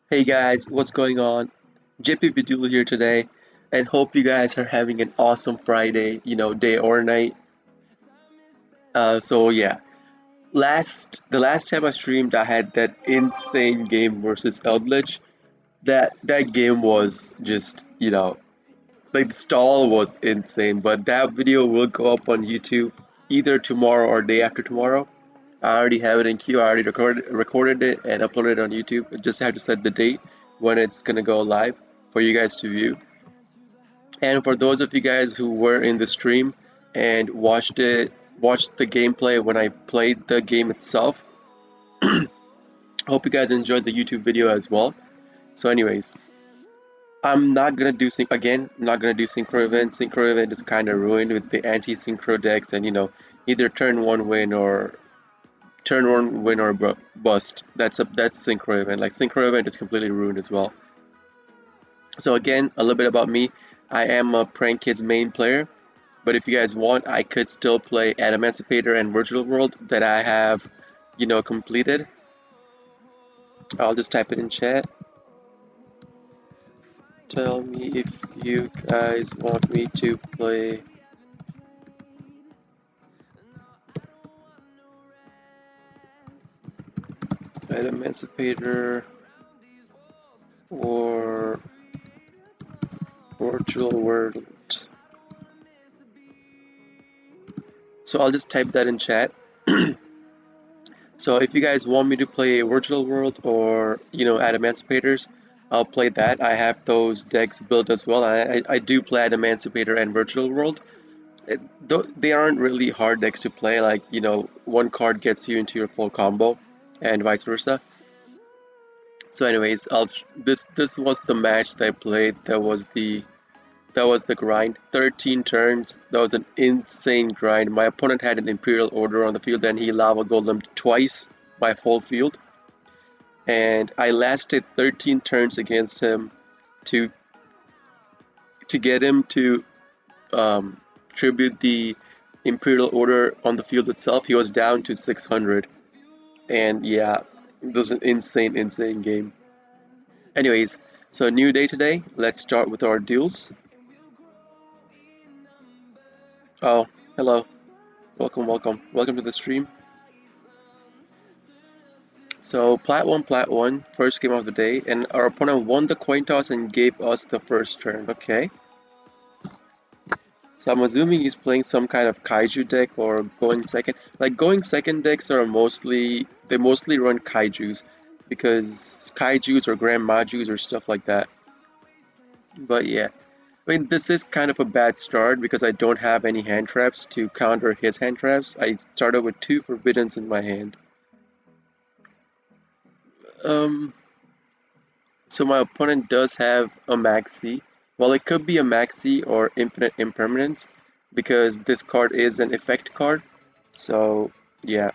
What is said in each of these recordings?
Hey guys, what's going on? JP Vidul here today, and hope you guys are having an awesome Friday, day or night. So yeah, the last time I streamed, I had that insane game versus Eldritch. That game was just, like the stall was insane. But that video will go up on YouTube either tomorrow or day after tomorrow. I already have it in queue. I already recorded it and uploaded it on YouTube. I just have to set the date when it's gonna go live for you guys to view. And for those of you guys who were in the stream and watched the gameplay when I played the game itself, hope you guys enjoyed the YouTube video as well. So, anyways, I'm not gonna do sync again. I'm not gonna do synchro event. Synchro event is kind of ruined with the anti-synchro decks, and either turn one win or bust. That's synchro event. Like synchro event is completely ruined as well. So again, a little bit about me. I am a Prank Kids main player, but if you guys want, I could still play Emancipator and Virtual World that I have, completed. I'll just type it in chat. Tell me if you guys want me to play Emancipator or Virtual World. So I'll just type that in chat. So if you guys want me to play Virtual World or Emancipators, I'll play that. I have those decks built as well. I do play Emancipator and Virtual World. Though they aren't really hard decks to play. Like one card gets you into your full combo, and vice versa. So anyways, this was the match that I played. That was the grind. 13 turns. That was an insane grind. My opponent had an Imperial Order on the field and he Lava Golemed twice my whole field. And I lasted 13 turns against him to get him to tribute the Imperial Order on the field itself. He was down to 600. And yeah, it was an insane game. Anyways, so new day today. Let's start with our duels. Oh, hello. Welcome to the stream. So plat 1, first game of the day, and our opponent won the coin toss and gave us the first turn. Okay. So I'm assuming he's playing some kind of kaiju deck or going second. Like going second decks are mostly run kaijus because kaijus or grand majus or stuff like that. But yeah. I mean, this is kind of a bad start because I don't have any hand traps to counter his hand traps. I started with 2 forbiddens in my hand. Um, so my opponent does have a Maxi. Well, it could be a Maxi or Infinite Impermanence because this card is an effect card. So, yeah.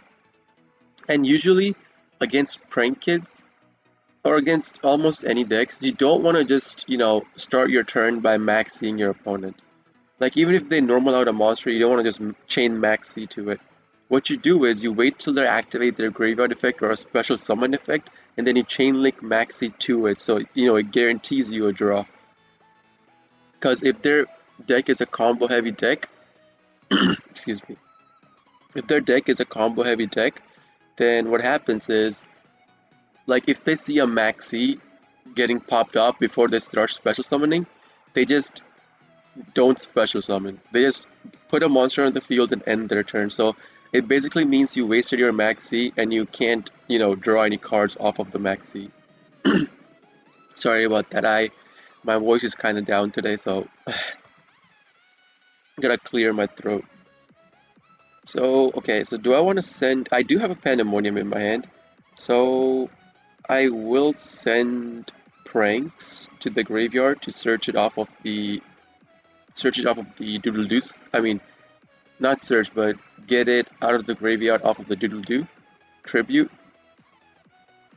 And usually against Prank Kids or against almost any decks, you don't want to just, start your turn by Maxiing your opponent. Like, even if they normal out a monster, you don't want to just chain Maxi to it. What you do is you wait till they activate their graveyard effect or a special summon effect, and then you chain link Maxi to it, so it guarantees you a draw. Because if their deck is a combo heavy deck, excuse me, if their deck is a combo heavy deck, then what happens is, like if they see a Maxi getting popped off before they start special summoning, they just don't special summon. They just put a monster on the field and end their turn. So it basically means you wasted your Maxi and you can't, draw any cards off of the Maxi. Sorry about that. My voice is kind of down today, so I gotta clear my throat. So, okay, so do I want to send... I do have a Pandemonium in my hand, so I will send Pranks to the graveyard to search it off of the Doodle Doos. I mean, not search, but get it out of the graveyard off of the Doodle Doo tribute.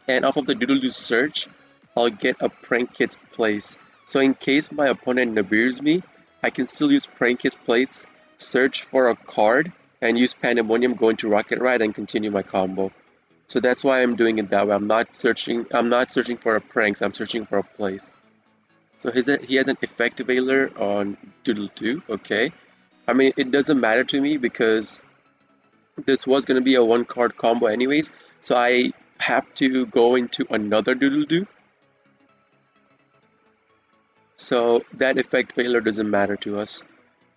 And off of the Doodle Doo search, I'll get a Prank Kid's Place. So in case my opponent Nibirs me, I can still use Prank Kid's Place, search for a card, and use Pandemonium, go into Rocket Ride, and continue my combo. So that's why I'm doing it that way. I'm not searching for a pranks, I'm searching for a place. So he has an effect veiler on Doodle 2, okay. I mean, it doesn't matter to me because this was going to be a one card combo anyways, so I have to go into another Doodle Doo. So that effect veiler doesn't matter to us.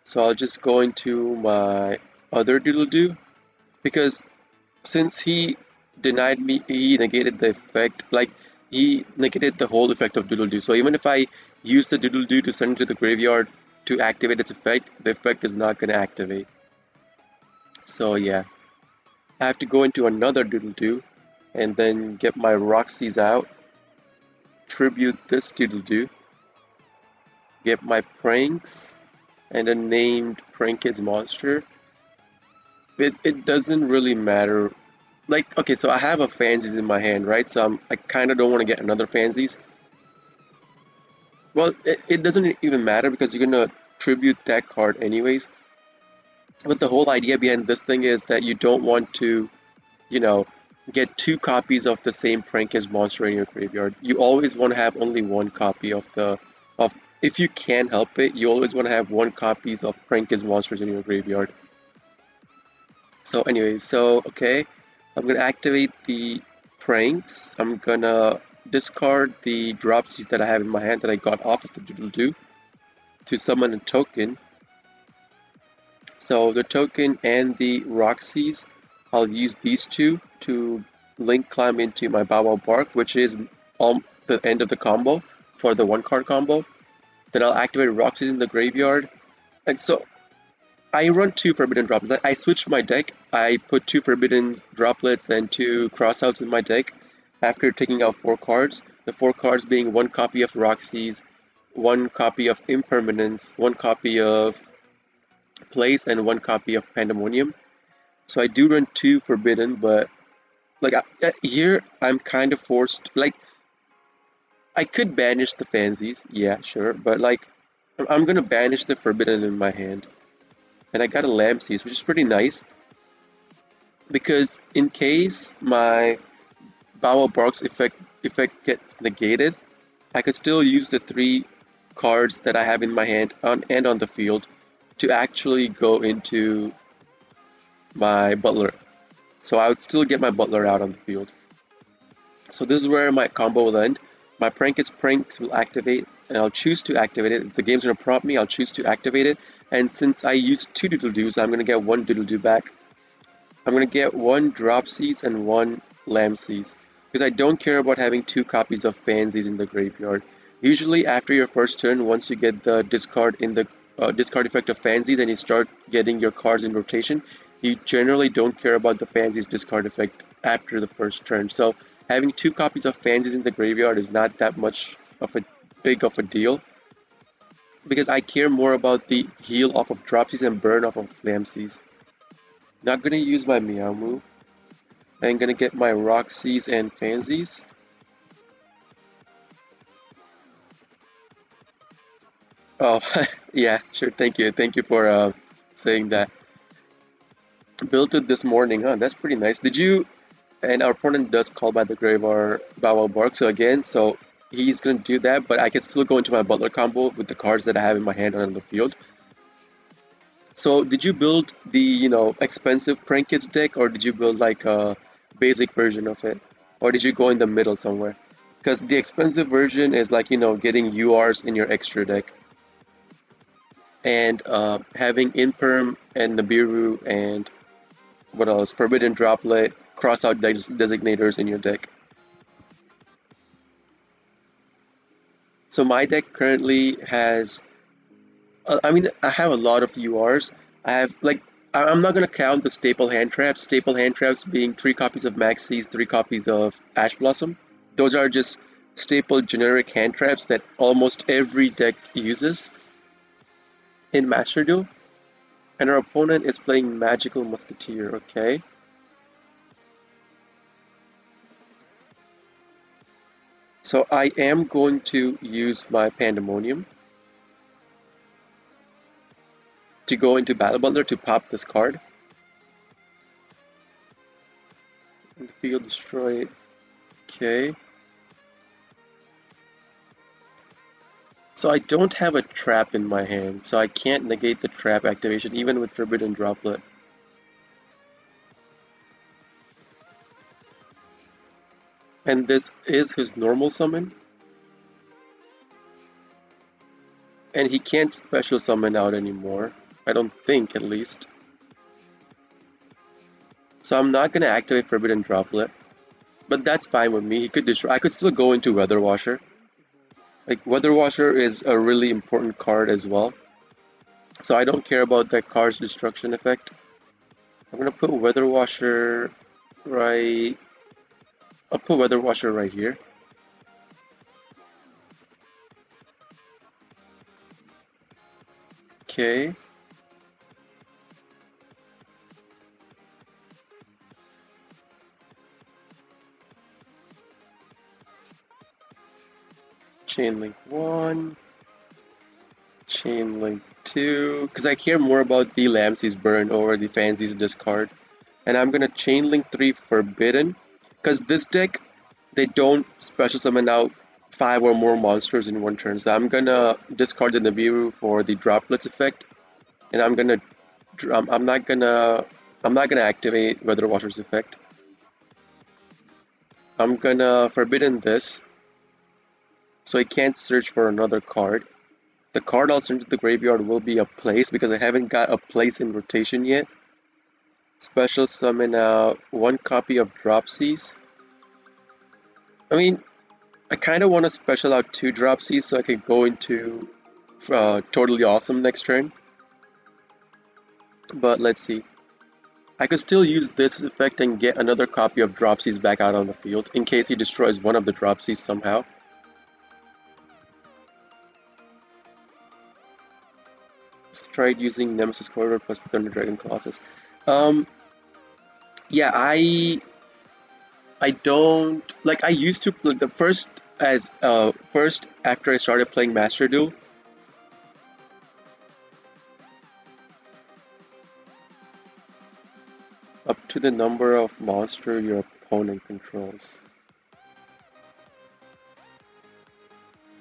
So I'll just go into my other Doodle Doo because since he negated the effect, like he negated the whole effect of Doodle Doo. So even if I use the Doodle Doo to send it to the graveyard to activate its effect, the effect is not going to activate. So yeah, I have to go into another Doodle Doo and then get my Roxy's out, tribute this Doodle Doo, get my Pranks, and a named Prank's monster. It doesn't really matter. Like, okay, so I have a Fansies in my hand, right? So I kind of don't want to get another Fansies. Well, it doesn't even matter because you're gonna tribute that card anyways. But the whole idea behind this thing is that you don't want to, you know, get two copies of the same Prank's monster in your graveyard. You always want to have only one copy of if you can help it, you always want to have one copies of Prank's monsters in your graveyard. So anyway, so okay, I'm gonna activate the pranks. I'm gonna discard the dropsies that I have in my hand that I got off of the Doodle Doo to summon a token. So the token and the Roxy's, I'll use these two to link climb into my Bow Wow Bark, which is the end of the combo for the one card combo. Then I'll activate Roxy's in the graveyard. And so I run two Forbidden Droplets. I switched my deck. I put two Forbidden Droplets and two Crossouts in my deck after taking out four cards. The four cards being one copy of Roxy's, one copy of Impermanence, one copy of Place, and one copy of Pandemonium. So I do run two Forbidden, but like here I'm kind of forced. Like I could banish the Fansies, yeah, sure, but like I'm gonna banish the Forbidden in my hand. And I got a Lampsies, which is pretty nice because in case my Bow Wow Bark's effect gets negated, I could still use the three cards that I have in my hand and on the field to actually go into my Butler. So I would still get my Butler out on the field. So this is where my combo will end. My Pranks will activate, and I'll choose to activate it. If the game's gonna prompt me, I'll choose to activate it. And since I used two Doodle Doos, I'm gonna get one Doodle Doo back. I'm gonna get one Dropsies and one Lampsies because I don't care about having two copies of Fansies in the graveyard. Usually, after your first turn, once you get the discard effect of Fansies and you start getting your cards in rotation, you generally don't care about the Fansies discard effect after the first turn. So having two copies of Fansies in the graveyard is not that much of a big of a deal because I care more about the heal off of Dropsies and burn off of Lampsies. Not gonna use my Meow move. I'm gonna get my Roxy's and Fansies. Oh, yeah, sure. Thank you. Thank you for saying that. Built it this morning, huh? That's pretty nice. Did you? And our opponent does call by the grave or Bow Wow Bark. So again, so he's gonna do that, but I can still go into my Butler combo with the cards that I have in my hand on the field. So did you build the, expensive Prank Kids deck, or did you build like a basic version of it? Or did you go in the middle somewhere? Because the expensive version is like, getting URs in your extra deck. And having Imperm and Nibiru and what else? Forbidden Droplet, Crossout designators in your deck. So my deck currently has, I mean, I have a lot of URs. I have like, I'm not gonna count the staple hand traps. Staple hand traps being three copies of Maxis, three copies of Ash Blossom. Those are just staple generic hand traps that almost every deck uses in Master Duel. And our opponent is playing Magical Musketeer, okay? So I am going to use my Pandemonium to go into Battle Butler to pop this card. field, destroy it. Okay. So I don't have a trap in my hand, so I can't negate the trap activation even with Forbidden Droplet. And this is his normal summon. And he can't special summon out anymore. I don't think, at least. So I'm not gonna activate Forbidden Droplet. But that's fine with me. He could destroy. I could still go into Weather Washer. Like, Weather Washer is a really important card as well. So I don't care about that card's destruction effect. I'm gonna put Weather Washer right... I'll put Weather Washer right here. Okay. Chain Link 1. Chain Link 2. Because I care more about the Lampsey's Burn over the Fancy's discard. And I'm gonna Chain Link 3 Forbidden. Because this deck, they don't special summon out 5 or more monsters in one turn. So I'm gonna discard the Nibiru for the Droplets effect. And I'm not gonna activate Weather Washer's effect. I'm gonna Forbidden this. So I can't search for another card. The card I'll send to the graveyard will be a place because I haven't got a place in rotation yet. Special summon out 1 copy of Dropsies. I mean, I kind of want to special out 2 Dropsies so I could go into Totally Awesome next turn. But let's see. I could still use this effect and get another copy of Dropsies back out on the field in case he destroys one of the Dropsies somehow. Let's try using Nemesis Corridor plus Thunder Dragon Colossus. Yeah, I don't like. I used to like the first after I started playing Master Duel. Up to the number of monster your opponent controls.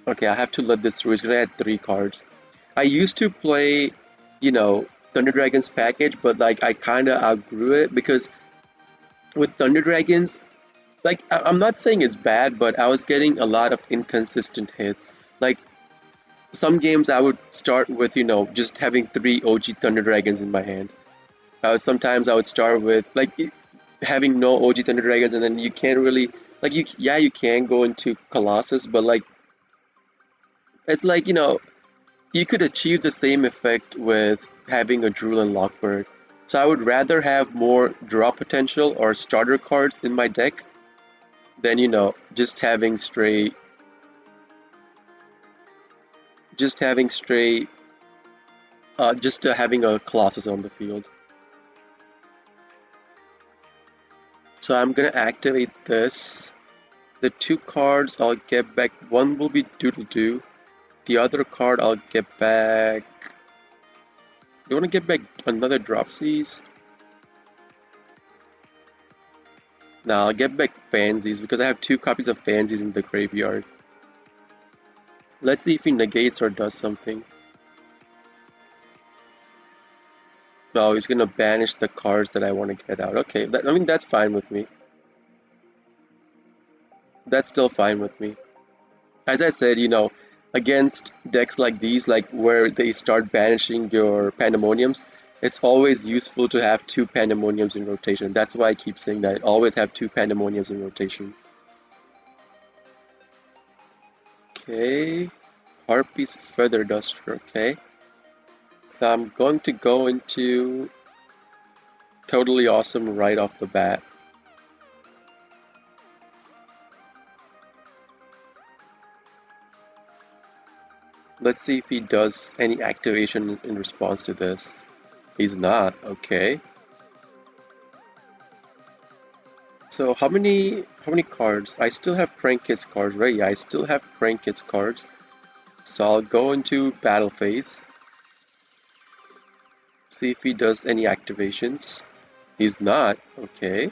Okay, I have to let this through. It's gonna add 3 cards. I used to play, Thunder Dragons package, but like I kind of outgrew it because with Thunder Dragons, like I'm not saying it's bad, but I was getting a lot of inconsistent hits. Like some games I would start with, just having 3 OG Thunder Dragons in my hand. Sometimes I would start with like having no OG Thunder Dragons, and then you can't really like you can go into Colossus, but like it's like you could achieve the same effect with having a Drool and Lockbird. So I would rather have more draw potential or starter cards in my deck than just having straight having a Colossus on the field. So I'm gonna activate this. The 2 cards I'll get back, one will be Doodle Doo. The other card I'll get back... You wanna get back another Dropsies? Nah, I'll get back Fansies because I have 2 copies of Fansies in the graveyard. Let's see if he negates or does something. No, he's gonna banish the cards that I want to get out. Okay, I mean that's fine with me. That's still fine with me. As I said, against decks like these, like where they start banishing your Pandemoniums, it's always useful to have 2 Pandemoniums in rotation. That's why I keep saying that. Always have 2 Pandemoniums in rotation. Okay. Harpy's Feather Duster, okay. So I'm going to go into Totally Awesome right off the bat. Let's see if he does any activation in response to this. He's not, okay. So how many cards? I still have Prank Kids cards, right? Yeah, I still have Prank Kids cards. So I'll go into battle phase. See if he does any activations. He's not, okay.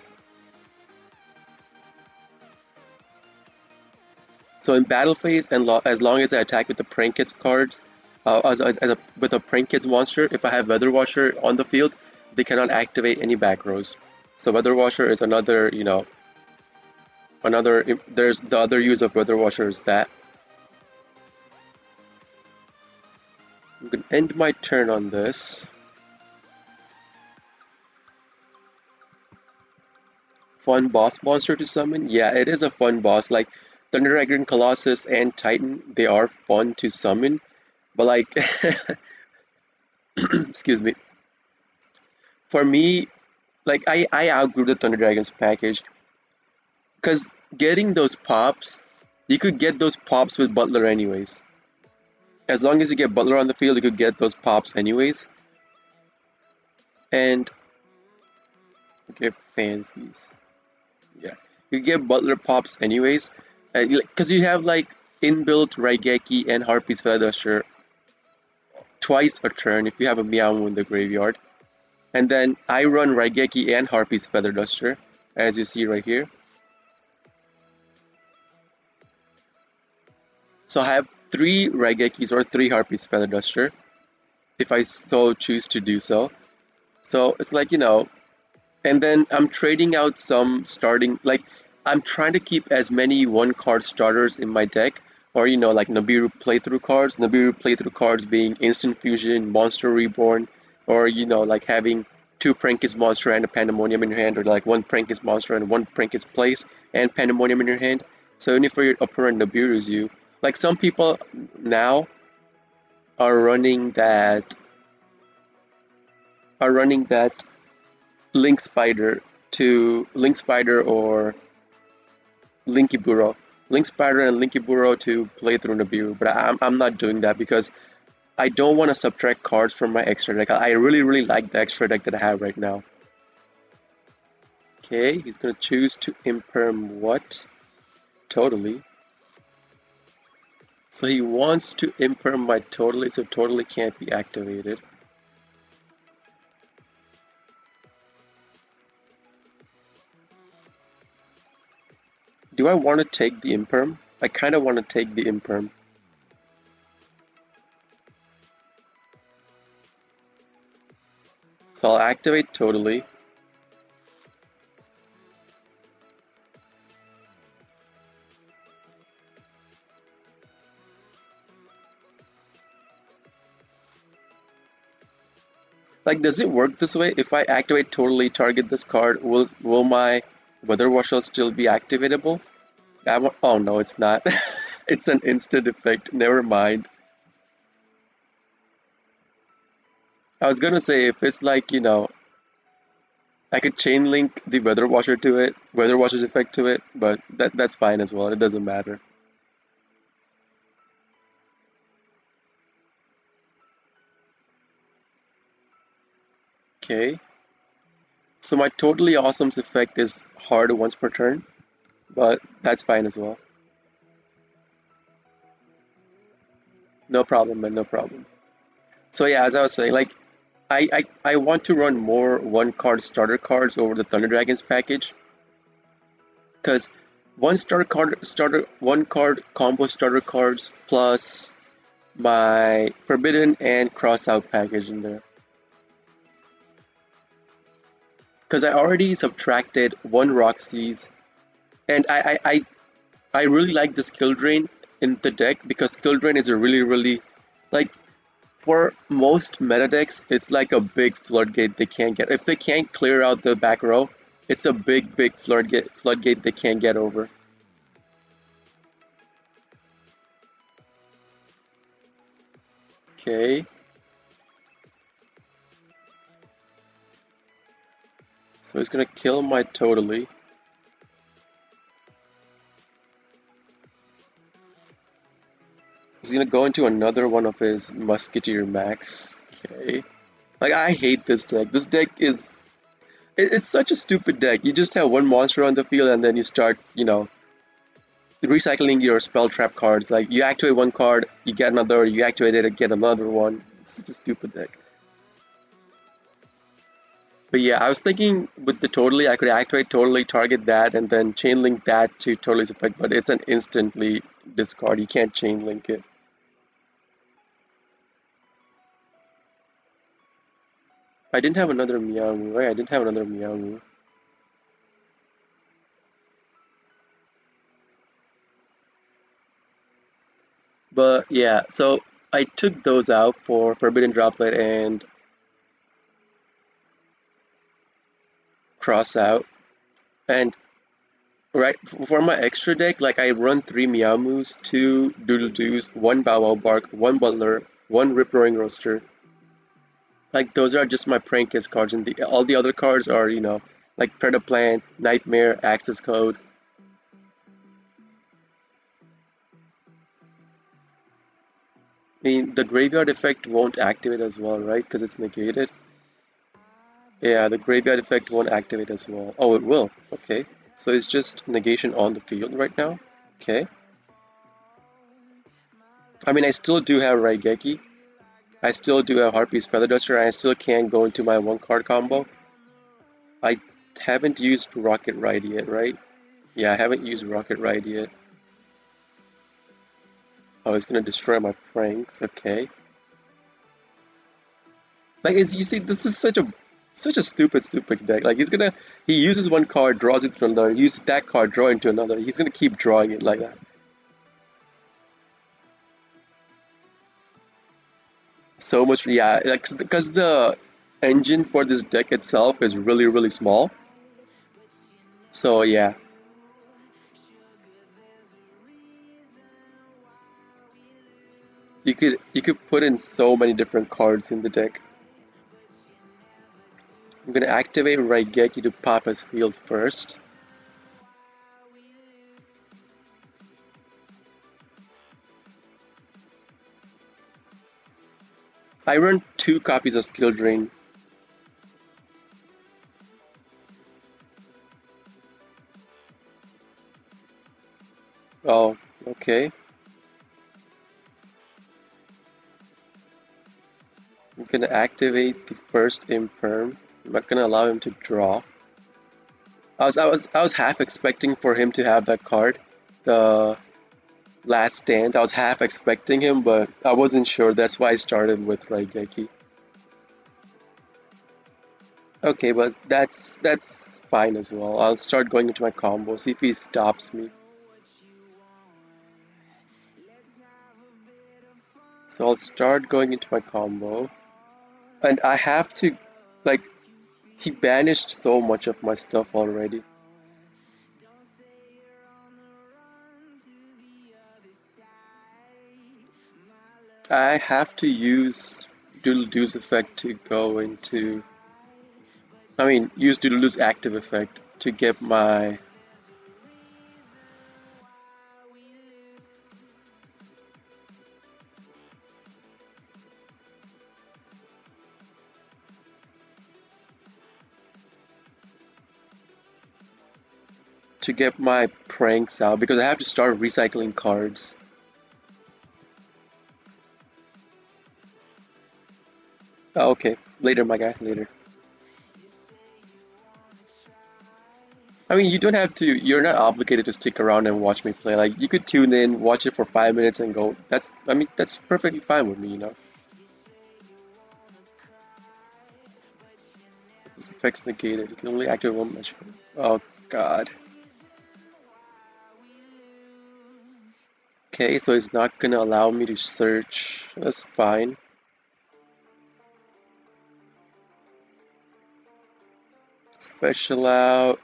So in battle phase, and as long as I attack with the Prank Kids cards, with a Prank Kids monster, if I have Weather Washer on the field, they cannot activate any back rows. So Weather Washer is another, there's the other use of Weather Washer is that. I'm gonna end my turn on this. Fun boss monster to summon? Yeah, it is a fun boss. Like Thunder Dragon, Colossus, and Titan, they are fun to summon. But like, excuse me, for me, like I outgrew the Thunder Dragons package because getting those pops, you could get those pops with Butler anyways. As long as you get Butler on the field, you could get those pops anyways. And get fancies. Yeah, you get Butler pops anyways, because you have like inbuilt Raigeki and Harpy's Feather Duster twice a turn if you have a Meowth in the graveyard. And then I run Raigeki and Harpy's Feather Duster, as you see right here. So I have 3 Raigekis or 3 Harpy's Feather Duster, if I so choose to do so. So it's like, and then I'm trading out some starting, like, I'm trying to keep as many 1-card starters in my deck, or, like Nibiru playthrough cards being Instant Fusion, Monster Reborn, or, like having 2 Prankist Monster and a Pandemonium in your hand, or like 1 Prankist Monster and 1 Prankist Place and Pandemonium in your hand. So even if your opponent Nibiru's you, like some people now are running that Link Spider or Linkiburo. Link Spider and Linkiburo to play through Nibiru, but I'm not doing that because I don't want to subtract cards from my extra deck. I really, really like the extra deck that I have right now. Okay, he's gonna choose to imperm what? Totally. So he wants to imperm my Totally, so Totally can't be activated. Do I want to take the imperm? I kind of want to take the imperm. So I'll activate Totally. Like, does it work this way? If I activate Totally, target this card, will my Weather Washer still be activatable? Oh no, it's not. It's an instant effect. Never mind. I was gonna say if it's like, I could chain link the Weather Washer to it, Weather Washer's effect to it, but that's fine as well. It doesn't matter. Okay. So my Totally Awesome's effect is hard once per turn, but that's fine as well. No problem, man, no problem. So yeah, as I was saying, like I want to run more 1-card starter cards over the Thunder Dragons package. Because 1-card combo starter cards plus my Forbidden and Crossout package in there. Because I already subtracted 1 Roxy's, and I really like the Skill Drain in the deck because Skill Drain is a really like for most meta decks it's like a big floodgate they can't get. If they can't clear out the back row, it's a big floodgate they can't get over. Okay. So he's gonna kill my Totally. He's gonna go into another one of his Musketeer Max. Okay. Like, I hate this deck. This deck is... It's such a stupid deck. You just have 1 monster on the field and then you start, recycling your spell trap cards. Like, you activate 1 card, you get another, you activate it, get another one. It's such a stupid deck. But yeah, I was thinking with the I could activate Totally, target that, and then chain link that to Totally's effect, but it's an instantly discard. You can't chain link it. I didn't have another Meowth, right? I didn't have another Meowth. But yeah, so I took those out for Forbidden Droplet and Cross out. And right for my extra deck, like I run 3 Meowmoos, 2 Doodle-Doos, 1 Bow Wow Bark, 1 Butler, 1 Rip-Roaring Roaster. Like those are just my Prankest cards, and all the other cards are, like Predaplant, Nightmare, Access Code. I mean, the Graveyard Effect won't activate as well, right? Because it's negated. Yeah, the Graveyard Effect won't activate as well. Oh, it will. Okay. So it's just negation on the field right now. Okay. I mean, I still do have Raigeki. I still do have Harpy's Feather Duster, and I still can go into my 1 card combo. I haven't used Rocket Ride yet, right? Yeah, I haven't used Rocket Ride yet. Oh, it's gonna destroy my pranks. Okay. Like, you see, this is such a stupid deck. Like, he uses 1 card, draws it to another, uses that card, draw into another. He's gonna keep drawing it like that. So much, yeah, like, because the engine for this deck itself is really small. So yeah, you could put in so many different cards in the deck. I'm gonna activate Raigeki to pop his field first. I run 2 copies of Skill Drain. Oh, okay. I'm gonna activate the first Imperm. I'm not gonna allow him to draw. I was half expecting for him to have that card, the Last Stand. I was half expecting him, but I wasn't sure. That's why I started with Raigeki. Okay, but that's fine as well. I'll start going into my combo, see if he stops me. So I'll start going into my combo. And I have to, like, he banished so much of my stuff already. I have to use Doodle-Doo's effect to go into, I mean, use Doodle-Doo's active effect to get my, pranks out because I have to start recycling cards. Oh, okay, later, my guy, later. I mean, you don't have to, you're not obligated to stick around and watch me play. Like, you could tune in, watch it for 5 minutes and go. I mean, that's perfectly fine with me. This effect's negated. You can only activate one magic. Oh, God. Okay, so it's not gonna allow me to search. That's fine. Special out.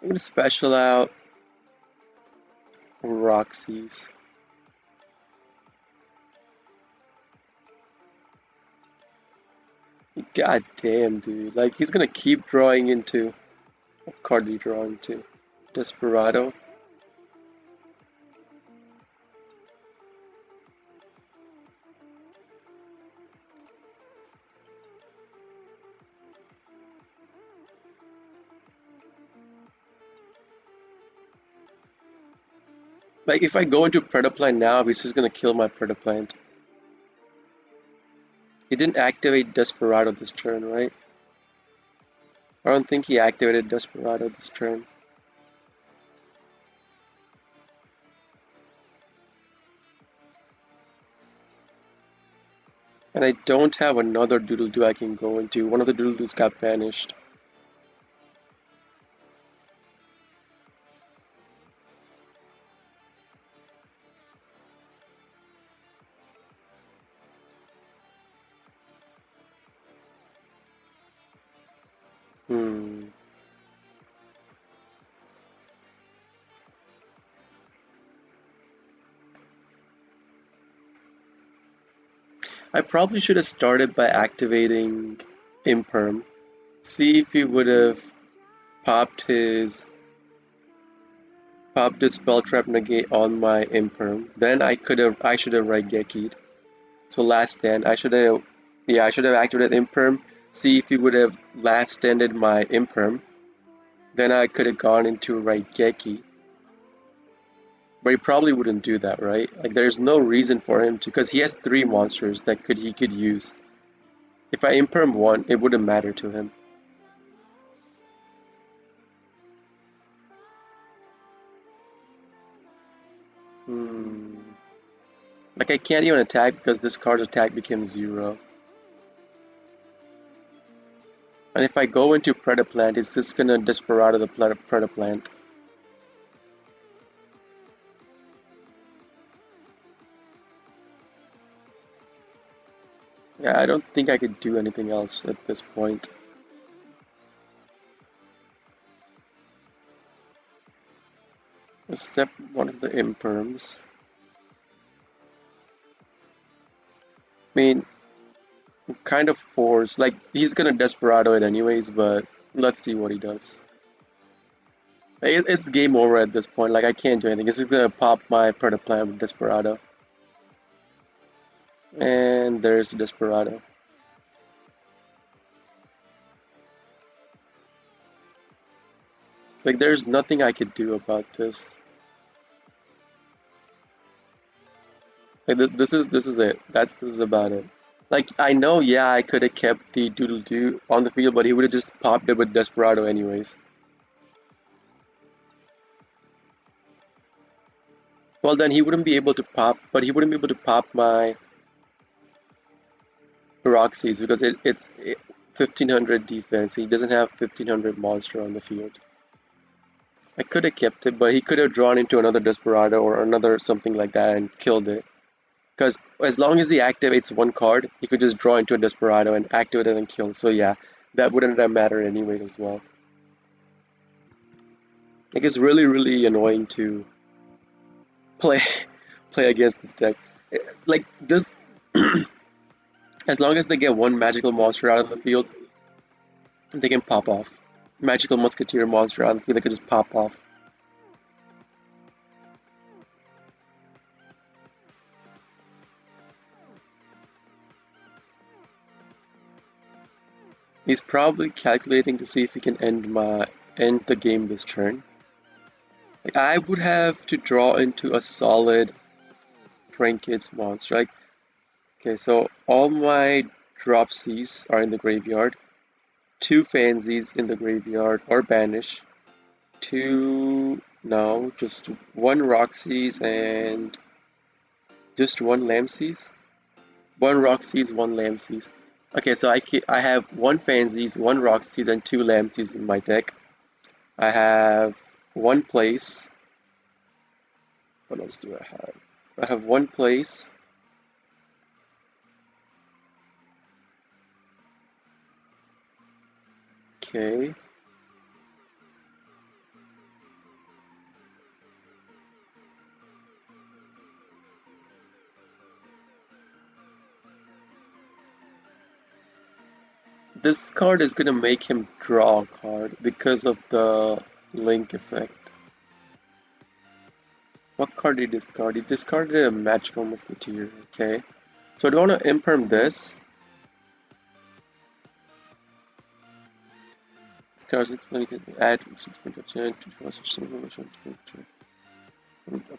I'm gonna special out Roxy's. God damn, dude. Like, he's gonna keep drawing into. What card did he draw into? Desperado. Like, if I go into Predaplant now, he's just gonna kill my Predaplant. He didn't activate Desperado this turn, right? I don't think he activated Desperado this turn. And I don't have another Doodle-Doo I can go into. One of the Doodle-Doos got banished. Hmm. I probably should have started by activating Imperm. See if he would have popped his popped the spell trap negate on my Imperm. Then I should have Raigeki'd. So last stand, I should have activated Imperm. See if he would have last standed my Imperm. Then I could have gone into Raigeki. But he probably wouldn't do that, right? Like there's no reason for him to, because he has three monsters that he could use. If I Imperm one, it wouldn't matter to him. Hmm. Like I can't even attack because this card's attack became 0. And if I go into Predaplant, it's just gonna Desperado the Predaplant. Yeah, I don't think I could do anything else at this point. Except one of the Imperms. I mean, kind of forced. Like, he's gonna Desperado it anyways, but let's see what he does. It's game over at this point. Like, I can't do anything. It's just gonna pop my Predaplant with Desperado. And there's the Desperado. Like, there's nothing I could do about this. Like, this is it. This is about it. Like, I know, yeah, I could have kept the Doodle-Doo on the field, but he would have just popped it with Desperado anyways. Well, then he wouldn't be able to pop, but he wouldn't be able to pop my Roxy's because it's 1500 defense. He doesn't have 1500 monster on the field. I could have kept it, but he could have drawn into another Desperado or another something like that and killed it. Because as long as he activates one card, he could just draw into a Desperado and activate it and kill. So yeah, that wouldn't have mattered anyways as well. Like it's really, really annoying to play play against this deck. Like this, as long as they get one magical monster out of the field, they can pop off. Magical Musketeer monster out of the field, they could just pop off. He's probably calculating to see if he can end the game this turn. Like I would have to draw into a solid Trinkets monster. Like okay, so all my Dropsies are in the graveyard. 2 Fansies in the graveyard or banish. 2 no, just 1 Roxy's and just 1 Lamseys. 1 Roxy's, 1 Lamseys. Okay, so I have 1 Fansies, 1 Roxy's, and 2 Lamseys in my deck. I have 1 place. What else do I have? I have 1 place. Okay. This card is gonna make him draw a card because of the link effect. What card did he discard? He discarded a Magical Musketeer, okay. So do I want to imperm this? This card is add up to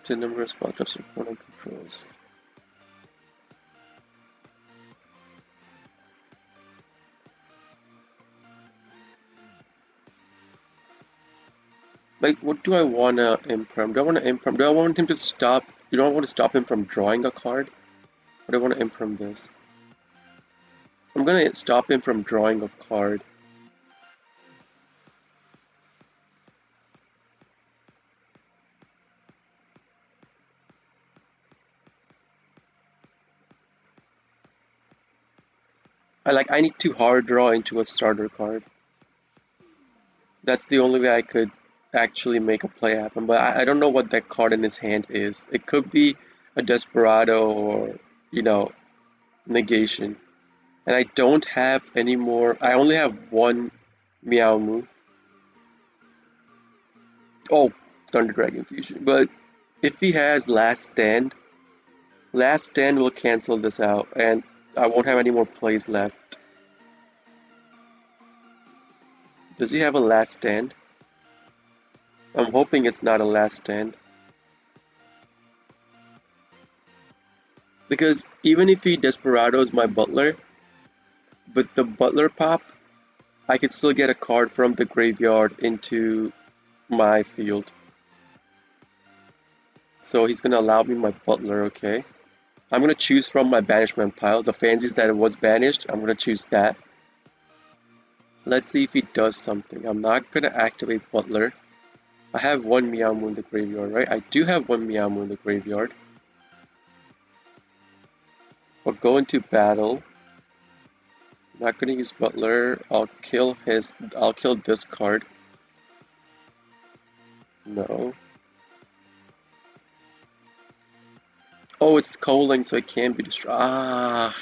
the number of spell drops your opponent controls. Like, what do I want to imperm? Do I want to imperm? Do I want him to stop? You don't want to stop him from drawing a card? Or do I want to imperm this? I'm gonna stop him from drawing a card. I need to hard draw into a starter card. That's the only way I could actually make a play happen. But I don't know what that card in his hand is. It could be a Desperado or, you know, Negation. And I don't have any more. I only have one Meowmoo. Oh, Thunder Dragon Fusion. But if he has Last Stand will cancel this out, and I won't have any more plays left. Does he have a Last Stand? I'm hoping it's not a Last Stand. Because even if he Desperados my Butler, with the Butler pop, I could still get a card from the graveyard into my field. So he's gonna allow me my Butler, okay. I'm gonna choose from my banishment pile, the fancies that it was banished, I'm gonna choose that. Let's see if he does something. I'm not gonna activate Butler. I have one Meowmoo in the graveyard, right? I do have one Meowmoo in the graveyard. I'll go into battle. I'm not gonna use Butler. I'll kill this card. No. Oh, it's Coaling, so it can't be destroyed. Ah.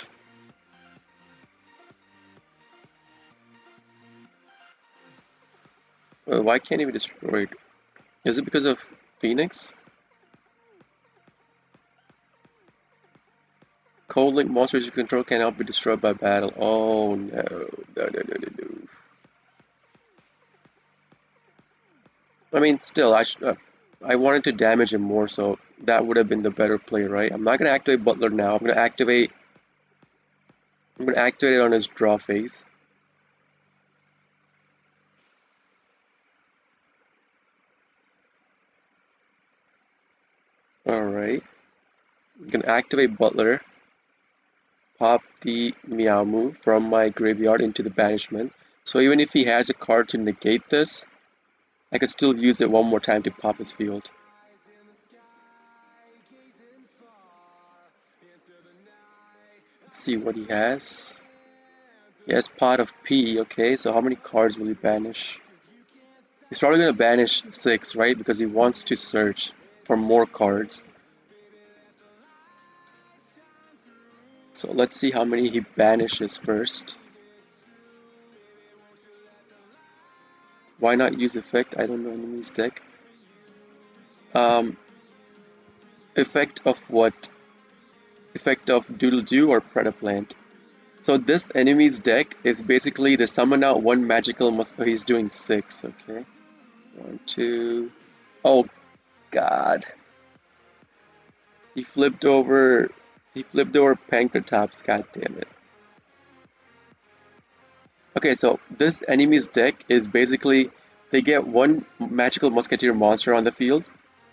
Well, why can't it be destroyed? Is it because of Phoenix? Cold Link monsters you control cannot be destroyed by battle. Oh no. No. I mean, still, I wanted to damage him more, so that would have been the better play, right? I'm not gonna activate Butler now. I'm gonna activate it on his draw phase. Alright. I'm gonna activate Butler. Pop the Meowmoo from my graveyard into the banishment. So even if he has a card to negate this, I could still use it one more time to pop his field. Let's see what he has. He has Pot of P, okay, so how many cards will he banish? He's probably gonna banish 6, right? Because he wants to search for more cards. So let's see how many he banishes first. Why not use effect? I don't know enemy's deck. Effect of what? Effect of Doodle Doo or Predaplant. So this enemy's deck is basically the summon out one magical he's doing 6, okay. 1, 2. Oh god. He flipped over Pankratops, god damn it. Okay, so this enemy's deck is basically they get one magical musketeer monster on the field,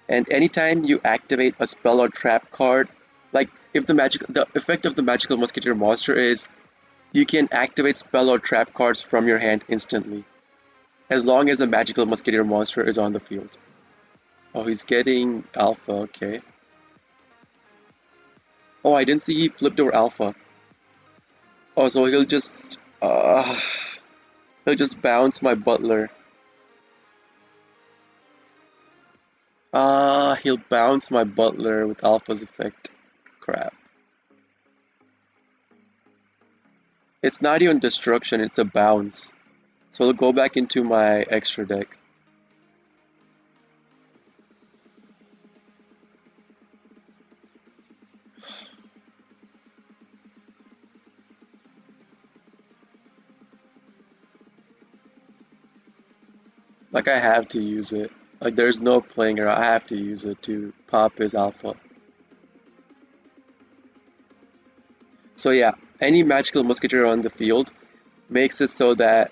and anytime you activate a spell or trap card, like if the effect of the magical musketeer monster is you can activate spell or trap cards from your hand instantly, as long as a magical musketeer monster is on the field. Oh, he's getting Alpha, okay. Oh, I didn't see he flipped over Alpha. Oh, so he'll just bounce my Butler. He'll bounce my Butler with Alpha's effect. Crap. It's not even destruction, it's a bounce. So it'll go back into my extra deck. Like I have to use it. Like there's no playing around. I have to use it to pop his Alpha. So yeah, any magical musketeer on the field makes it so that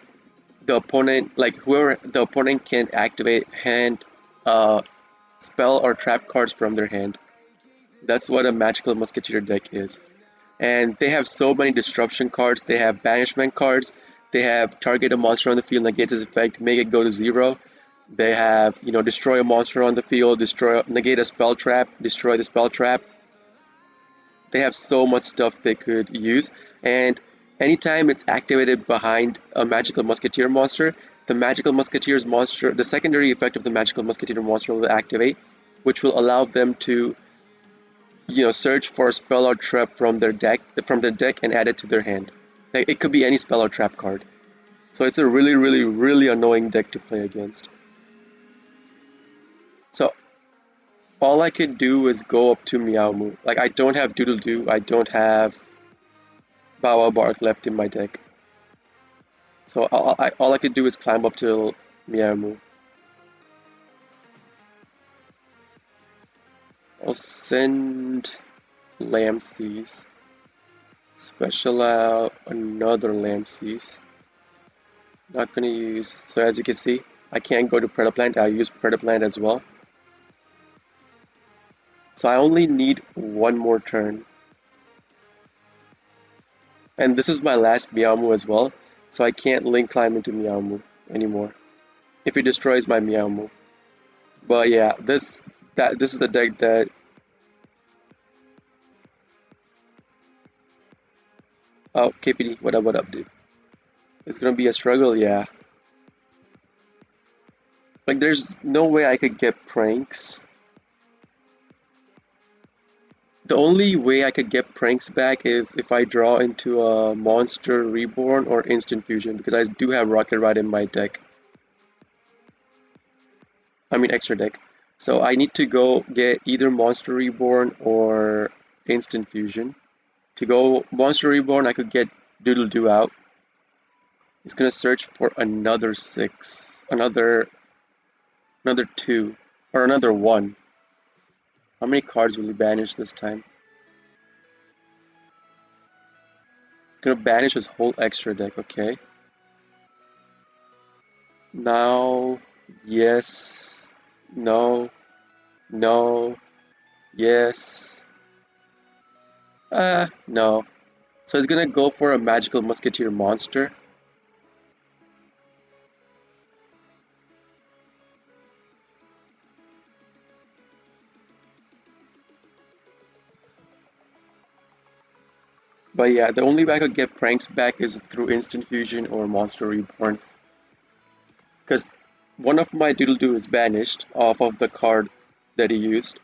the opponent, the opponent can activate hand spell or trap cards from their hand. That's what a magical musketeer deck is. And they have so many disruption cards. They have banishment cards. They have target a monster on the field, negate its effect, make it go to 0. They have, destroy a monster on the field, negate a spell trap, destroy the spell trap. They have so much stuff they could use, and anytime it's activated behind a Magical Musketeer monster, the secondary effect of the Magical Musketeer monster will activate, which will allow them to, search for a spell or trap from their deck and add it to their hand. Like, it could be any spell or trap card. So it's a really, really, really annoying deck to play against. So all I could do is go up to Meowmoo. Like, I don't have Doodle Doo, I don't have Bow Bark left in my deck. So all I could do is climb up to Meowmoo. I'll send Lampsies. Special out another Lampsies. Not gonna use. So as you can see, I can't go to Predaplant. I use Predaplant as well. So I only need one more turn. And this is my last Meowmoo as well, so I can't link climb into Meowmoo anymore if he destroys my Meowmoo. But yeah, this is the deck that. Oh, KPD, what up, dude? It's gonna be a struggle, yeah. Like, there's no way I could get pranks. The only way I could get pranks back is if I draw into a Monster Reborn or Instant Fusion, because I do have Rocket Ride in my deck. I mean extra deck. So I need to go get either Monster Reborn or Instant Fusion. To go Monster Reborn, I could get Doodle Doo out. It's gonna search for another 6, another 2, or another 1. How many cards will he banish this time? He's gonna banish his whole extra deck, okay. Now, yes, no, no, yes, no. So he's gonna go for a Magical Musketeer monster. But yeah, the only way I could get pranks back is through Instant Fusion or Monster Reborn. Because one of my Doodle Doo is banished off of the card that he used.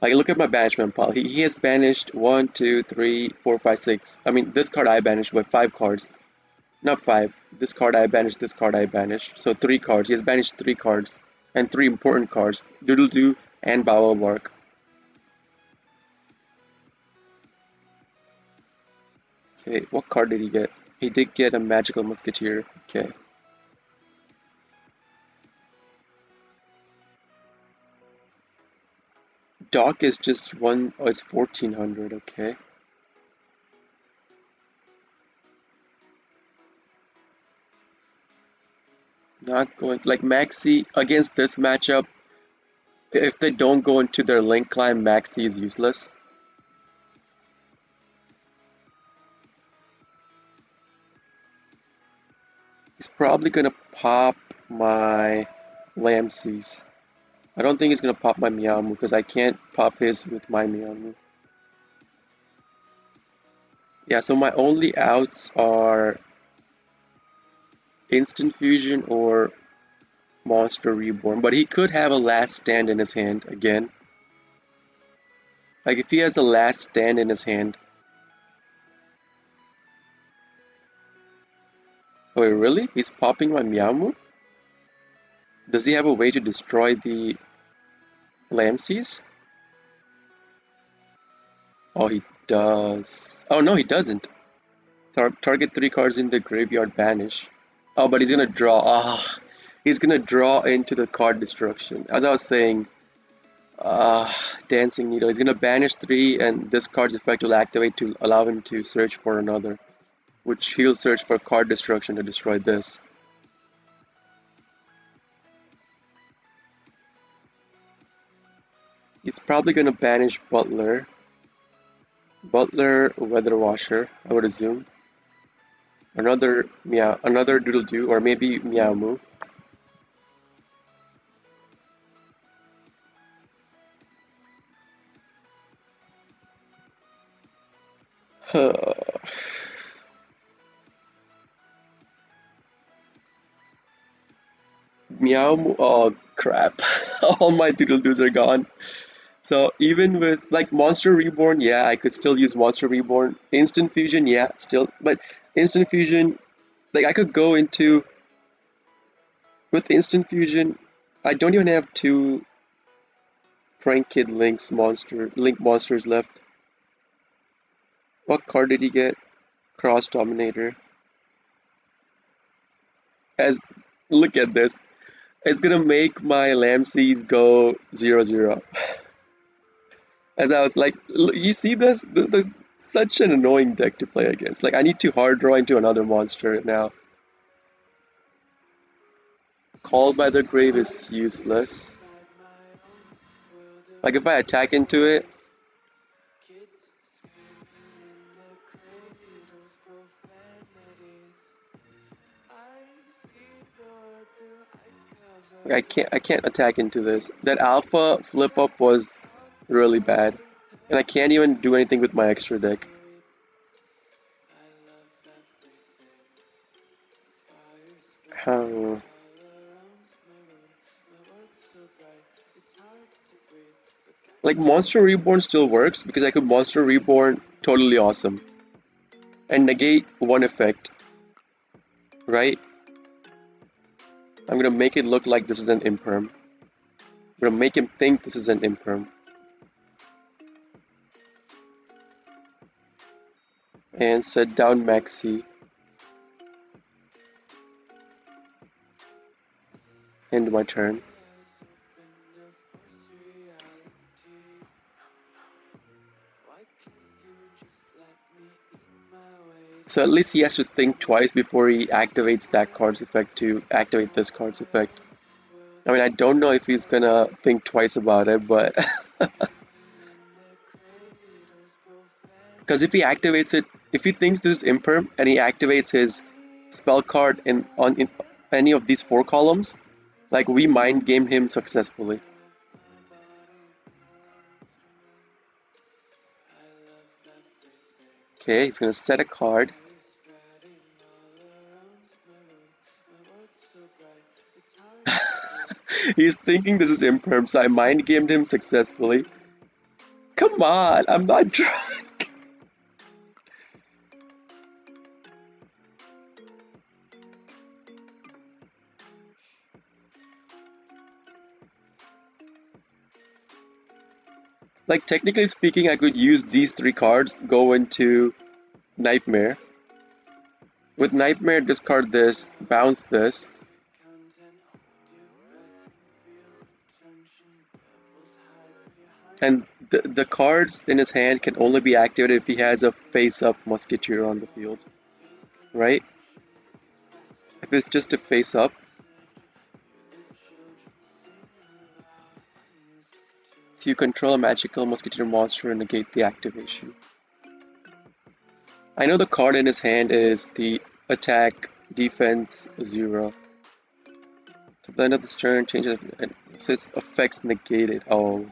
Like, look at my banishment pile. He has banished 1, 2, 3, 4, 5, 6. I mean, this card I banished, but 5 cards. Not 5. This card I banished, this card I banished. So 3 cards. He has banished 3 cards. And 3 important cards. Doodle Doo and Bow Bark. Okay, what card did he get? He did get a Magical Musketeer. Okay. Dock is just one. Oh, it's 1400. Okay. Not going like Maxi against this matchup. If they don't go into their link climb, Maxi is useless. He's probably gonna pop my Lampsies. I don't think he's gonna pop my Meowmoo because I can't pop his with my Meowmoo. Yeah, so my only outs are Instant Fusion or Monster Reborn, but he could have a Last Stand in his hand again. Like, if he has a Last Stand in his hand. Oh, wait, really? He's popping my Meowmoo? Does he have a way to destroy the Lampsies? Oh, he does. Oh, no, he doesn't. Target 3 cards in the graveyard, banish. Oh, but he's gonna draw. Ah, he's gonna draw into the card destruction. As I was saying, Dancing Needle. He's gonna banish 3, and this card's effect will activate to allow him to search for another, which he'll search for card destruction to destroy this. He's probably gonna banish Butler. Butler, Weather Washer, I would assume. Another Doodle Doo, or maybe Meow Moo. Meow Moo, oh crap. All my Doodle Doos are gone. So even with like Monster Reborn, yeah, I could still use Monster Reborn. Instant Fusion, yeah, still, but Instant Fusion, like I could go into with Instant Fusion, I don't even have two Prank Kid Link monsters left. What card did he get? Cross Dominator. As look at this. It's gonna make my Lamseys go 0-0. As I was like, you see this? This such an annoying deck to play against. Like I need to hard draw into another monster now. Call by the Grave is useless. Like if I attack into it, I can't attack into this. That alpha flip up was really bad. And I can't even do anything with my extra deck. How like Monster Reborn still works because I could Monster Reborn totally awesome. And negate one effect, right? I'm gonna make it look like this is an imperm. I'm gonna make him think this is an imperm. And set down Maxi. End my turn. So at least he has to think twice before he activates that card's effect to activate this card's effect. I mean, I don't know if he's gonna think twice about it, but because if he activates it, if he thinks this is imperm and he activates his spell card in any of these four columns, like we mind gamed him successfully. Okay, he's gonna set a card. He's thinking this is imperm, so I mind gamed him successfully. Come on, I'm not drunk. Like technically speaking, I could use these three cards, go into Nightmare. With Nightmare, discard this, bounce this. And the cards in his hand can only be activated if he has a face-up Musketeer on the field. Right? If it's just a face-up. If you control a magical Musketeer monster and negate the activation. I know the card in his hand is the attack defense 0. To the end of this turn, changes so its effects negated. Oh.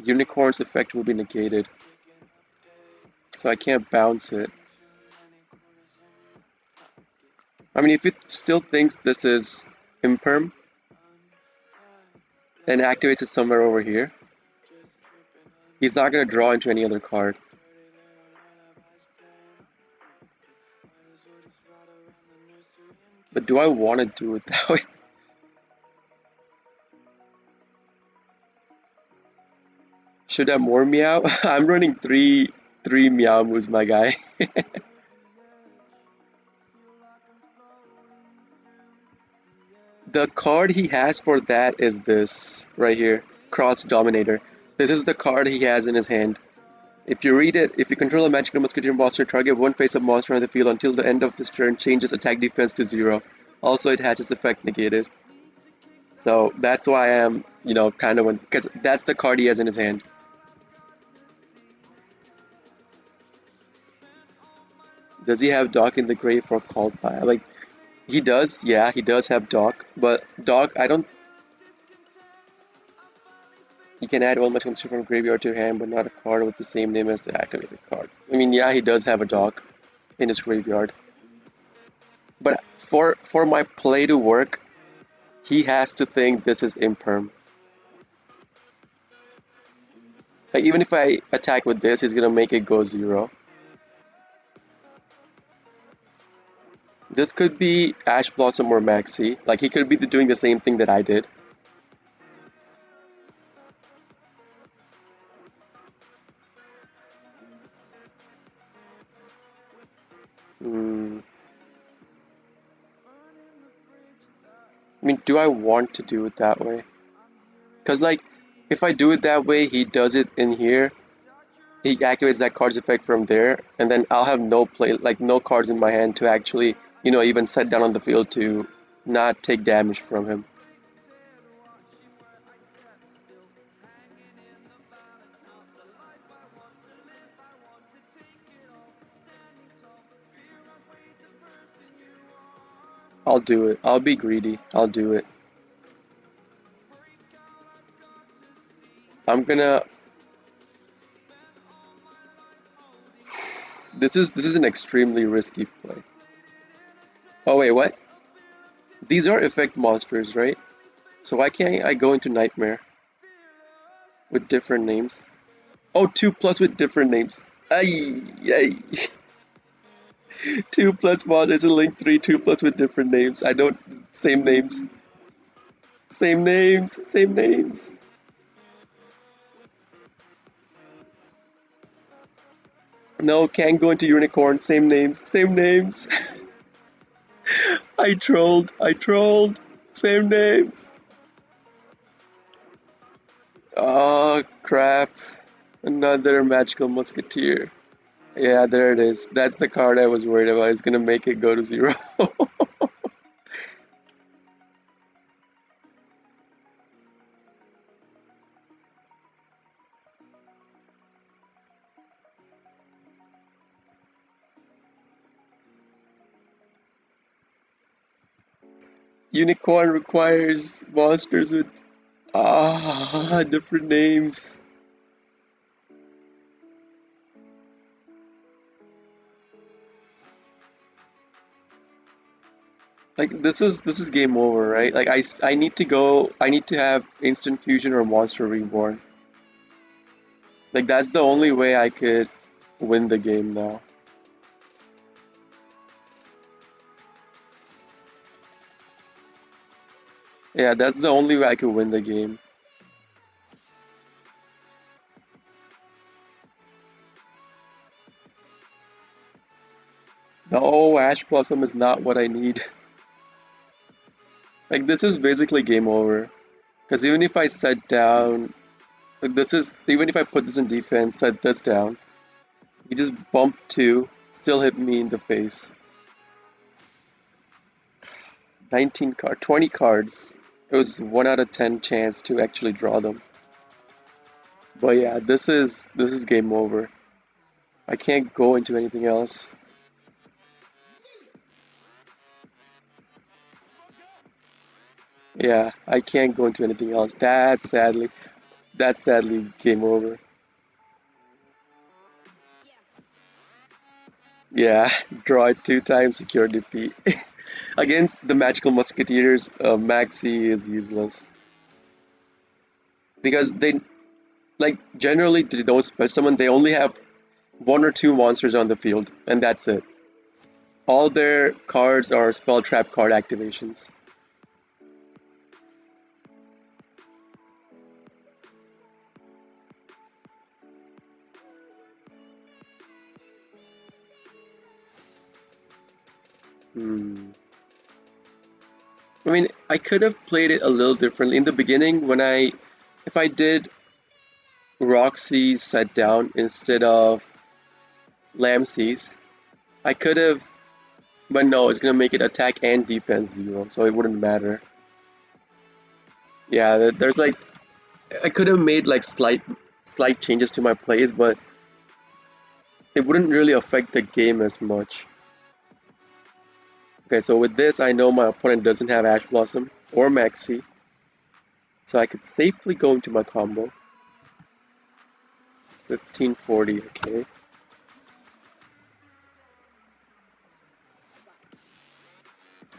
Unicorn's effect will be negated. So I can't bounce it. I mean, if it still thinks this is imperm, then activates it somewhere over here. He's not going to draw into any other card. But do I want to do it that way? Should I have more Meow? I'm running three Meow Moos, my guy. The card he has for that is this right here, Cross Dominator. This is the card he has in his hand. If you read it, if you control a magical Musketeer monster, target one face-up monster on the field until the end of this turn, changes attack defense to 0. Also, it has its effect negated. So that's why I'm, kind of, because that's the card he has in his hand. Does he have Doc in the grave for called by? Like, he does, yeah, he does have Doc, but Doc, I don't. You can add one much comes from graveyard to your hand, but not a card with the same name as the activated card. I mean, yeah, he does have a Doc in his graveyard, but for my play to work, he has to think this is imperm. Like, even if I attack with this, he's gonna make it go 0. This could be Ash Blossom or Maxi. Like, he could be doing the same thing that I did. Hmm. I mean, do I want to do it that way? Because, like, if I do it that way, he does it in here. He activates that card's effect from there, and then I'll have no play, like, no cards in my hand to actually, even set down on the field to not take damage from him. I'll do it. I'll be greedy. I'll do it. I'm gonna. This is an extremely risky play. Oh wait, what? These are effect monsters, right? So why can't I go into Nightmare with different names? Oh, 2+ with different names. Ay, ay. 2+ monsters in Link 3, 2+ with different names. I don't. Same names. Same names. Same names. No, can't go into Unicorn. Same names. Same names. I trolled. I trolled. Same names. Oh, crap. Another Magical Musketeer. Yeah, there it is. That's the card I was worried about. It's gonna make it go to 0. Unicorn requires monsters with different names. Like, this is game over, right? Like, I need to go. I need to have Instant Fusion or Monster Reborn. Like, that's the only way I could win the game now. Yeah, that's the only way I could win the game. No, Ash Blossom is not what I need. Like, this is basically game over. Because even if I set down, like, even if I put this in defense, set this down, you just bump 2, still hit me in the face. 20 cards. It was 1 out of 10 chance to actually draw them. But yeah, this is game over. I can't go into anything else. Yeah, I can't go into anything else. That's sadly game over. Yeah, draw it 2 times, secure defeat. Against the Magical Musketeers, Maxi is useless. Because they, like, generally they don't special summon, they only have 1 or 2 monsters on the field, and that's it. All their cards are spell trap card activations. Hmm. I mean, I could have played it a little differently. In the beginning, if I did Roxy set down instead of Lamses, I could have, but no, it's gonna make it attack and defense 0, so it wouldn't matter. Yeah, there's like, I could have made like slight changes to my plays, but it wouldn't really affect the game as much. Okay, so with this, I know my opponent doesn't have Ash Blossom or Maxi, so I could safely go into my combo. 1540, okay.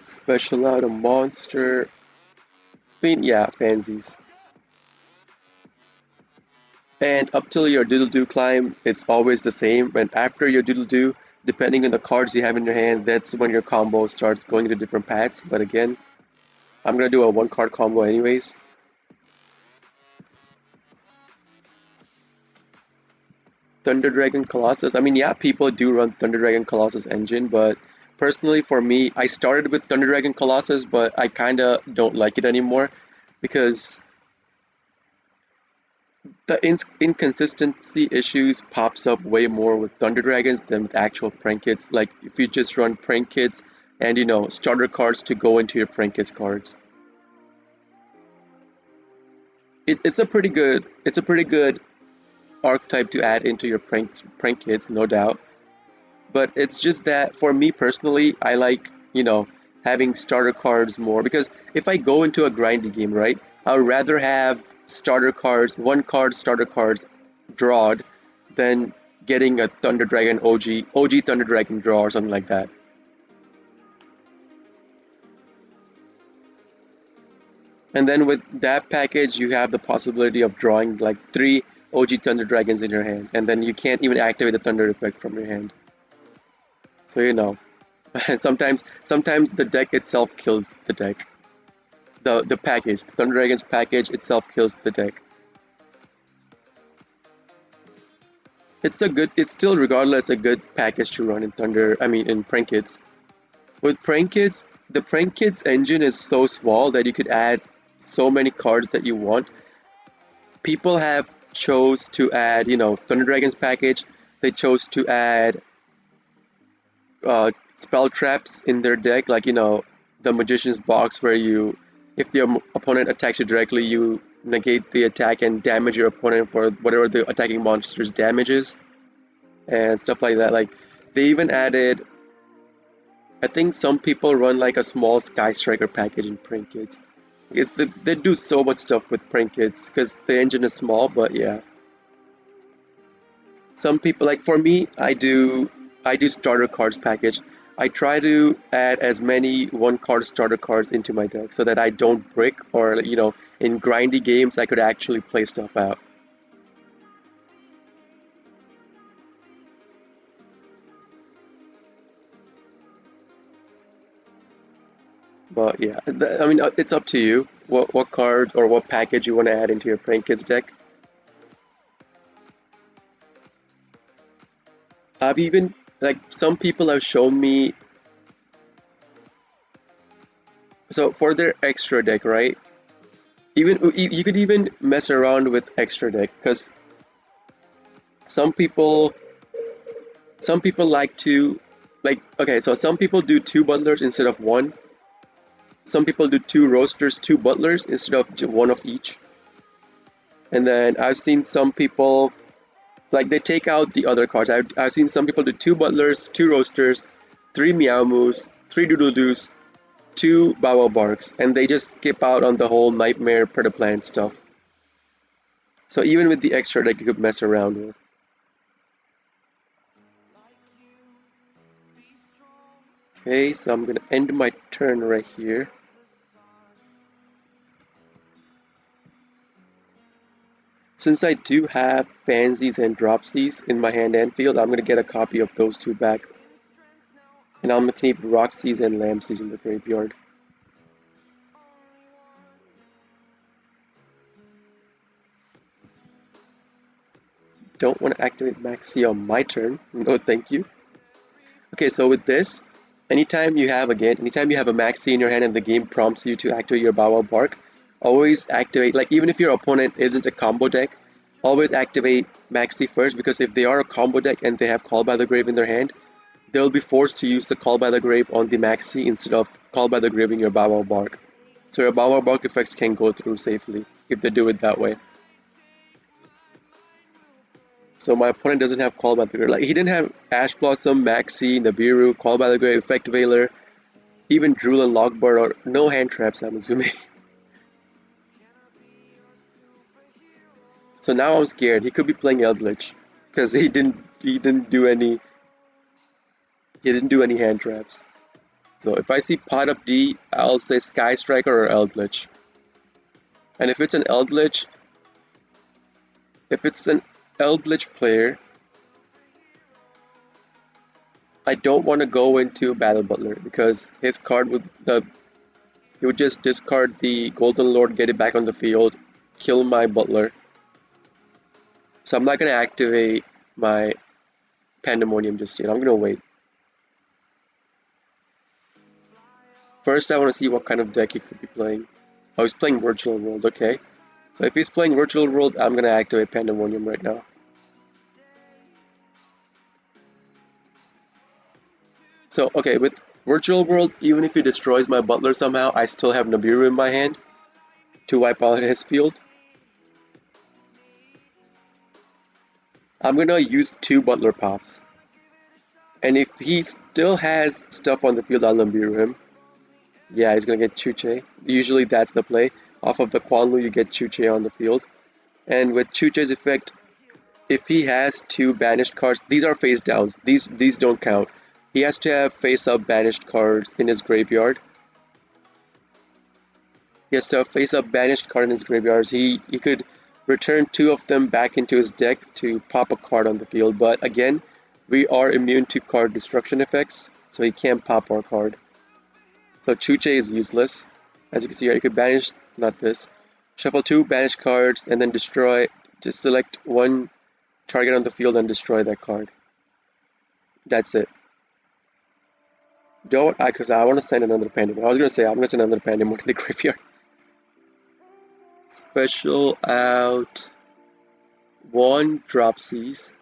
Special out a monster. I mean, yeah, fansies. And up till your doodle-doo climb, it's always the same. And after your doodle-doo, depending on the cards you have in your hand, that's when your combo starts going into different paths. But again, I'm gonna do a one-card combo anyways. Thunder Dragon Colossus. I mean, yeah, people do run Thunder Dragon Colossus engine, but personally for me, I started with Thunder Dragon Colossus, but I kinda don't like it anymore because the inconsistency issues pops up way more with Thunder Dragons than with actual prank kits. Like if you just run prank kits and starter cards to go into your prank kits cards. It's a pretty good archetype to add into your prank kits, no doubt. But it's just that for me personally, I like, having starter cards more because if I go into a grindy game, right, I would rather have starter cards, one card starter cards drawed than getting a Thunder Dragon OG Thunder Dragon draw or something like that. And then with that package, you have the possibility of drawing like three OG Thunder Dragons in your hand, and then you can't even activate the Thunder effect from your hand. So sometimes the deck itself kills the deck. The package, the Thunder Dragons package itself kills the deck. It's still regardless a good package to run in in Prank Kids. With Prank Kids, the Prank Kids engine is so small that you could add so many cards that you want. People have chose to add, Thunder Dragons package. They chose to add spell traps in their deck, like the Magician's Box, where if the opponent attacks you directly, you negate the attack and damage your opponent for whatever the attacking monster's damage is, and stuff like that. Like they even added, I think some people run like a small Sky Striker package in Prank Kids. They do so much stuff with Prank Kids because the engine is small, but yeah. Some people like for me, I do starter cards package. I try to add as many one card starter cards into my deck so that I don't brick or in grindy games I could actually play stuff out. But yeah, I mean it's up to you what card or what package you want to add into your Prank Kids deck. I've even like some people have shown me, so for their extra deck, right? Even you could even mess around with extra deck because some people some people like to okay, so some people do two butlers instead of one. Some people do two roasters, two butlers instead of one of each. And then I've seen some people like they take out the other cards. I've seen some people do two butlers, two roasters, three Meow Moos, three Doodle Doos, two Bow Wow Barks, and they just skip out on the whole Nightmare Predaplant stuff. So even with the extra deck you could mess around with. Okay, so I'm gonna end my turn right here. Since I do have Fansies and Dropsies in my hand and field, I'm gonna get a copy of those two back. And I'm gonna keep Roxies and Lamsies in the graveyard. Don't want to activate Maxi on my turn. No, thank you. Okay, so with this, anytime you have a Maxi in your hand and the game prompts you to activate your Bow Wow Bark, always activate, like even if your opponent isn't a combo deck, always activate Maxi first because if they are a combo deck and they have Call by the Grave in their hand, they'll be forced to use the Call by the Grave on the Maxi instead of Call by the Grave in your Bow Wow Bark. So your Bow Wow Bark effects can go through safely if they do it that way. So my opponent doesn't have Call by the Grave. Like he didn't have Ash Blossom, Maxi, Nibiru, Call by the Grave, Effect Veiler. even Drool and Lockbird or no hand traps, I'm assuming. So now I'm scared. He could be playing Eldritch because he didn't do any hand traps. So if I see Pot Up D, I'll say Sky Striker or Eldritch. And if it's an Eldritch player, I don't want to go into Battle Butler because his card would the he would just discard the Golden Lord, get it back on the field, kill my Butler. So I'm not gonna activate my Pandemonium just yet. I'm gonna wait. First, I want to see what kind of deck he could be playing. Oh, he's playing Virtual World. Okay. So if he's playing Virtual World, I'm gonna activate Pandemonium right now. So okay, with Virtual World, even if he destroys my Butler somehow, I still have Nibiru in my hand to wipe out his field. I'm gonna use 2 Butler Pops. And if he still has stuff on the field, I'll Nibiru him. Yeah, he's gonna get Chuche. Usually that's the play. Off of the Quanlu, you get Chuche on the field. And with Chuche's effect, if he has 2 banished cards, these are face downs. These don't count. He has to have face up banished cards in his graveyard. He has to have face up banished card in his graveyard. He could return 2 of them back into his deck to pop a card on the field, but again, we are immune to card destruction effects, so he can't pop our card. So Chuche is useless. As you can see here, you could banish, not this, shuffle 2 banished cards and then destroy, just select 1 target on the field and destroy that card. That's it. Because I want to send another Pandemonium. I was going to say, I'm going to send another Pandemonium to the graveyard. Special out 1 Dropsies.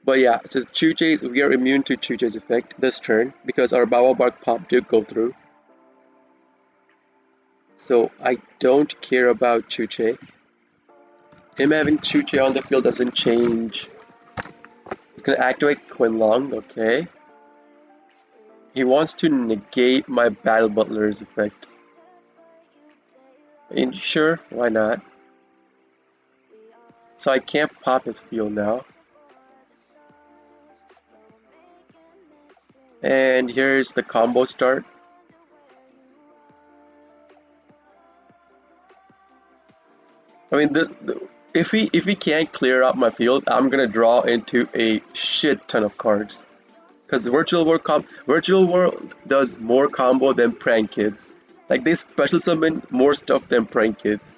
But yeah, so Chuche's, we are immune to Chuche's effect this turn because our Baobab Pop did go through. So I don't care about Chuche. Him having Chuche on the field doesn't change. He's gonna activate Quinlong, okay. He wants to negate my Battle Butler's effect. And sure, why not? So I can't pop his field now. And here's the combo start. I mean, if he can't clear out my field, I'm gonna draw into a shit ton of cards. Because Virtual World does more combo than Prank Kids. Like they special summon more stuff than Prank Kids.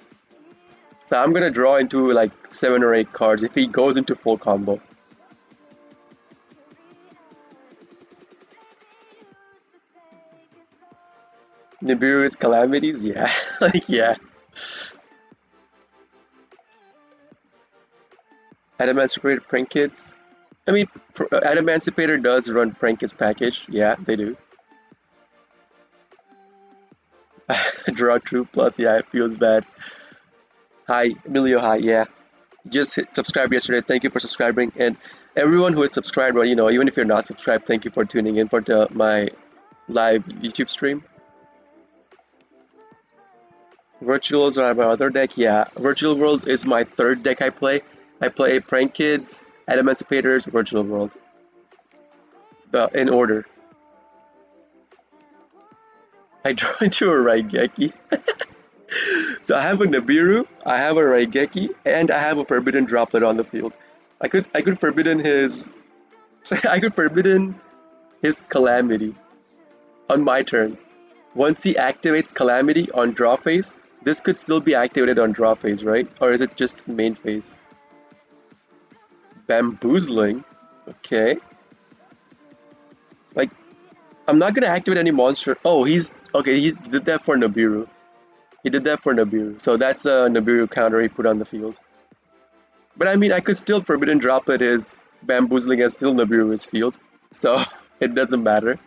So I'm gonna draw into like 7 or 8 cards if he goes into full combo. Nibiru's Calamities, yeah, like yeah. Adamantipator Prank Kids. I mean, Adamantipator does run Prank Kids package. Yeah, they do. Draw True Plus, yeah, it feels bad. Hi, Emilio, hi, yeah. Just hit subscribe yesterday. Thank you for subscribing. And everyone who is subscribed, or even if you're not subscribed, thank you for tuning in for my live YouTube stream. Virtuals are my other deck. Yeah, Virtual World is my third deck I play. I play Prank Kids, Adamanticators, Virtual World. In order. I draw into a Raigeki. So I have a Nibiru, I have a Raigeki, and I have a Forbidden Droplet on the field. I could forbidden his I could forbidden his Calamity on my turn. Once he activates Calamity on draw phase, this could still be activated on draw phase, right? Or is it just main phase? Bamboozling? Okay. Like, I'm not gonna activate any monster. Oh, okay, he did that for Nibiru. He did that for Nibiru. So that's a Nibiru counter he put on the field. But I mean, I could still Forbidden Droplet his Bamboozling and still Nibiru his field. So it doesn't matter.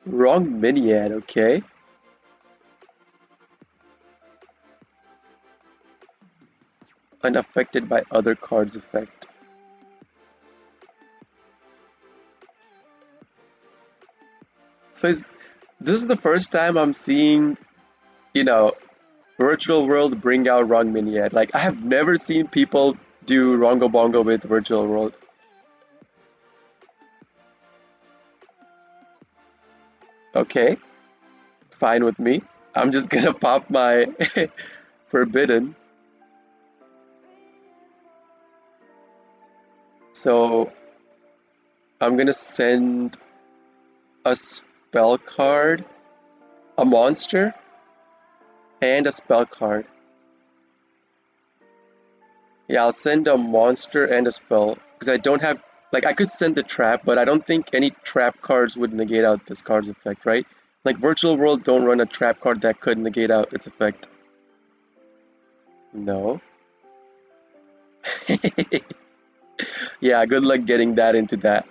Wrong mini ad, okay. unaffected by other cards' effect. So this is the first time I'm seeing, you know, Virtual World bring out Wrong Mini yet. Like, I have never seen people do Rongo Bongo with Virtual World. Okay, fine with me. I'm just gonna pop my Forbidden. So I'm gonna send a spell card, a monster, and a spell card. Yeah, I'll send a monster and a spell because I don't have like I could send the trap, but I don't think any trap cards would negate out this card's effect, right? Like Virtual World don't run a trap card that could negate out its effect. No. Yeah, good luck getting that into that.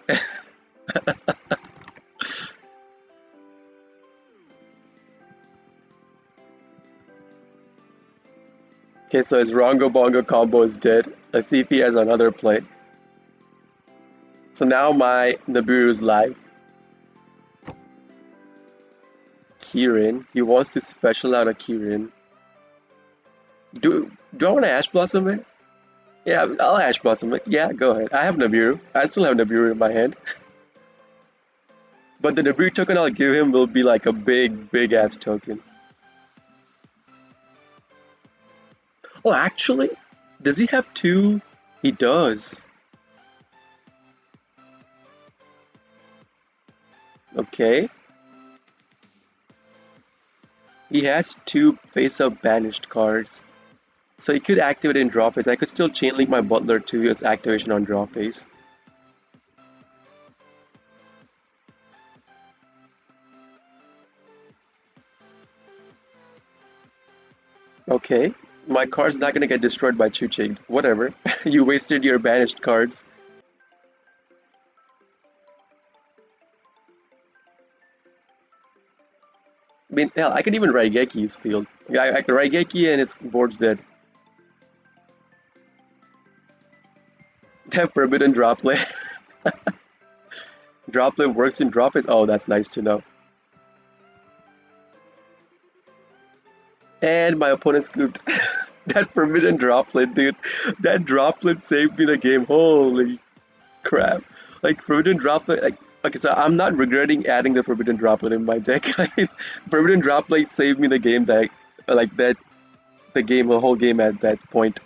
Okay, so his Rongo Bongo combo is dead. Let's see if he has another play. So now my Nibiru is live. Kirin. He wants to special out a Kirin. Do I want to Ash Blossom it? Yeah, I'll Ash Blossom it. Yeah, go ahead. I have Nibiru. I still have Nibiru in my hand. But the Nibiru token I'll give him will be like a big ass token. Oh, actually, does he have two? He does. Okay. He has two face-up banished cards. So he could activate in draw phase. I could still chain link my Butler to its activation on draw phase. Okay. My card's not gonna get destroyed by Chu-Ching. Whatever. You wasted your banished cards. I mean, hell, I could even Raigeki his field. Yeah, I could Raigeki and his board's dead. That Forbidden Droplet. Droplet works in draw phase. Oh, that's nice to know. And my opponent scooped. That Forbidden Droplet, dude. That Droplet saved me the game. Holy crap. Like, Forbidden Droplet, like, okay, so I'm not regretting adding the Forbidden Droplet in my deck. Forbidden Droplet saved me the game that, like, that, the whole game at that point.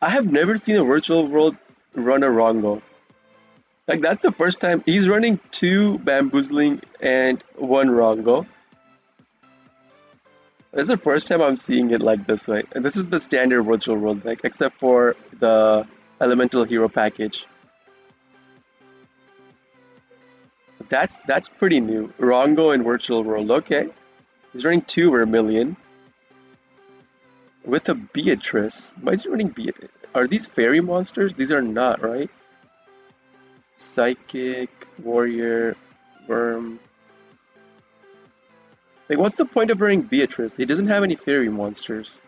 I have never seen a Virtual World run a Rongo. Like, that's the first time. He's running two Bamboozling and one Rongo. This is the first time I'm seeing it like this way. And this is the standard Virtual World deck, except for the Elemental Hero package. That's pretty new. Rongo and Virtual World. Okay. He's running two Vermilion. With a Beatrice. Why is he running Beatrice? Are these fairy monsters? These are not, right? Psychic, Warrior, Worm. Like, what's the point of running Beatrice? He doesn't have any fairy monsters.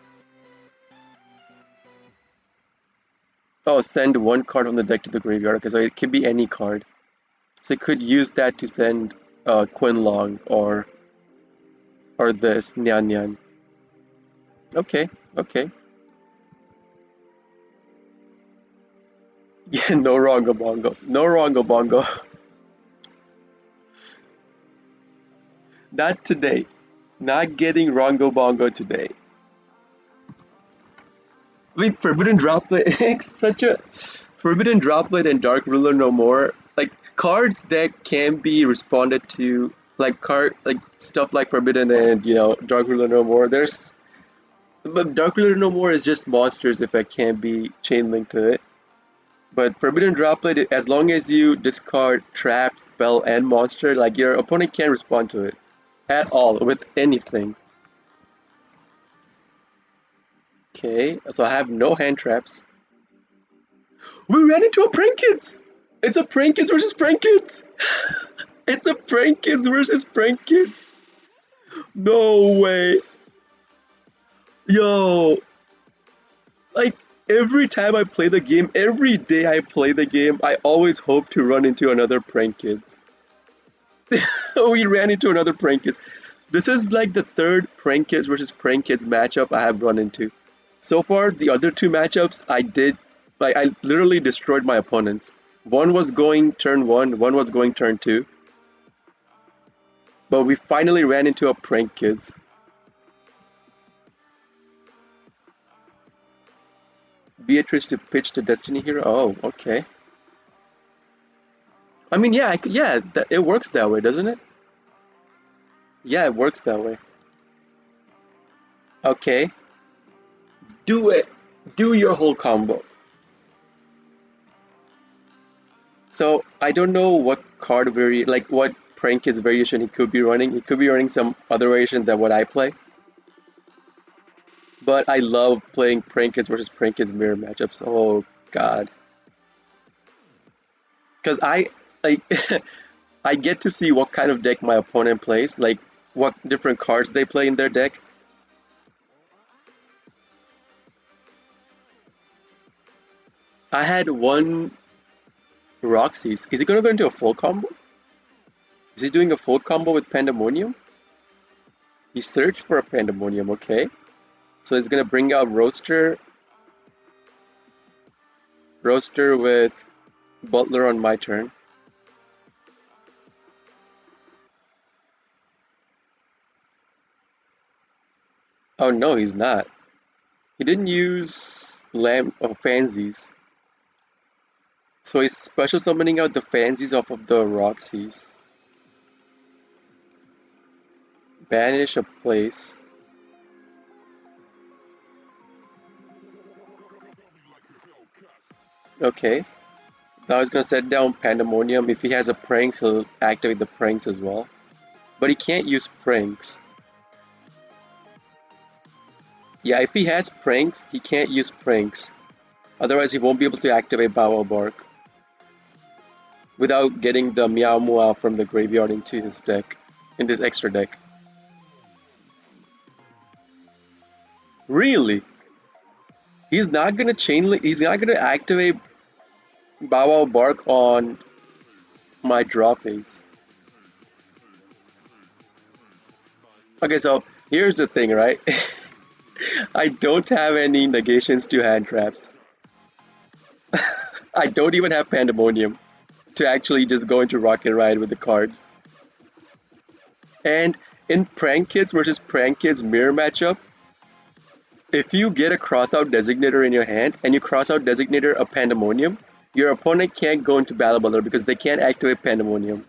Oh, send one card from the deck to the graveyard. Okay, so it could be any card. So it could use that to send Quinlong or this Nyan Nyan. Okay, okay. Yeah, no Rongo Bongo. No Rongo Bongo. Not today. Not getting Rongo Bongo today. I mean, Forbidden Droplet, it's such a Forbidden Droplet and Dark Ruler No More, like cards that can be responded to, like stuff like Forbidden and Dark Ruler No More. But Dark Ruler No More is just monsters if I can't be chain linked to it. But Forbidden Droplet, as long as you discard trap, spell, and monster, like your opponent can't respond to it at all with anything. Okay, so I have no hand traps. We ran into a Prank Kids! It's a Prank Kids versus Prank Kids! It's a Prank Kids versus Prank Kids! No way! Yo, like every time I play the game, every day I play the game, I always hope to run into another prank kids. We ran into another prank kids. This is like the third prank kids versus prank kids matchup I have run into. So far, the other two matchups I did, like I literally destroyed my opponents. One was going turn one was going turn two, but we finally ran into a prank kids. Beatrice to pitch to Destiny Hero. Oh, okay. I mean, yeah, yeah, it works that way, doesn't it? Yeah, it works that way. Okay, do it. Do your whole combo. So I don't know what card like what prank is variation he could be running. He could be running some other variation than what I play. But I love playing Prankins versus Prankins mirror matchups. Oh god. Because I like I get to see what kind of deck my opponent plays, like what different cards they play in their deck. I had one Roxy's. Is he gonna go into a full combo? Is he doing a full combo with Pandemonium? He searched for a Pandemonium, okay. So he's gonna bring out Roaster with Butler on my turn. Oh no, he's not. He didn't use Lamb or Fansies. So he's special summoning out the Fansies off of the Roxys. Banish a place. Okay. Now he's gonna set down Pandemonium. If he has a Pranks, he'll activate the Pranks as well. But he can't use Pranks. Yeah, if he has Pranks, he can't use Pranks. Otherwise, he won't be able to activate Bow Bark without getting the Meow Meow from the graveyard into his deck, in this extra deck. Really? He's not gonna activate Bow Bark on my draw phase. Okay, so here's the thing, right? I don't have any negations to hand traps. I don't even have Pandemonium to actually just go into Rocket Ride with the cards. And in Prank Kids versus Prank Kids mirror matchup, if you get a crossout designator in your hand and you cross out designator a Pandemonium, your opponent can't go into Battle Butler because they can't activate Pandemonium.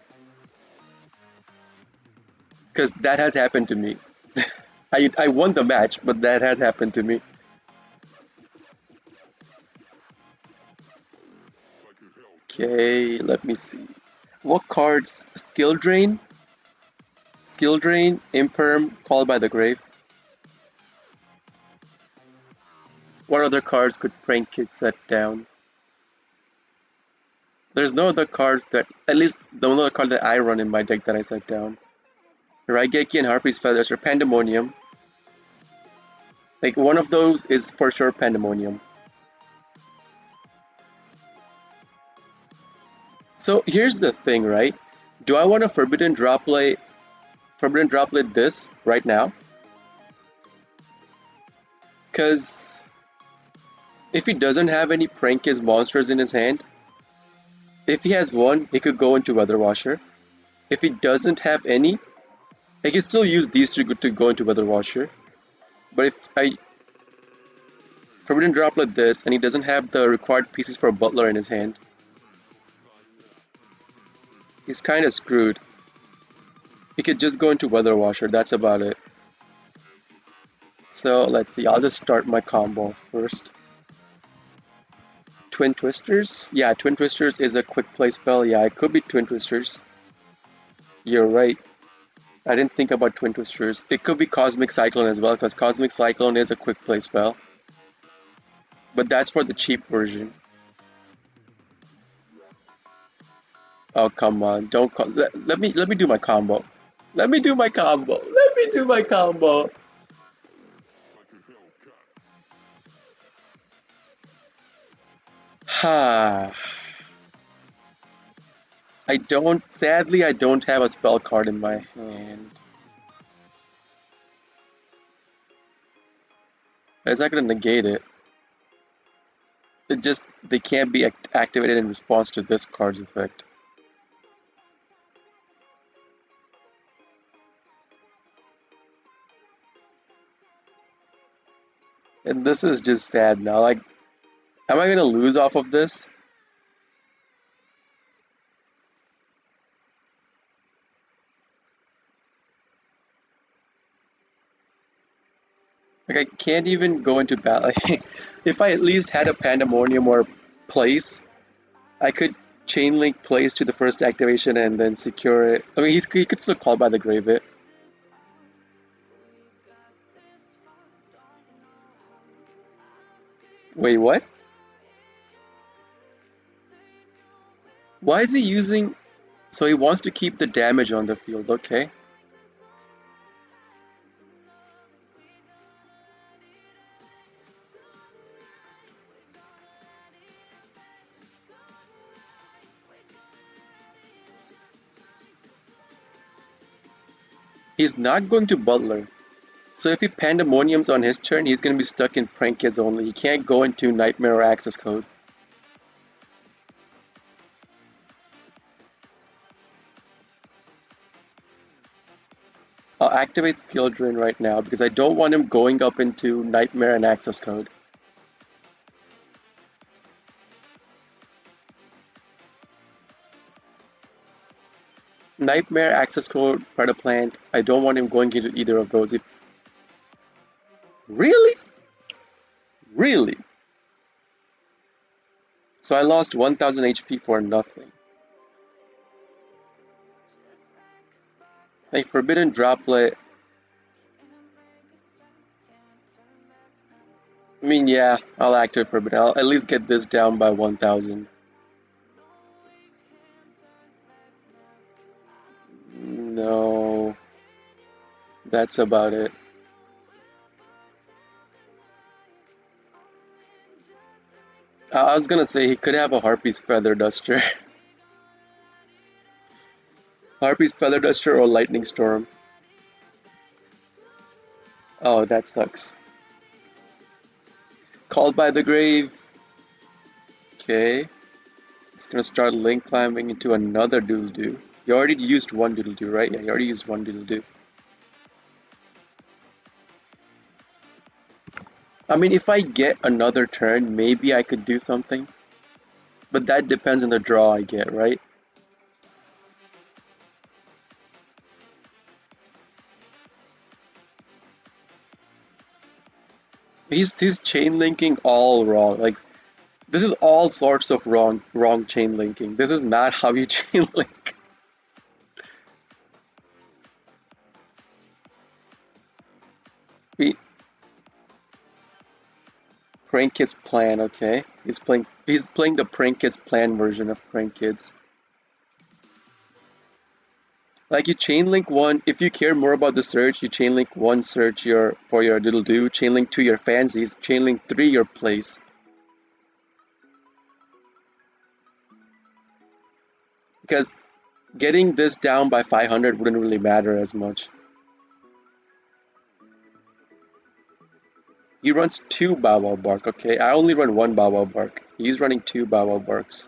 Because that has happened to me. I won the match, but that has happened to me. Okay, let me see. What cards? Skill Drain? Skill Drain, Imperm, Call by the Grave. What other cards could Prank Kid set down? There's no other cards that, at least the only other card that I run in my deck that I set down. Raigeki and Harpy's Feathers or Pandemonium. Like one of those is for sure Pandemonium. So here's the thing, right? Do I want a Forbidden Droplet this right now? Because if he doesn't have any Prankis monsters in his hand, if he has one, he could go into Weather Washer. If he doesn't have any, I can still use these two to go into Weather Washer. But if I Forbidden Droplet this and he doesn't have the required pieces for Butler in his hand, he's kind of screwed. He could just go into Weather Washer, that's about it. So let's see, I'll just start my combo first. Twin Twisters? Yeah, Twin Twisters is a quick play spell. Yeah, it could be Twin Twisters. You're right. I didn't think about Twin Twisters. It could be Cosmic Cyclone as well, because Cosmic Cyclone is a quick play spell. But that's for the cheap version. Oh, come on. Don't let me do my combo. Let me do my combo. Let me do my combo. I sadly, I don't have a spell card in my hand. It's not gonna negate it. They can't be activated in response to this card's effect. And this is just sad now. Like, am I gonna lose off of this? Like, I can't even go into battle. If I at least had a Pandemonium or Place, I could chain link Place to the first activation and then secure it. I mean, he could still call by the Grave it. Wait, what? Why is he using... So he wants to keep the damage on the field, okay. He's not going to Butler. So if he Pandemoniums on his turn, he's going to be stuck in Prank Kids only. He can't go into Nightmare or Access Code. I'll activate Skill Drain right now because I don't want him going up into Nightmare and Access Code. Nightmare, Access Code, Predaplant, I don't want him going into either of those. Really? Really? So I lost 1000 HP for nothing. Like, Forbidden Droplet... I mean, yeah, I'll activate Forbidden. I'll at least get this down by 1000. No. That's about it. I was gonna say he could have a Harpy's Feather Duster. Harpy's Feather Duster or Lightning Storm. Oh, that sucks. Called by the Grave. Okay. It's gonna start link climbing into another Doodle-Doo. You already used one Doodle-Doo, right? Yeah, you already used one Doodle-Doo. I mean, if I get another turn, maybe I could do something. But that depends on the draw I get, right? He's chain linking all wrong. Like, this is all sorts of wrong chain linking. This is not how you chain link. Prank Kids Plan, okay. He's playing the Prank Kids Plan version of Prank Kids. Like, you chain link one, if you care more about the search, you chain link one search for your Doodle-Doo, chain link two your Fancies, chain link three your Place. Because getting this down by 500 wouldn't really matter as much. He runs two Bow Wow Bark, okay? I only run one Bow Wow Bark. He's running two Bow Wow Barks.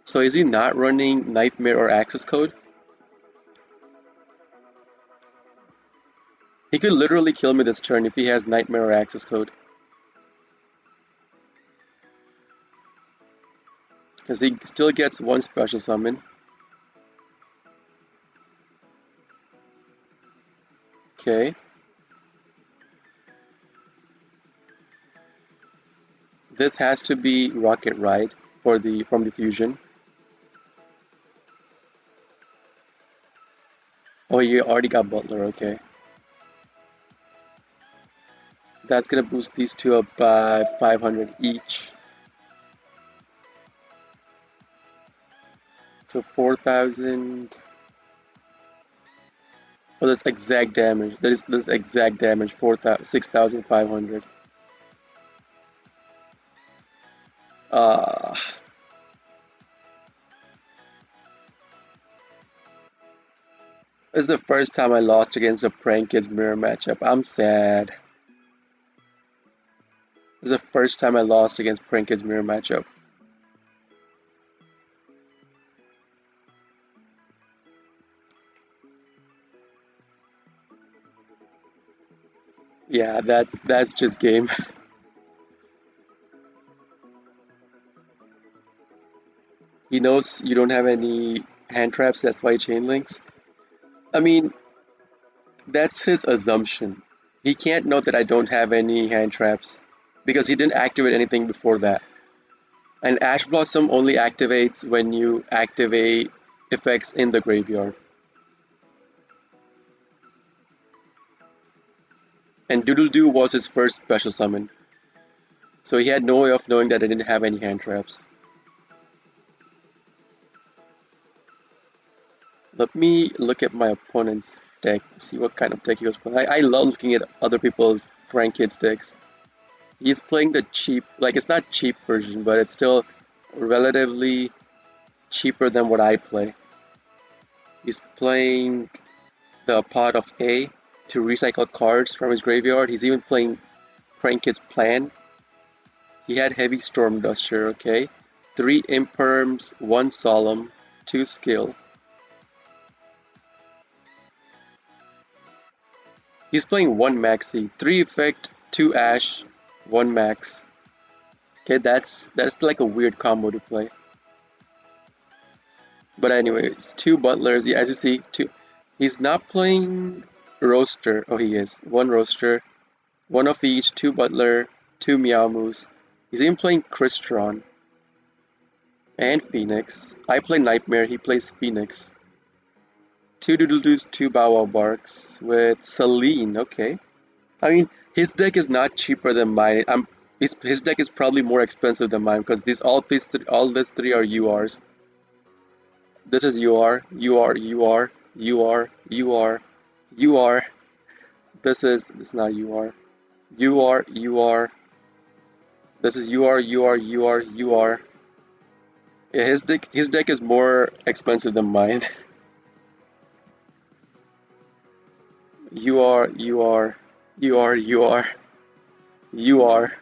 So is he not running Nightmare or Access Code? He could literally kill me this turn if he has Nightmare or Access Code. Because he still gets one special summon. Okay. This has to be Rocket Ride from the fusion. Oh, you already got Butler, okay. That's gonna boost these two up by 500 each. So 4,000. Oh, that's exact damage. That's exact damage. 6,500. This is the first time I lost against a Prank Kids mirror matchup. I'm sad. This is the first time I lost against Prank Kids mirror matchup. Yeah, that's just game. He knows you don't have any hand traps, that's why he chain links. I mean, that's his assumption. He can't know that I don't have any hand traps because he didn't activate anything before that. And Ash Blossom only activates when you activate effects in the graveyard. And Doodle Doo was his first special summon. So he had no way of knowing that I didn't have any hand traps. Let me look at my opponent's deck, see what kind of deck he was playing. I love looking at other people's Prank Kids decks. He's playing the cheap, like it's not cheap version, but it's still relatively cheaper than what I play. He's playing the Pot of A to recycle cards from his graveyard. He's even playing Prank Kids Plan. He had Heavy Storm Duster, okay. 3 Imperms, 1 Solemn, 2 Skill. He's playing 1 Maxi, 3 Effect, 2 Ash, 1 Max. Okay, that's like a weird combo to play. But anyways, 2 Butlers, yeah, as you see, 2. He's not playing Roaster. Oh, he is. 1 Roaster, 1 of each, 2 Butler, 2 Meowmoos. He's even playing Crystron and Phoenix. I play Nightmare, he plays Phoenix. 2 Doodle-Doos, 2 Bow Wow Barks with Celine, okay. I mean, his deck is not cheaper than mine. His deck is probably more expensive than mine because all these three are URs. This is UR, UR, UR, UR, UR, UR. This is not UR. UR, UR. This is UR, UR, UR, UR. Yeah, his deck is more expensive than mine. UR, UR, UR, UR, UR.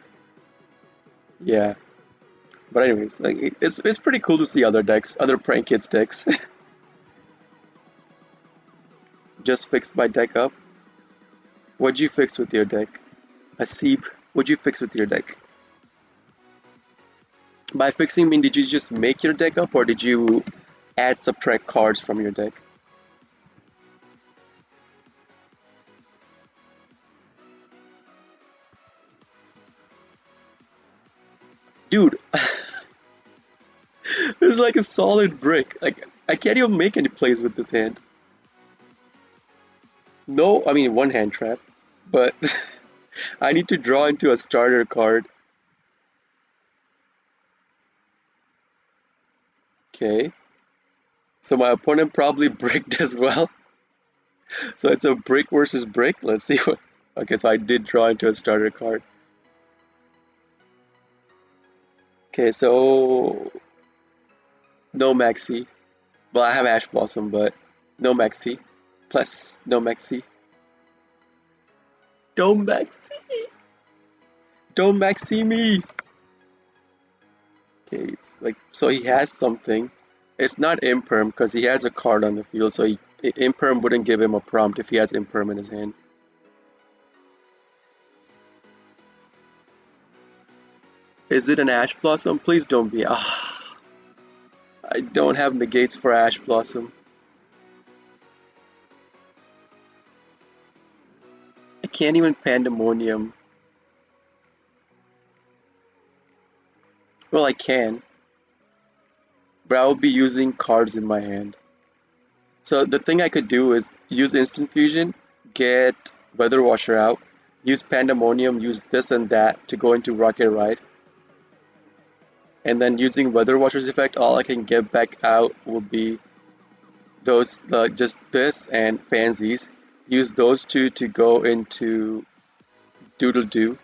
Yeah. But anyways, like it's pretty cool to see other decks, other Prank Kids decks. Just fixed my deck up. What'd you fix with your deck? Asib, what'd you fix with your deck? By fixing, mean did you just make your deck up or did you add subtract cards from your deck? Dude, this is like a solid brick. Like I can't even make any plays with this hand. No, I mean one hand trap, but I need to draw into a starter card. Okay. So my opponent probably bricked as well. So it's a brick versus brick. Let's see what. Okay, so I did draw into a starter card. Okay, so no Maxi. Well, I have Ash Blossom, but no Maxi. Plus, no Maxi. Don't Maxi! Don't Maxi me! Okay, it's like, so he has something. It's not Imperm because he has a card on the field, so Imperm wouldn't give him a prompt if he has Imperm in his hand. Is it an Ash Blossom? Please don't be. Ah, I don't have negates for Ash Blossom. I can't even Pandemonium. Well, I can, but I will be using cards in my hand. So the thing I could do is use Instant Fusion, get Weather Washer out, use Pandemonium, use this and that to go into Rocket Ride, and then using Weather Washer's effect, all I can get back out will be those just this and Pansies. Use those two to go into Doodle Doo.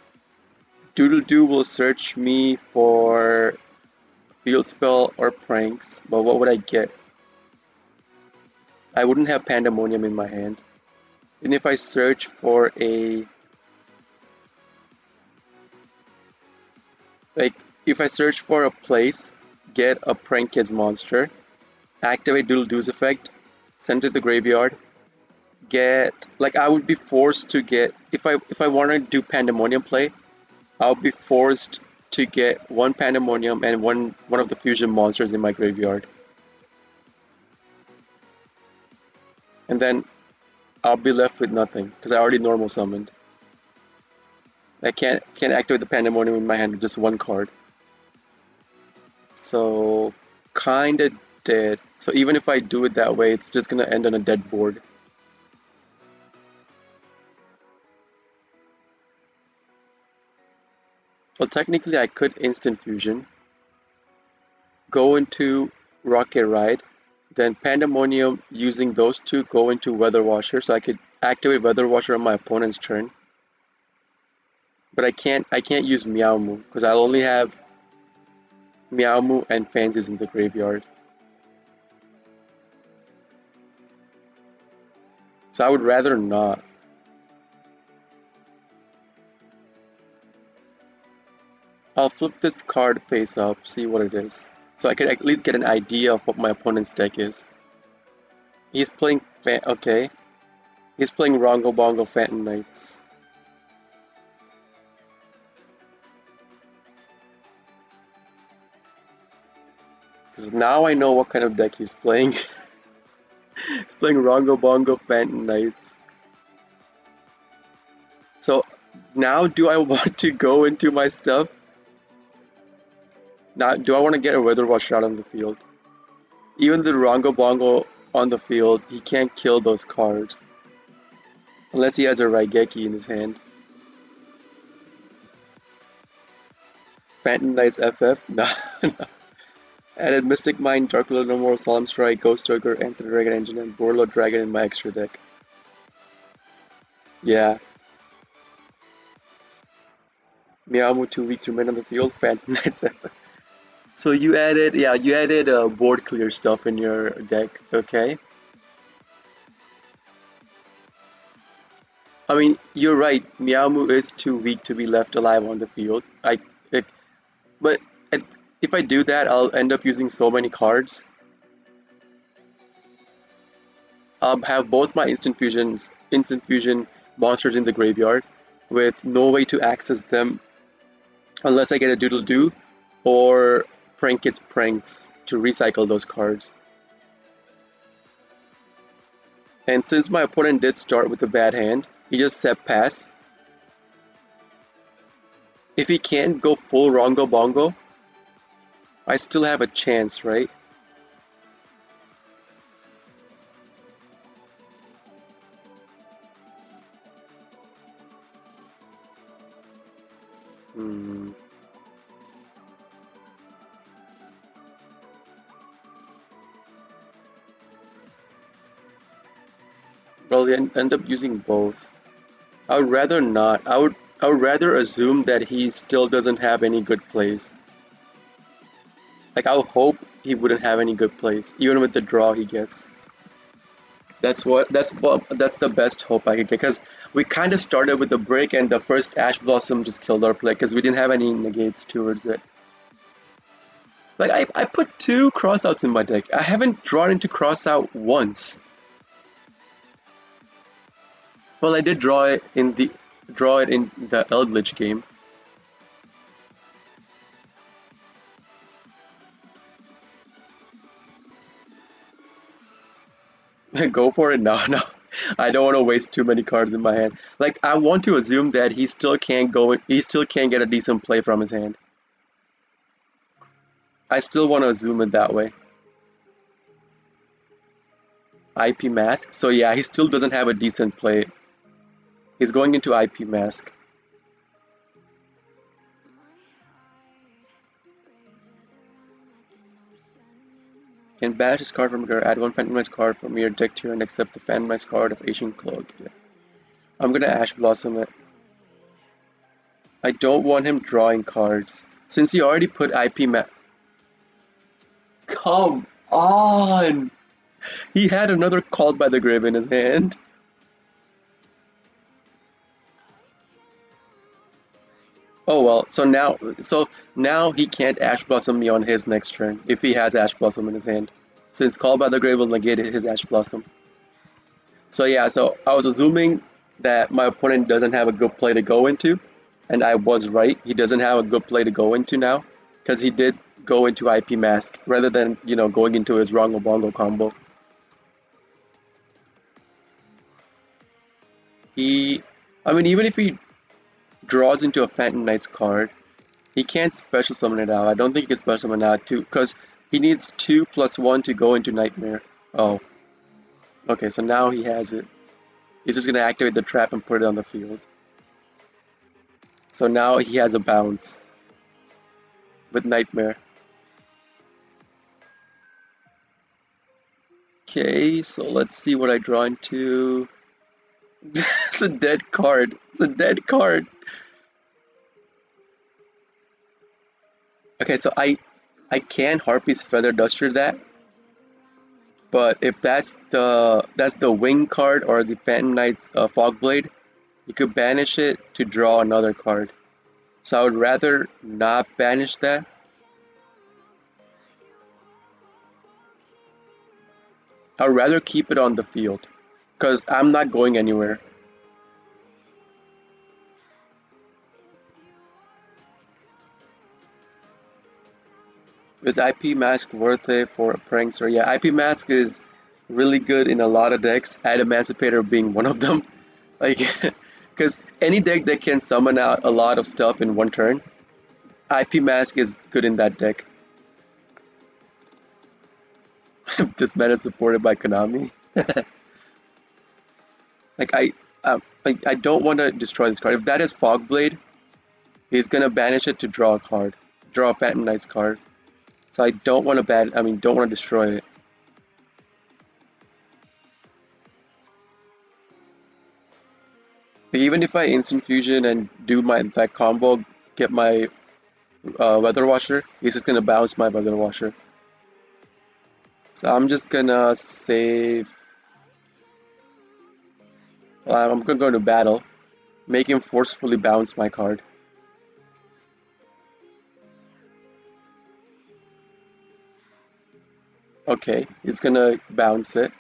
Doodle Doo will search me for Field Spell or Pranks, but what would I get? I wouldn't have Pandemonium in my hand. And if I search for a like if I search for a place, get a Prank Kids monster, activate Doodle Doo's effect, send to the graveyard, get like I would be forced to get if I want to do Pandemonium play, I'll be forced to get one Pandemonium and one of the fusion monsters in my graveyard. And then I'll be left with nothing because I already normal summoned. I can't activate the Pandemonium in my hand with just one card. So kinda dead. So even if I do it that way, it's just gonna end on a dead board. Well, technically I could instant fusion, go into Rocket Ride, then Pandemonium using those two go into Weather Washer, so I could activate Weather Washer on my opponent's turn. But I can't use Meowmoo because I'll only have Meowmoo and Fansies in the graveyard. So I would rather not. I'll flip this card face up, see what it is. So I can at least get an idea of what my opponent's deck is. He's playing okay. He's playing Rongo Bongo Phantom Knights. So now I know what kind of deck he's playing. He's playing Rongo Bongo Phantom Knights. So now do I want to go into my stuff? Now do I want to get a Weather Wash out on the field? Even the Rongo Bongo on the field, he can't kill those cards. Unless he has a Raigeki in his hand. Phantom Knights FF? No, no. Added Mystic Mine, Dark Lord No More, Solemn Strike, Ghost Ogre, Anthony Dragon Engine, and Borlo Dragon in my extra deck. Yeah. Meowmoo 2 weak to remain on the field, Phantom Knights FF. So you added board clear stuff in your deck, okay? I mean, you're right. Meowmoo is too weak to be left alive on the field. But if I do that, I'll end up using so many cards. I'll have both my instant fusion monsters in the graveyard, with no way to access them unless I get a Doodle Doo or Prank Kids Pranks to recycle those cards. And since my opponent did start with a bad hand, he just set pass. If he can't go full Rongo Bongo, I still have a chance, right? Hmm. Well, end up using both. I would rather not. I would rather assume that he still doesn't have any good plays. Like I would hope he wouldn't have any good plays, even with the draw he gets. That's the best hope I could get because we kind of started with the break and the first Ash Blossom just killed our play because we didn't have any negates towards it. Like I put 2 crossouts in my deck. I haven't drawn into crossout once. Well, I did draw it in the Eldritch game. Go for it? No, no. I don't want to waste too many cards in my hand. Like I want to assume that he still can't go. He still can't get a decent play from his hand. I still want to assume it that way. IP Mask. So yeah, he still doesn't have a decent play. He's going into IP Mask. Can banish this card from your add 1 Phantomized card from your deck to your and accept the Phantomized card of Ancient Cloak. Yeah. I'm gonna Ash Blossom it. I don't want him drawing cards. Since he already put IP Mask. Come on! He had another Called by the Grave in his hand. Oh well, so now he can't Ash Blossom me on his next turn if he has Ash Blossom in his hand. Since Called by the Grave will negate his Ash Blossom. So yeah, so I was assuming that my opponent doesn't have a good play to go into, and I was right. He doesn't have a good play to go into now, because he did go into IP Mask rather than, going into his Rongo Bongo combo. He, I mean, even if he draws into a Phantom Knights card, he can't special summon it out. I don't think he can special summon it out too, because he needs 2+1 to go into Nightmare. Oh, okay, so now he has it. He's just gonna activate the trap and put it on the field. So now he has a bounce with Nightmare. Okay, so let's see what I draw into. It's a dead card. It's a dead card. Okay, so I can Harpy's Feather Duster that, but if that's the wing card or the Phantom Knight's Fog Blade, you could banish it to draw another card. So I would rather not banish that. I would rather keep it on the field, because I'm not going anywhere. Is IP Mask worth it for a Prankster? Yeah, IP Mask is really good in a lot of decks, Emancipator being one of them. Like, because any deck that can summon out a lot of stuff in one turn, IP Mask is good in that deck. This meta is supported by Konami. Like, I don't want to destroy this card. If that is Fog Blade, he's gonna banish it to draw a card, draw a Phantom Knights card. So I don't want to don't want to destroy it. Like, even if I Instant Fusion and do that combo, get my Weather Washer, he's just gonna bounce my Weather Washer. So I'm just gonna save. I'm gonna go into battle, make him forcefully bounce my card. Okay, he's gonna bounce it.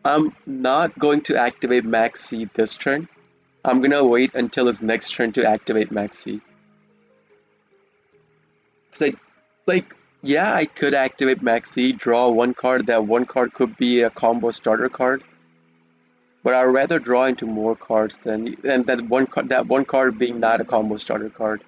I'm not going to activate Max C this turn. I'm gonna wait until his next turn to activate Max C. Cause yeah, I could activate Max C, draw one card. That one card could be a combo starter card. But I'd rather draw into more cards than and that one card being not a combo starter card.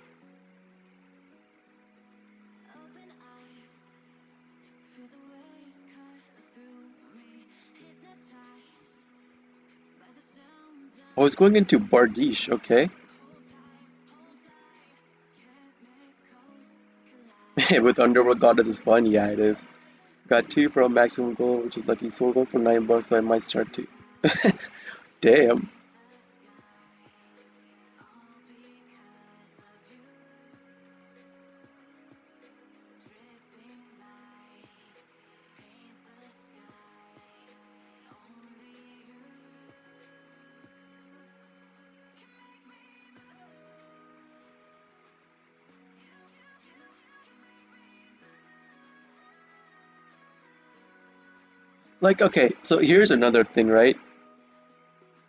Oh, it's going into Bardiche, okay. With Underworld Goddess is fun, yeah it is. Got two from Maximum Goal, which is lucky. Sold one for $9, so I might start to. Damn. Like, okay, so here's another thing, right?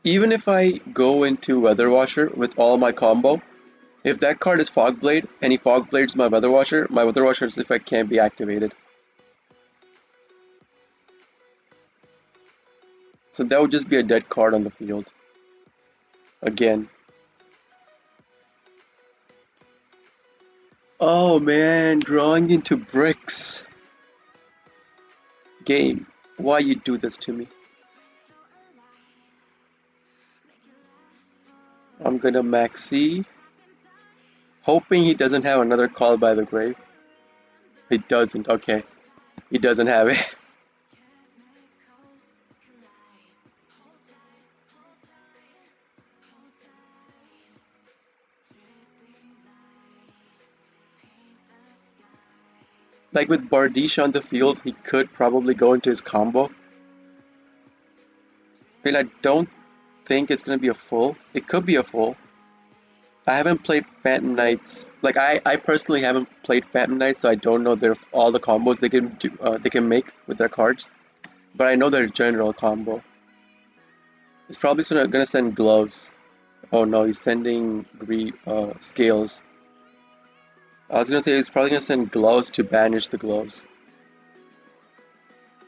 Even if I go into Weather Washer with all my combo, if that card is Fog Blade and he Fog Blades my Weather Washer's effect can't be activated. So that would just be a dead card on the field. Again. Oh man, drawing into bricks. Game, why you do this to me? I'm gonna Maxi, hoping he doesn't have another Call by the Grave. He doesn't, okay. He doesn't have it. Like with Bardiche on the field, he could probably go into his combo, I mean, I don't think it's gonna be a full. It could be a full. I haven't played Phantom Knights. Like I personally haven't played Phantom Knights, so I don't know their all the combos they can do, they can make with their cards. But I know their general combo. It's probably gonna send gloves. Oh no, he's sending scales. I was gonna say he's probably gonna send gloves to banish the gloves,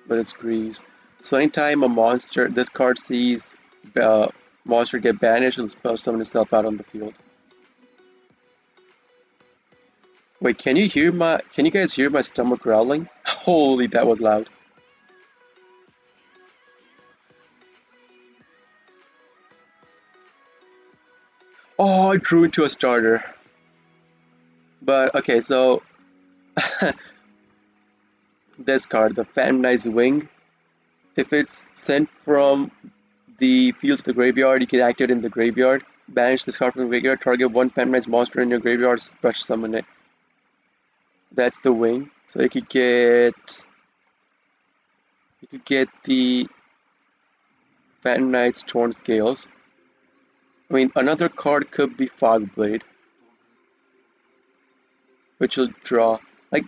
but it's grease. So anytime a monster, this card sees uh, monster get banished, it'll spell summon itself out on the field. Wait, can you guys hear my stomach growling? Holy, that was loud. Oh, I drew into a starter. But okay, so this card, the Phantom Knight's Wing, if it's sent from the field to the graveyard, you can activate it in the graveyard. Banish this card from the graveyard, target one Phantom Knight's monster in your graveyard, special summon it. That's the wing. So you could get the Phantom Knight's Torn Scales. I mean, another card could be Fogblade, which will draw. Like,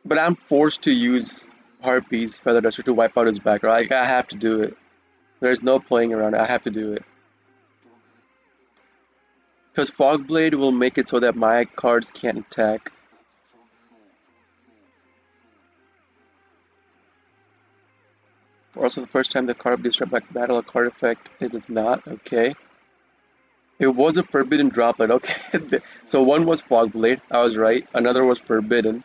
but I'm forced to use Harpy's Feather Duster to wipe out his back. Right? Like, I have to do it. There's no playing around. I have to do it. Because Fogblade will make it so that my cards can't attack. For also the first time the card disrupt back battle a card effect, it is not. Okay. It was a forbidden droplet. Okay. So one was Fogblade. I was right. Another was forbidden.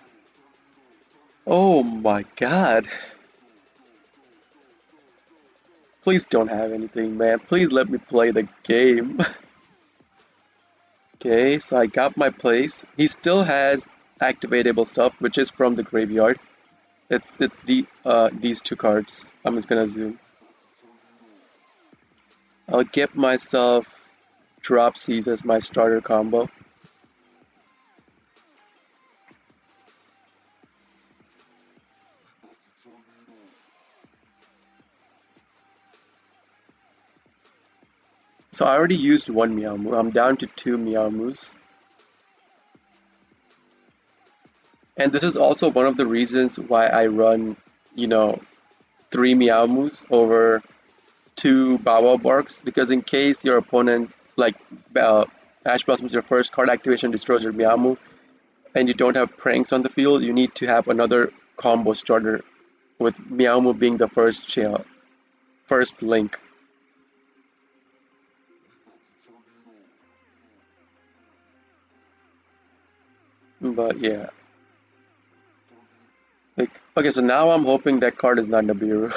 Oh my god. Please don't have anything, man. Please let me play the game. Okay, so I got my place. He still has activatable stuff, which is from the graveyard. It's these two cards. I'm just gonna zoom. I'll get myself Dropsies as my starter combo. So I already used one Meowmoo. I'm down to two Meowmoos. And this is also one of the reasons why I run, you know, three Meowmoos over two Bow Barks, because in case your opponent, like Ash Blossoms, your first card activation destroys your Meowmoo, and you don't have pranks on the field, you need to have another combo starter, with Meowmoo being the first link. But yeah, like okay, so now I'm hoping that card is not Nibiru,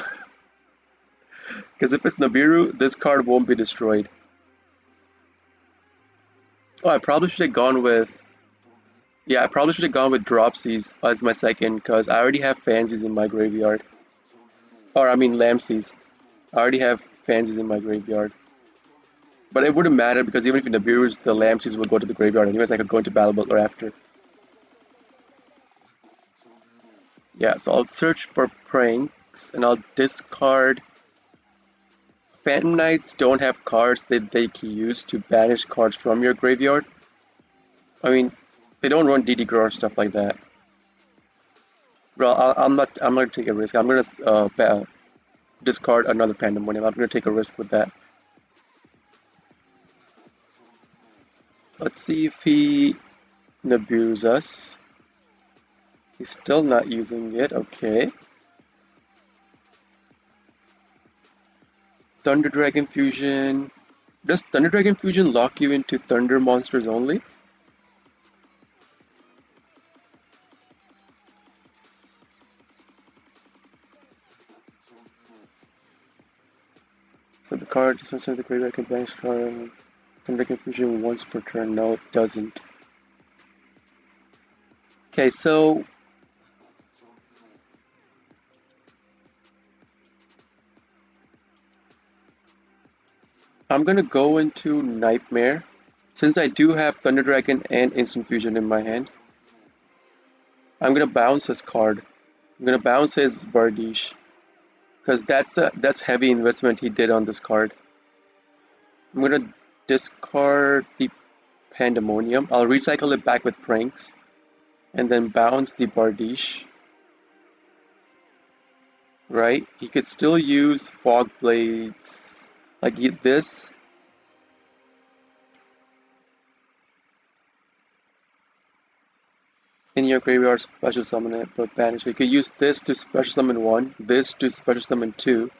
because if it's Nibiru, this card won't be destroyed. Oh, I probably should have gone with yeah, I probably should have gone with Dropsies as my second, because I already have Fansies in my graveyard. Or I mean Lamsies. I already have Fansies in my graveyard. But it wouldn't matter because even if it Nibiru's, the Lamsies will go to the graveyard anyways. I could go into Battle Butler after. Yeah, so I'll search for pranks and I'll discard. Phantom Knights don't have cards that they can use to banish cards from your graveyard. I mean, they don't run DD Grow or stuff like that. Well, I'm not. I'm gonna take a risk. I'm gonna discard another Pandemonium. I'm gonna take a risk with that. Let's see if he Nibiru's us. He's still not using it. Okay. Thunder Dragon Fusion. Does Thunder Dragon Fusion lock you into Thunder monsters only? So the card is from the graveyard can banish card. Thunder Dragon Fusion once per turn. No, it doesn't. Okay, so I'm gonna go into Nightmare, since I do have Thunder Dragon and Instant Fusion in my hand. I'm gonna bounce his card. I'm gonna bounce his Bardiche. because that's heavy investment he did on this card. I'm gonna discard the Pandemonium. I'll recycle it back with Pranks, and then bounce the Bardiche. Right? He could still use Fog Blades, like this. In your graveyard, special summon it, but banish. You could use this to special summon one, this to special summon two.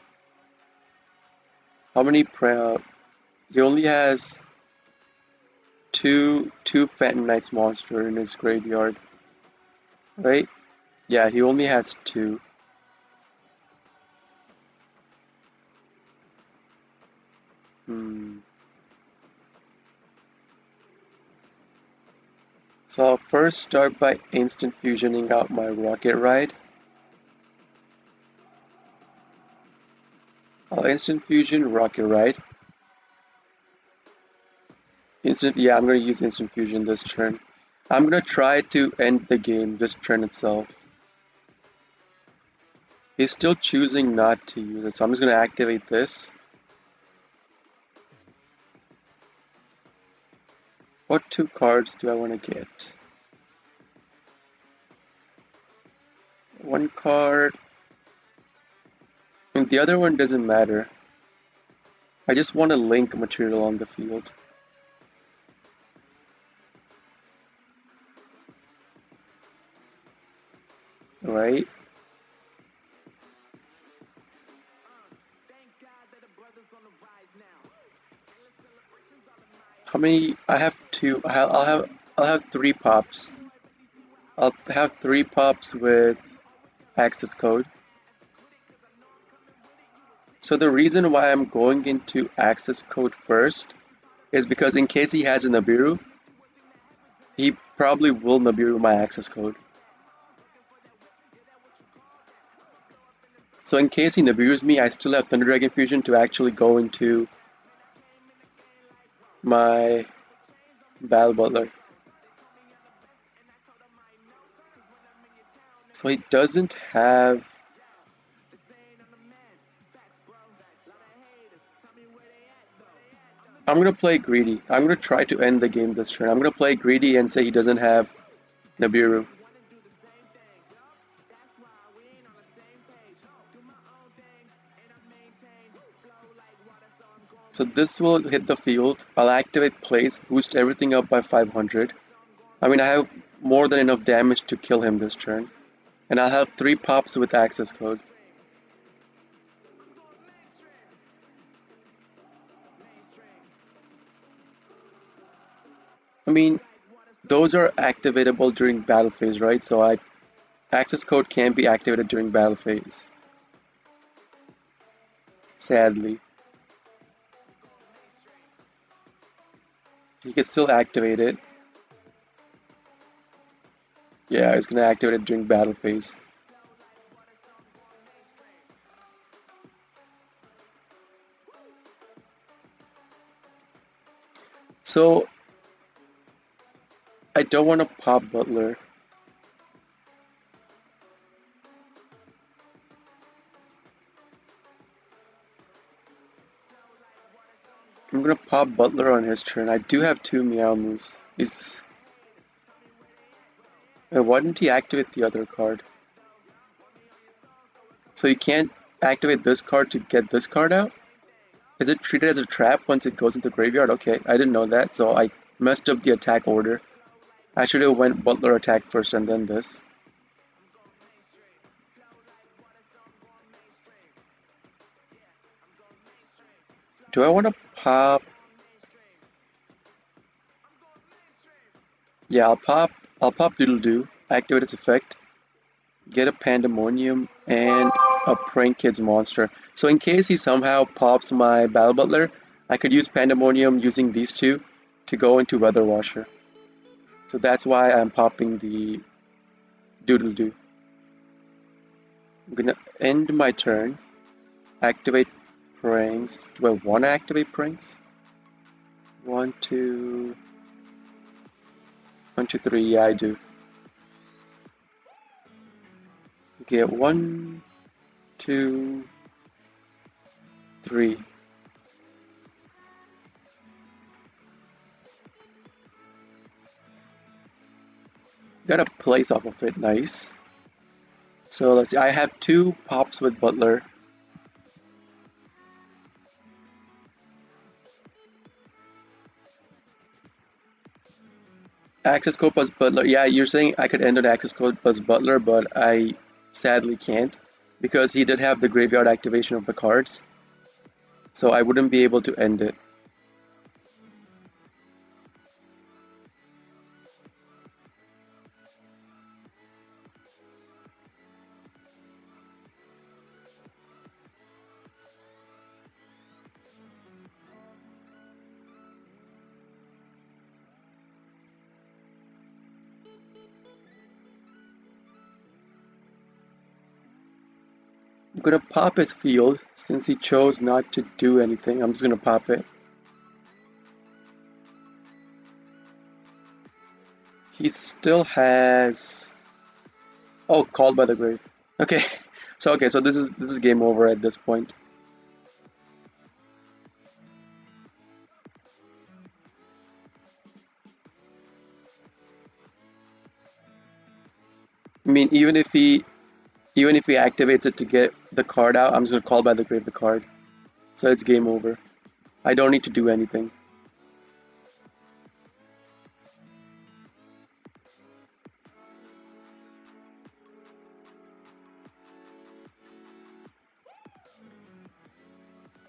How many he only has two Phantom Knights monster in his graveyard. Right? Yeah, he only has two. Hmm. So I'll first start by instant fusioning out my Rocket Ride. I'll instant fusion Rocket Ride. Yeah, I'm gonna use instant fusion this turn. I'm gonna try to end the game this turn itself. He's still choosing not to use it, so I'm just gonna activate this. What two cards do I want to get? One card, and the other one doesn't matter. I just want a link material on the field. Right? How many? I have two. I'll have three pops. I'll have three pops with access code. So the reason why I'm going into access code first is because in case he has a Nibiru, he probably will Nibiru my access code. So in case he Nibirus me, I still have Thunder Dragon Fusion to actually go into my Battle Butler. So he doesn't have... I'm gonna play greedy. I'm gonna try to end the game this turn. I'm gonna play greedy and say he doesn't have Nibiru. So this will hit the field. I'll activate Place, boost everything up by 500. I mean, I have more than enough damage to kill him this turn. And I'll have three pops with access code. I mean, those are activatable during battle phase, right? So access code can be activated during battle phase. Sadly. He can still activate it. Yeah, he's gonna activate it during battle phase. So I don't want to pop Butler. I'm gonna pop Butler on his turn. I do have two Meowmus. Why didn't he activate the other card? So you can't activate this card to get this card out? Is it treated as a trap once it goes into the graveyard? Okay, I didn't know that, so I messed up the attack order. I should have went Butler attack first and then this. Do I want to pop? Yeah, I'll pop Doodle Doo, activate its effect, get a Pandemonium, and a Prank Kids monster. So in case he somehow pops my Battle Butler, I could use Pandemonium using these two to go into Weather Washer. So that's why I'm popping the Doodle Doo. I'm gonna end my turn, activate Pranks. Do I want to activate Pranks? 1, 2, 1, 2, 3. Yeah, I do. Okay, 1, 2, 3. Got a place off of it, nice. So let's see, I have 2 pops with Butler. Access code plus Butler. Yeah, you're saying I could end on access code plus Butler, but I sadly can't because he did have the graveyard activation of the cards. So I wouldn't be able to end it. I'm gonna pop his field since he chose not to do anything. I'm just gonna pop it. He still has. Oh, called by the grave. Okay, so this is game over at this point. I mean, even if he activates it to get the card out, I'm just gonna call by the grave the card. So it's game over. I don't need to do anything.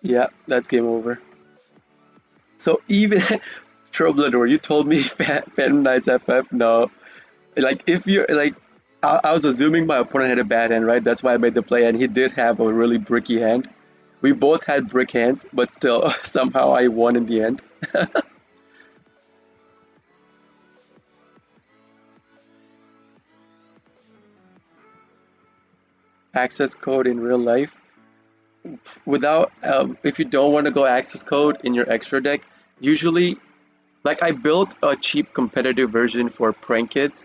Yeah, that's game over. So even Troublador, you told me Phantom Knights FF. No, like if you're like, I was assuming my opponent had a bad hand, right? That's why I made the play, and he did have a really bricky hand. We both had brick hands, but still, somehow I won in the end. Access code in real life. Without, if you don't want to go access code in your extra deck, usually, like I built a cheap competitive version for Prank Kids.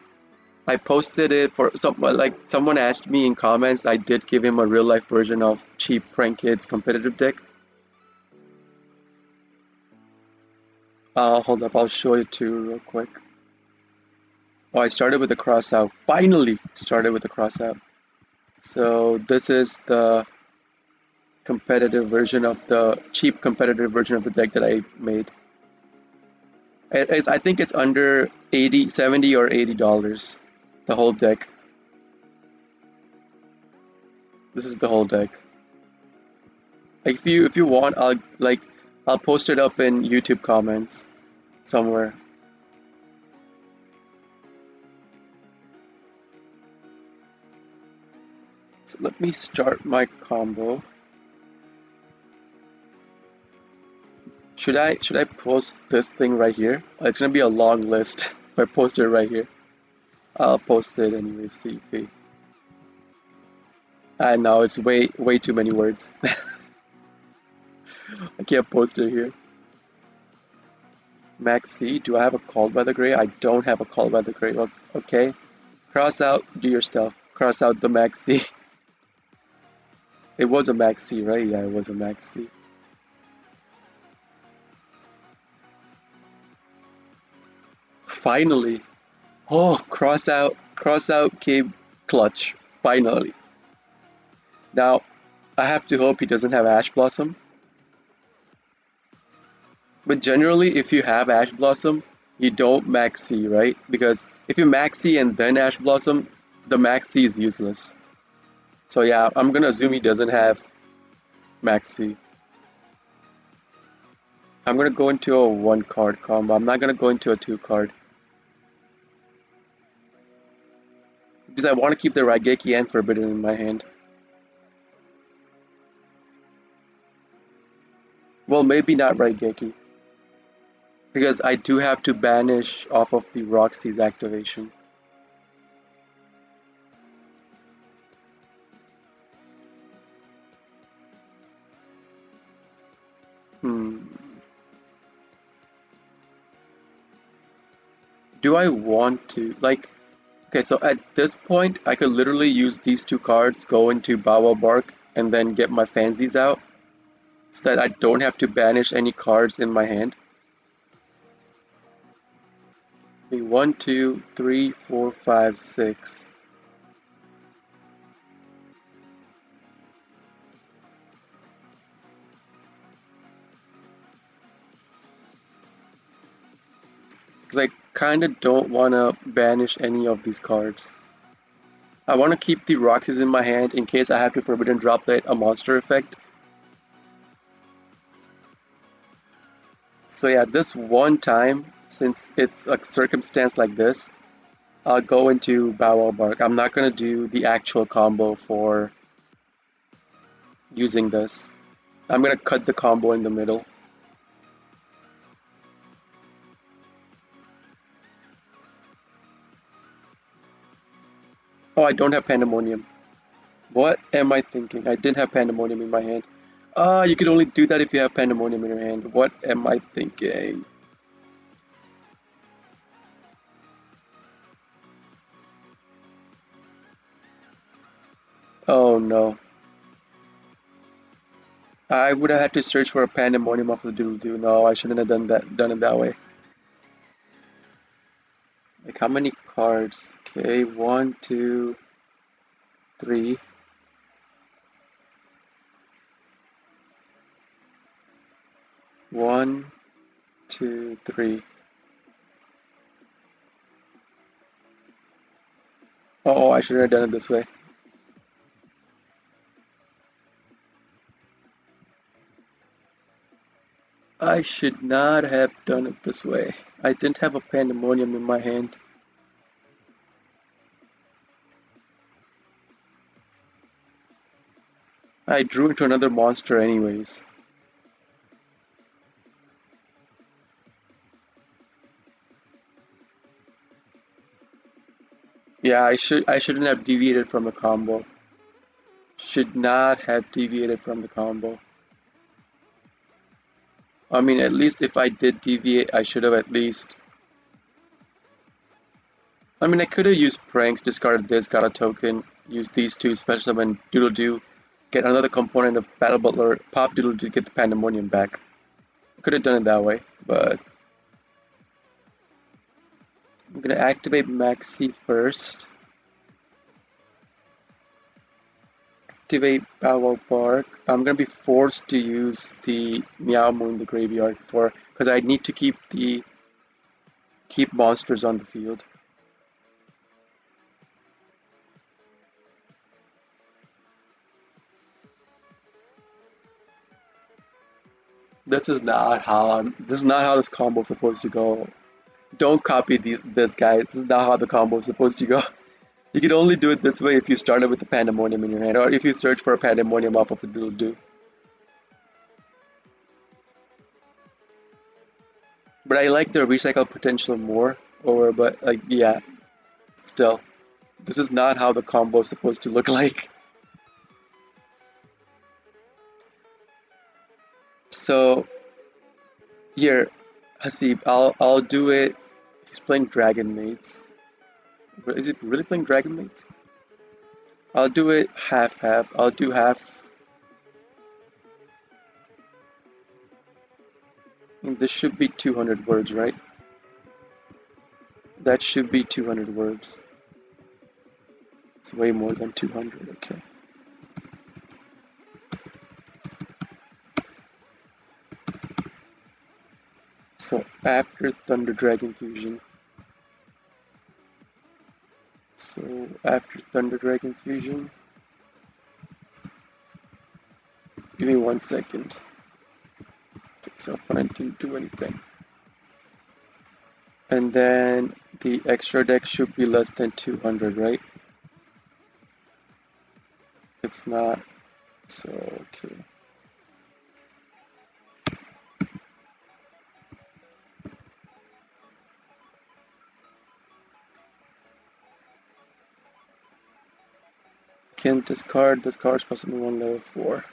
I posted it for someone asked me in comments. I did give him a real life version of cheap Prank Kids competitive deck. Hold up, I'll show it to you real quick. Oh, I started with a cross out. Finally started with a cross out. So this is the competitive version of the cheap competitive version of the deck that I made. I think it's under 80, 70 or $80. The whole deck. This is the whole deck. Like if you want, I'll post it up in YouTube comments somewhere. So let me start my combo. Should I post this thing right here? It's gonna be a long list if I post it right here. I'll post it anyway, CP. I know it's way too many words. I can't post it here. Max C, do I have a call by the gray? I don't have a call by the gray. Okay. Cross out, do your stuff. Cross out the Max C. It was a Max C, right? Yeah, it was a Max C. Finally. Oh, cross out Cabe Clutch. Finally. Now, I have to hope he doesn't have Ash Blossom. But generally, if you have Ash Blossom, you don't Max C, right? Because if you Max C and then Ash Blossom, the Max C is useless. So yeah, I'm gonna assume he doesn't have Max C. I'm gonna go into a 1-card combo. I'm not gonna go into a 2-card. Because I want to keep the Raigeki and Forbidden in my hand. Well, maybe not Raigeki. Because I do have to banish off of the Roxy's activation. Do I want to, like, okay, so at this point, I could literally use these 2 cards, go into Bawa Bark, and then get my Fansies out. so that I don't have to banish any cards in my hand. Okay, 1, 2, 3, 4, 5, 6. Because I kind of don't want to banish any of these cards. I want to keep the Roxas in my hand in case I have to Forbidden Droplet a monster effect. So yeah, this one time, since it's a circumstance like this, I'll go into Bow Wow Bark. I'm not going to do the actual combo for using this. I'm going to cut the combo in the middle. Oh, I don't have Pandemonium. What am I thinking? I didn't have Pandemonium in my hand. Ah, you can only do that if you have Pandemonium in your hand. What am I thinking? Oh no. I would have had to search for a Pandemonium off the Doodle-Doo. No, I shouldn't have done it that way. Like how many cards? Okay, 1, 2, 3. 1, 2, 3. Oh, I should have done it this way. I should not have done it this way. I didn't have a Pandemonium in my hand. I drew into another monster anyways. Yeah, I shouldn't have deviated from the combo. Should not have deviated from the combo. I mean, at least if I did deviate, I should have at least. I mean, I could have used pranks, discarded this, got a token, used these two, special summon Doodle Doo, get another component of Battle Butler, pop Doodle Doo, get the Pandemonium back. I could have done it that way, but I'm gonna activate Maxi first. Activate Bow Wow Bark. I'm gonna be forced to use the Meow Moo in the graveyard for because I need to keep monsters on the field. This is not how this combo is supposed to go. Don't copy this guy. This is not how the combo is supposed to go. You can only do it this way if you started with the Pandemonium in your hand, or if you search for a Pandemonium off of the Doodle Doo. But I like the recycle potential more, but like yeah, still, this is not how the combo is supposed to look like. So here, Hasib, I'll do it. He's playing Dragon Mates. Is it really playing Dragon Mates? I'll do it half half. I'll do half. This should be 200 words, right? That should be 200 words. It's way more than 200. Okay. So after Thunder Dragon Fusion. So after Thunder Dragon Fusion. Give me 1 second. So I didn't do anything. And then the extra deck should be less than 200, right? It's not. So, okay. Can discard this card's possibly one level 4.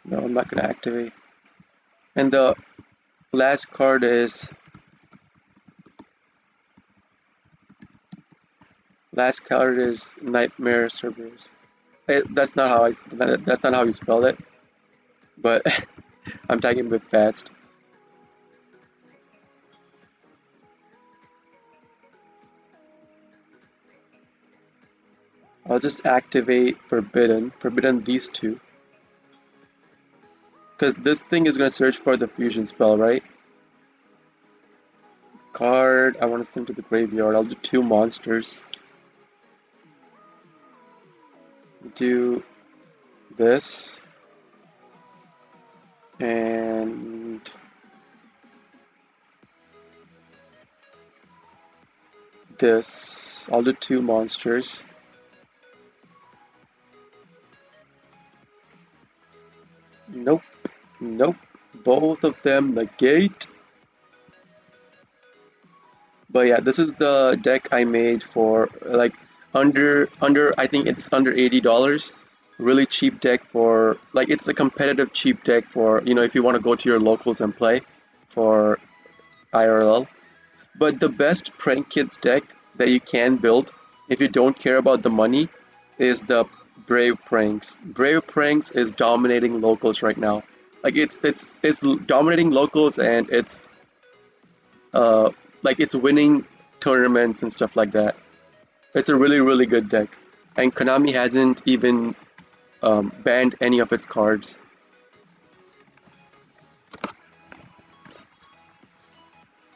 No, I'm not gonna activate. And the last card is Nightmare Cerberus. That's not how you spell it. But I'm typing a bit fast. I'll just activate Forbidden. Forbidden these two. Because this thing is going to search for the fusion spell, right? Card, I want to send to the graveyard. I'll do two monsters. Do this. And this. I'll do two monsters. Nope. Nope. Both of them negate. But yeah, this is the deck I made for like under I think it's under $80. Really cheap deck for like it's a competitive cheap deck for if you want to go to your locals and play for IRL. But the best prank kids deck that you can build if you don't care about the money is the Brave Pranks. Brave Pranks is dominating locals right now. Like it's dominating locals and uh it's winning tournaments and stuff like that. It's a really really good deck, and Konami hasn't even banned any of its cards.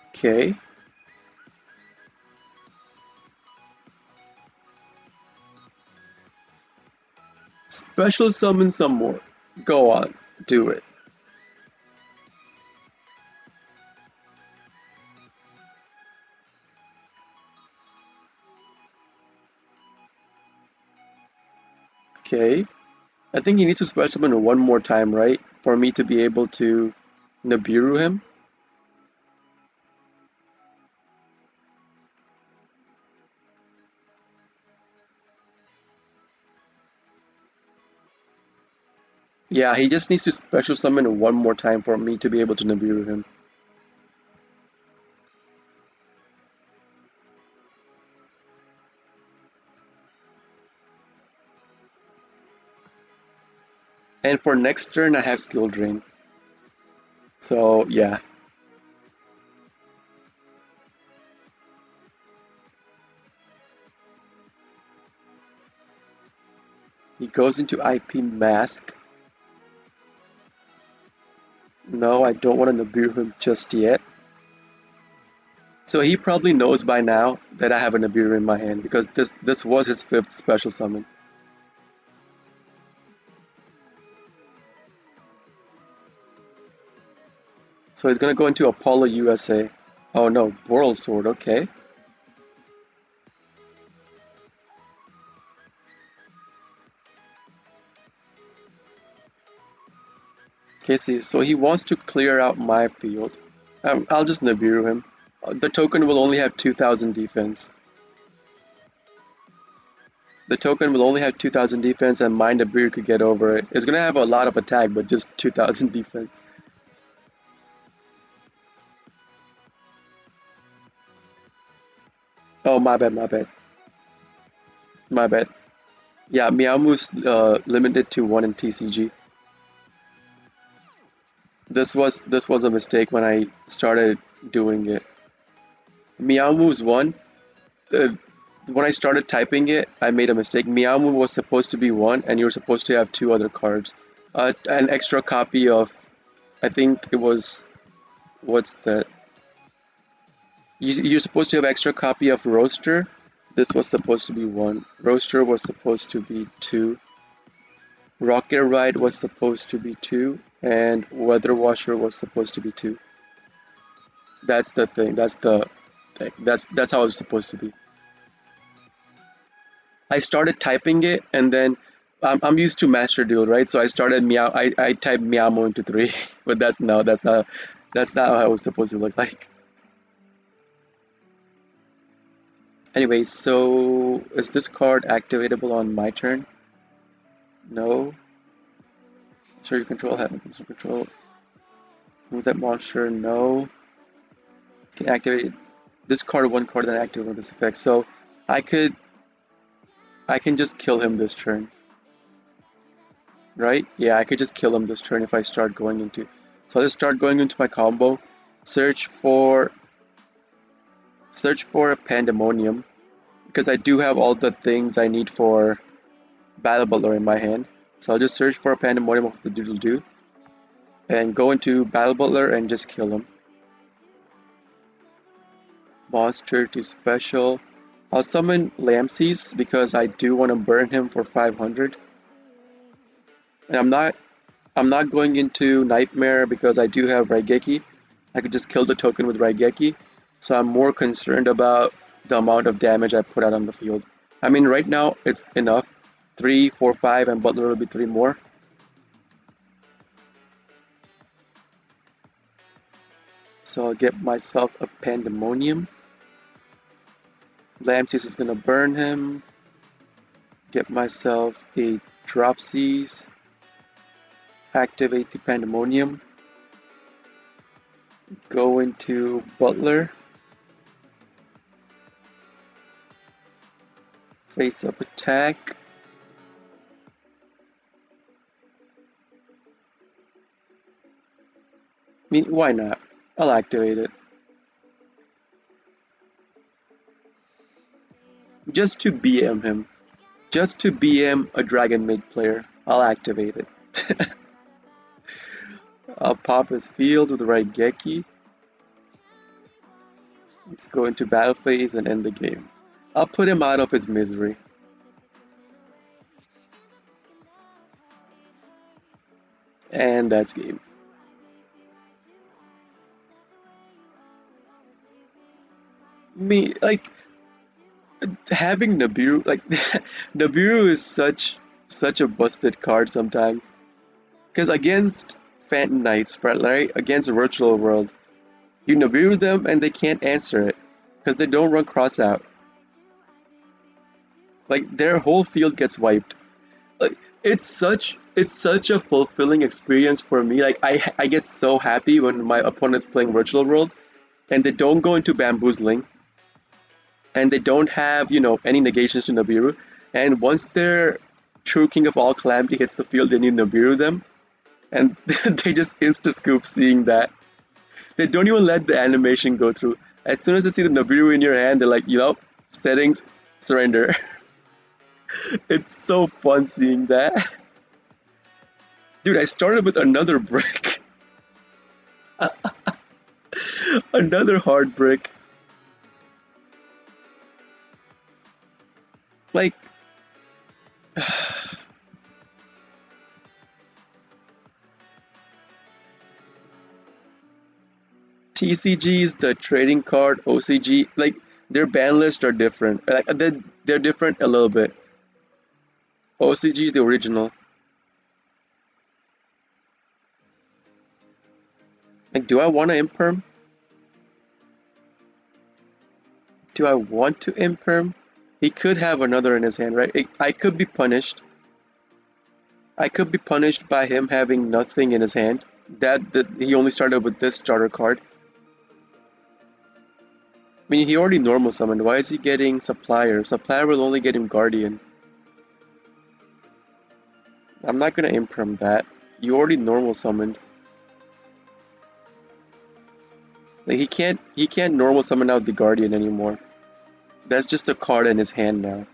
Okay, special summon some more. Go on, do it. Okay, I think he needs to special summon one more time, right? For me to be able to Nibiru him. Yeah, he just needs to special summon one more time for me to be able to Nibiru him. And for next turn, I have Skill Drain. So yeah, he goes into IP Mask. No, I don't want to Nibiru him just yet. So he probably knows by now that I have a Nibiru in my hand because this was his fifth special summon. So he's gonna go into Apollo USA. Oh no, Boral Sword, okay. Okay, see, so he wants to clear out my field. I'll just Nibiru him. The token will only have 2000 defense. The token will only have 2000 defense and my Nibiru could get over it. It's gonna have a lot of attack, but just 2000 defense. Oh, my bad, my bad. My bad. Yeah, Meowmu's limited to 1 in TCG. This was a mistake when I started doing it. Meowmu's 1. Uh, when I started typing it, I made a mistake. Meowmu was supposed to be 1, and you were supposed to have two other cards. An extra copy of, I think it was, what's that? You're supposed to have extra copy of Roaster. This was supposed to be 1. Roaster was supposed to be 2. Rocket Ride was supposed to be 2, and Weather Washer was supposed to be 2. That's the thing. That's the thing. That's how it was supposed to be. I started typing it, and then I'm used to Master Duel, right? So I started meow. I typed Meowmo into 3, but that's not how it was supposed to look like. Anyway, so is this card activatable on my turn? No. Sure, you control have control. Move that monster. No. Can activate this card, one card that activates this effect. So I could I can just kill him this turn. right? Yeah, I could just kill him this turn if I start going into. So I'll just start going into my combo. Search for a Pandemonium because I do have all the things I need for Battle Butler in my hand. So I'll just search for a Pandemonium of the Doodle Doo and go into Battle Butler and just kill him. Monster to special. I'll summon Lamses because I do want to burn him for 500. And I'm not going into Nightmare because I do have Raigeki. I could just kill the token with Raigeki. So I'm more concerned about the amount of damage I put out on the field. I mean, right now it's enough. 3, 4, 5, and Butler will be 3 more. So I'll get myself a Pandemonium. Lamses is gonna burn him. Get myself a Dropsies. Activate the Pandemonium. Go into Butler. Face up attack. I mean, why not? I'll activate it. Just to BM him. Just to BM a Dragon Maid player. I'll activate it. I'll pop his field with the Raigeki. Let's go into battle phase and end the game. I'll put him out of his misery. And that's game. Me, like, having Nibiru, like, Nibiru is such a busted card sometimes. Because against Phantom Knights, right, against Virtual World, you Nibiru them and they can't answer it. Because they don't run cross out. Like, their whole field gets wiped. Like, it's such a fulfilling experience for me. Like, I get so happy when my opponent is playing Virtual World and they don't go into Bamboozling and they don't have, any negations to Nibiru. And once their true King of All Calamity hits the field, then you Nibiru them. And they just insta-scoop seeing that. They don't even let the animation go through. As soon as they see the Nibiru in your hand, they're like, settings, surrender. It's so fun seeing that. Dude, I started with another brick. Another hard brick. Like, TCGs, the trading card, OCG, like, their ban lists are different. Like, they're different a little bit. OCG is the original. Like, do I want to imperm? Do I want to imperm? He could have another in his hand, right? I could be punished. I could be punished by him having nothing in his hand. That he only started with this starter card. I mean, he already normal summoned. Why is he getting Supplier? Supplier will only get him Guardian. I'm not gonna imperm that. You already normal summoned. Like, he can't normal summon out the Guardian anymore. That's just a card in his hand now.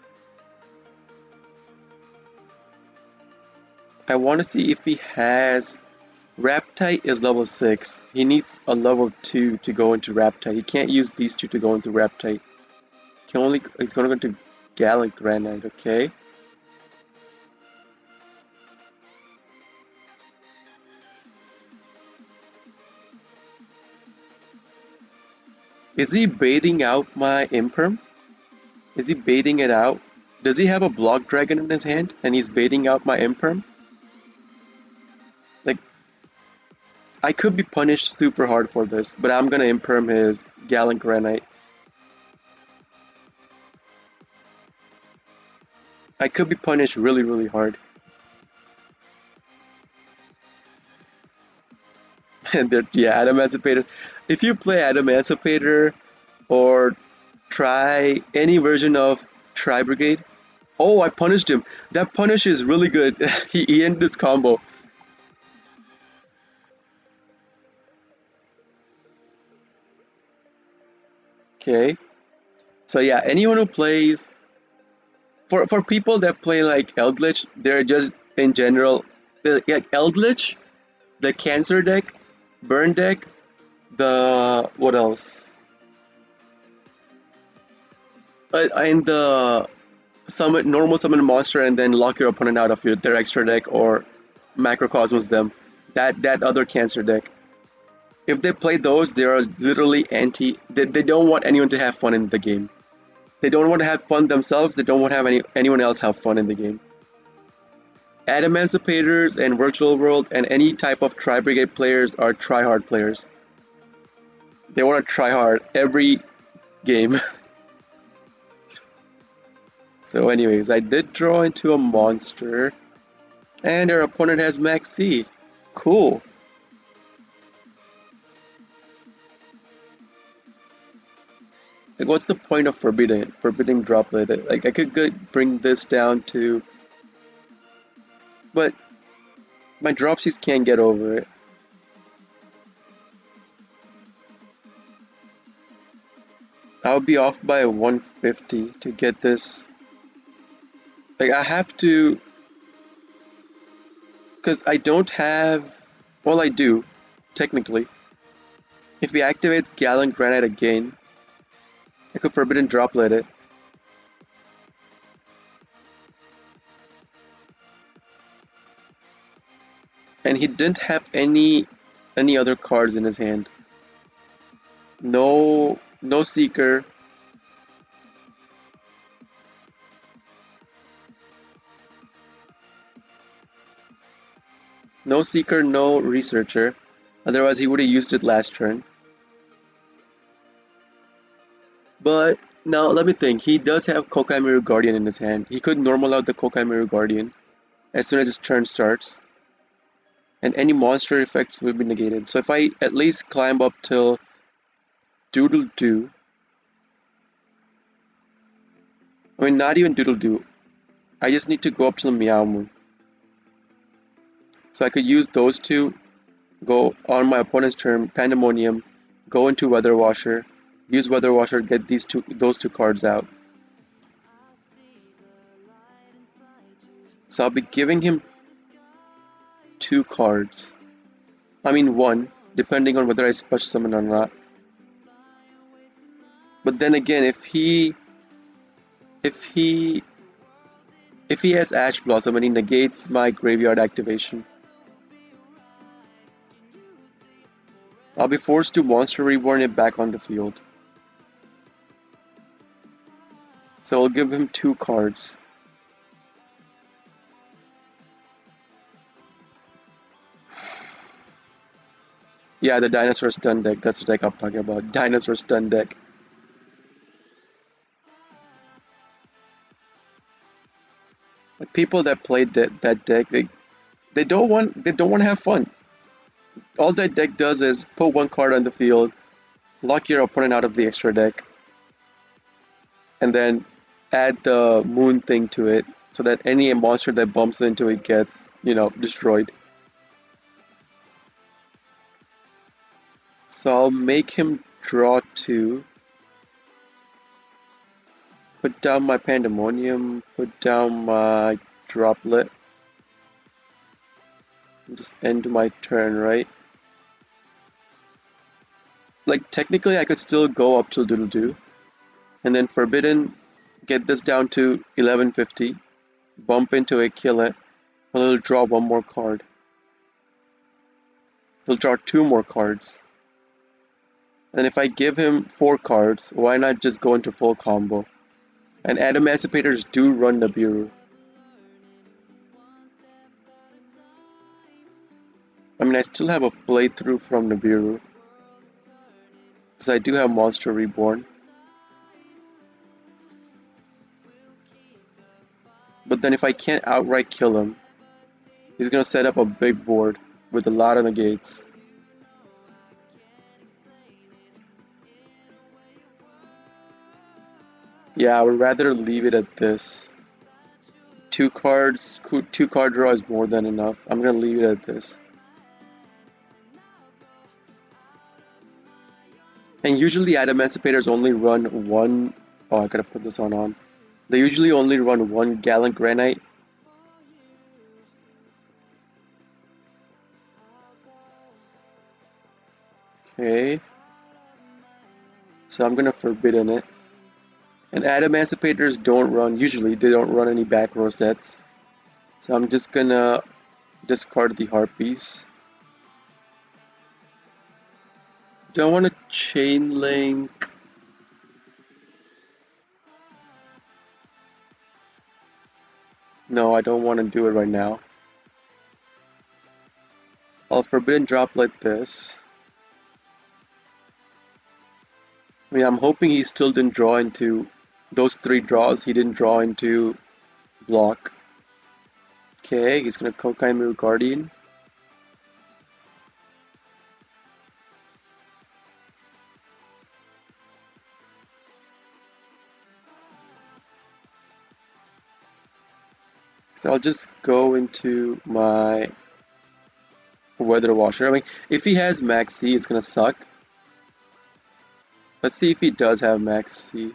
I want to see if he has. Raptite is level 6. He needs a level 2 to go into Raptite. He can't use these two to go into Raptite. He's gonna go into Gallant Granite, okay? Is he baiting out my Imperm? Is he baiting it out? Does he have a Block Dragon in his hand and he's baiting out my Imperm? Like, I could be punished super hard for this, but I'm gonna Imperm his Gallant Granite. I could be punished really, really hard. And yeah, Adamancipator. If you play Adamancipator or try any version of Tri Brigade, Oh, I punished him. That punish is really good. He ended this combo. Okay. So yeah, anyone who plays for people that play like Eldritch, they're just in general like Eldritch, the Cancer deck, Burn deck, the what else? And the summon normal summon monster and then lock your opponent out of their extra deck or macrocosmos them. That other Cancer deck. If they play those, they are literally anti. They don't want anyone to have fun in the game. They don't want to have fun themselves. They don't want to have anyone else have fun in the game. Adamanticators and Virtual World and any type of Tri Brigade players are try hard players. They want to try hard every game. So, anyways, I did draw into a monster, and their opponent has Maxi. Cool. Like, what's the point of forbidding droplet? Like, I could bring this down to, but my dropsies can't get over it. I'll be off by 150 to get this. Like, I have to, because I don't have, well, I do, technically. If he activates Gallant Granite again, I could Forbidden Droplet it. And he didn't have any other cards in his hand. No Seeker. No Seeker, no Researcher. Otherwise he would have used it last turn. But now let me think. He does have Kokai Mirror Guardian in his hand. He could normal out the Kokai Mirror Guardian as soon as his turn starts. And any monster effects will be negated. So if I at least climb up till Doodle Doo. I mean, not even Doodle Doo. I just need to go up till Meow Moon. So I could use those two, go on my opponent's turn, Pandemonium, go into Weather Washer, use Weather Washer, get those two cards out. So I'll be giving him two cards. I mean one, depending on whether I special summon or not. But then again, if he if he has Ash Blossom and he negates my graveyard activation, I'll be forced to Monster Reborn it back on the field. So I'll give him two cards. Yeah, the Dinosaur Stun deck. That's the deck I'm talking about. Dinosaur Stun deck. Like people that played that deck, they don't want to have fun. All that deck does is put one card on the field, lock your opponent out of the extra deck, and then add the moon thing to it so that any monster that bumps into it gets, destroyed. So I'll make him draw two. Put down my Pandemonium, put down my Droplet. Just end my turn, right? Like, technically I could still go up till Doodle Doo. And then Forbidden, get this down to 1150. Bump into it, kill it. But it'll draw one more card. It'll draw two more cards. And if I give him four cards, why not just go into full combo? And Adamanticators do run Nibiru. I mean, I still have a playthrough from Nibiru. Because I do have Monster Reborn. But then if I can't outright kill him, he's gonna set up a big board with a lot of negates. Yeah, I would rather leave it at this. two card draw is more than enough. I'm gonna leave it at this. And usually Adamantipator's only run one. Oh, I gotta put this on. They usually only run one Gallant Granite. Okay. So I'm gonna Forbidden it. And Adamanticipators don't run, usually they don't run any back row sets. So I'm just gonna discard the Harpies. Do I want to Chain Link? No, I don't want to do it right now. I'll Forbidden Drop like this. I mean, I'm hoping he still didn't draw into those three draws. He didn't draw into block. Okay, he's gonna Kokai Mirror Guardian. So I'll just go into my Weather Washer. I mean, if he has Max C, it's gonna suck. Let's see if he does have Max C.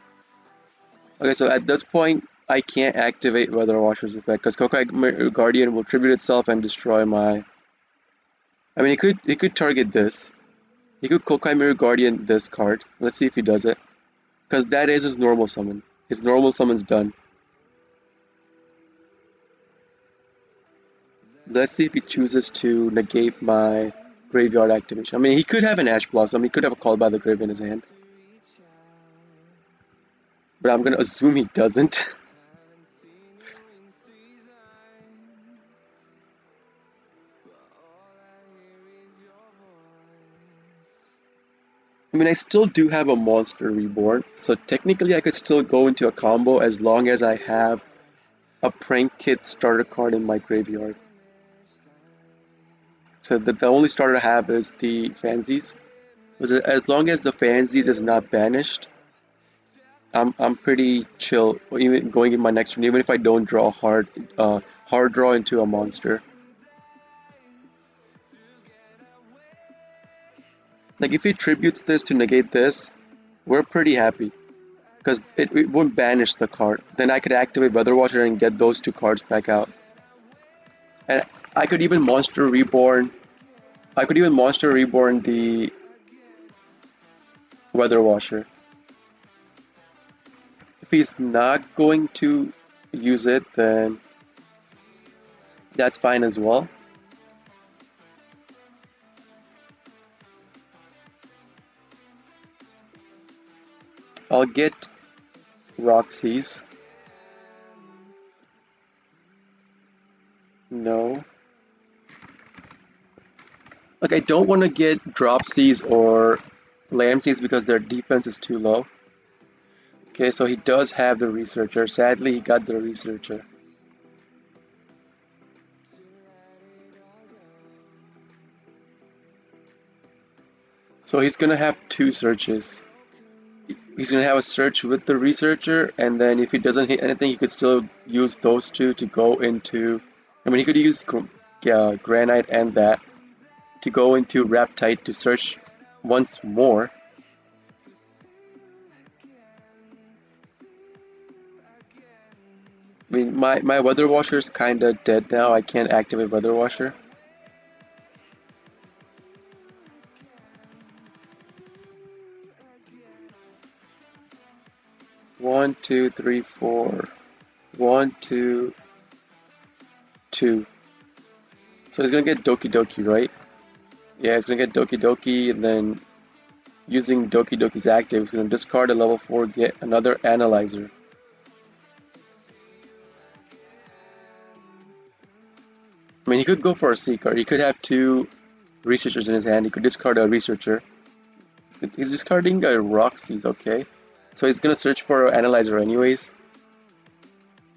Okay, so at this point, I can't activate Weather Washer's effect because Kokai Guardian will tribute itself and destroy my. I mean, he could target this. He could Kokai Mirror Guardian this card. Let's see if he does it. Because that is his normal summon. His normal summon's done. Let's see if he chooses to negate my graveyard activation. I mean, he could have an Ash Blossom. He could have a Call by the Grave in his hand. But I'm gonna assume he doesn't. I mean, I still do have a Monster Reborn, so technically I could still go into a combo as long as I have a Prank Kid starter card in my graveyard. So the only starter I have is the Fansies. As long as the Fansies is not banished, I'm pretty chill. Even going in my next turn, even if I don't draw hard draw into a monster. Like if he tributes this to negate this, we're pretty happy because it won't banish the card. Then I could activate Weather Watcher and get those two cards back out. And I could even Monster Reborn. I could even Monster Reborn the Weather Washer. If he's not going to use it, then that's fine as well. I'll get Roxy's. No. Like I don't want to get Dropsies or Lamseys because their defense is too low. Okay, so he does have the Researcher. Sadly, he got the Researcher. So he's gonna have two searches. He's gonna have a search with the Researcher, and then if he doesn't hit anything, he could still use those two to go into. I mean, he could use Granite and that to go into Raptite to search once more. I mean, my Weather Washer is kinda dead now. I can't activate Weather Washer. One, two, three, four. One, two, two. So he's gonna get Doki Doki, right? Yeah, he's gonna get Doki Doki, and then using Doki Doki's active, he's gonna discard a level 4, get another Analyzer. I mean, he could go for a C card. He could have two Researchers in his hand. He could discard a Researcher. He's discarding a Roxy's, okay. So he's gonna search for an Analyzer anyways.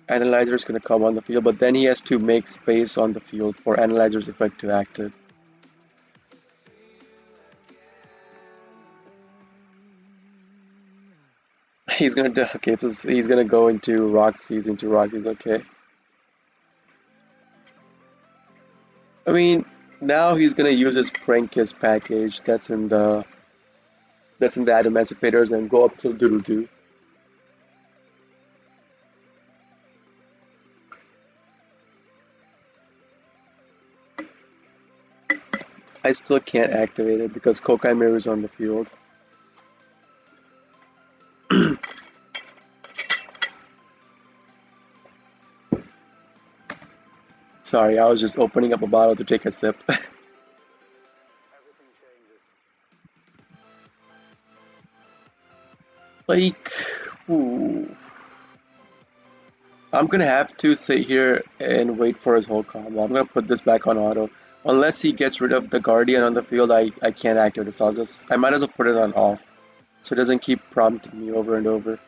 Analyzer is gonna come on the field, but then he has to make space on the field for Analyzer's effect to active. He's gonna do, okay, so he's gonna go into Roxy's, okay. I mean, now he's gonna use his Prankist package that's in the Adam Emancipators and go up to Doodle Doo. I still can't activate it because Kokai Mirror is on the field. Sorry, I was just opening up a bottle to take a sip. Like, ooh, I'm gonna have to sit here and wait for his whole combo. I'm gonna put this back on auto. Unless he gets rid of the Guardian on the field, I can't activate it. So I might as well put it on off. So it doesn't keep prompting me over and over.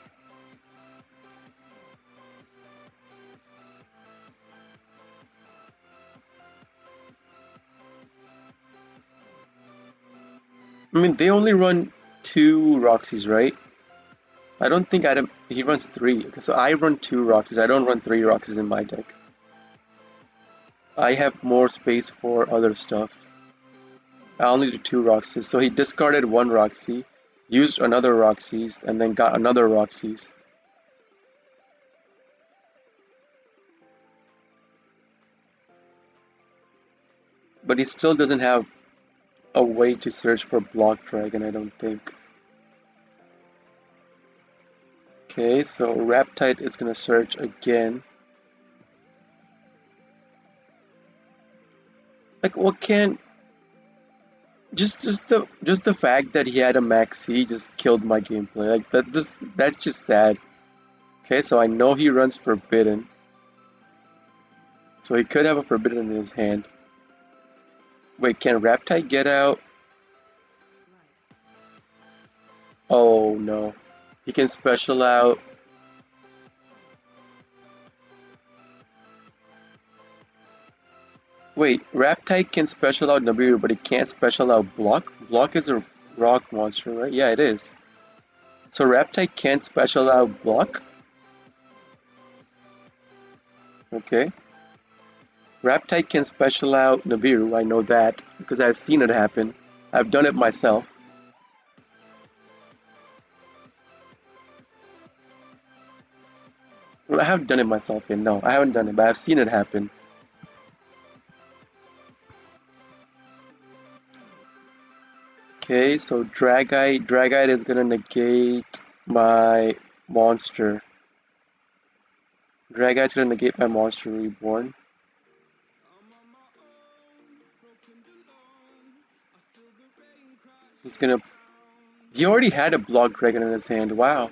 I mean, they only run two Roxys, right? I don't think Adam, he runs three. Okay, so I run two Roxys. I don't run three Roxys in my deck. I have more space for other stuff. I only do two Roxys. So he discarded one Roxy, used another Roxy's, and then got another Roxy's. But he still doesn't have a way to search for Block Dragon, I don't think. Okay, so Raptide is gonna search again. Like, what can just the fact that he had a Maxi just killed my gameplay. Like that's just sad. Okay, so I know he runs Forbidden, so he could have a Forbidden in his hand. Wait, can Raptide get out? Oh no, he can special out. Wait, Raptide can special out Nibiru, but it can't special out Block. Block is a rock monster, right? Yeah, it is. So Raptide can't special out Block. Okay. Raptide can special out Nibiru, I know that, because I've seen it happen. I've done it myself. Well, I haven't done it myself yet, no, I haven't done it, but I've seen it happen. Okay, so Dragite is gonna negate my monster. Dragite's gonna negate my monster reborn. He's gonna. He already had a Block Dragon in his hand. Wow.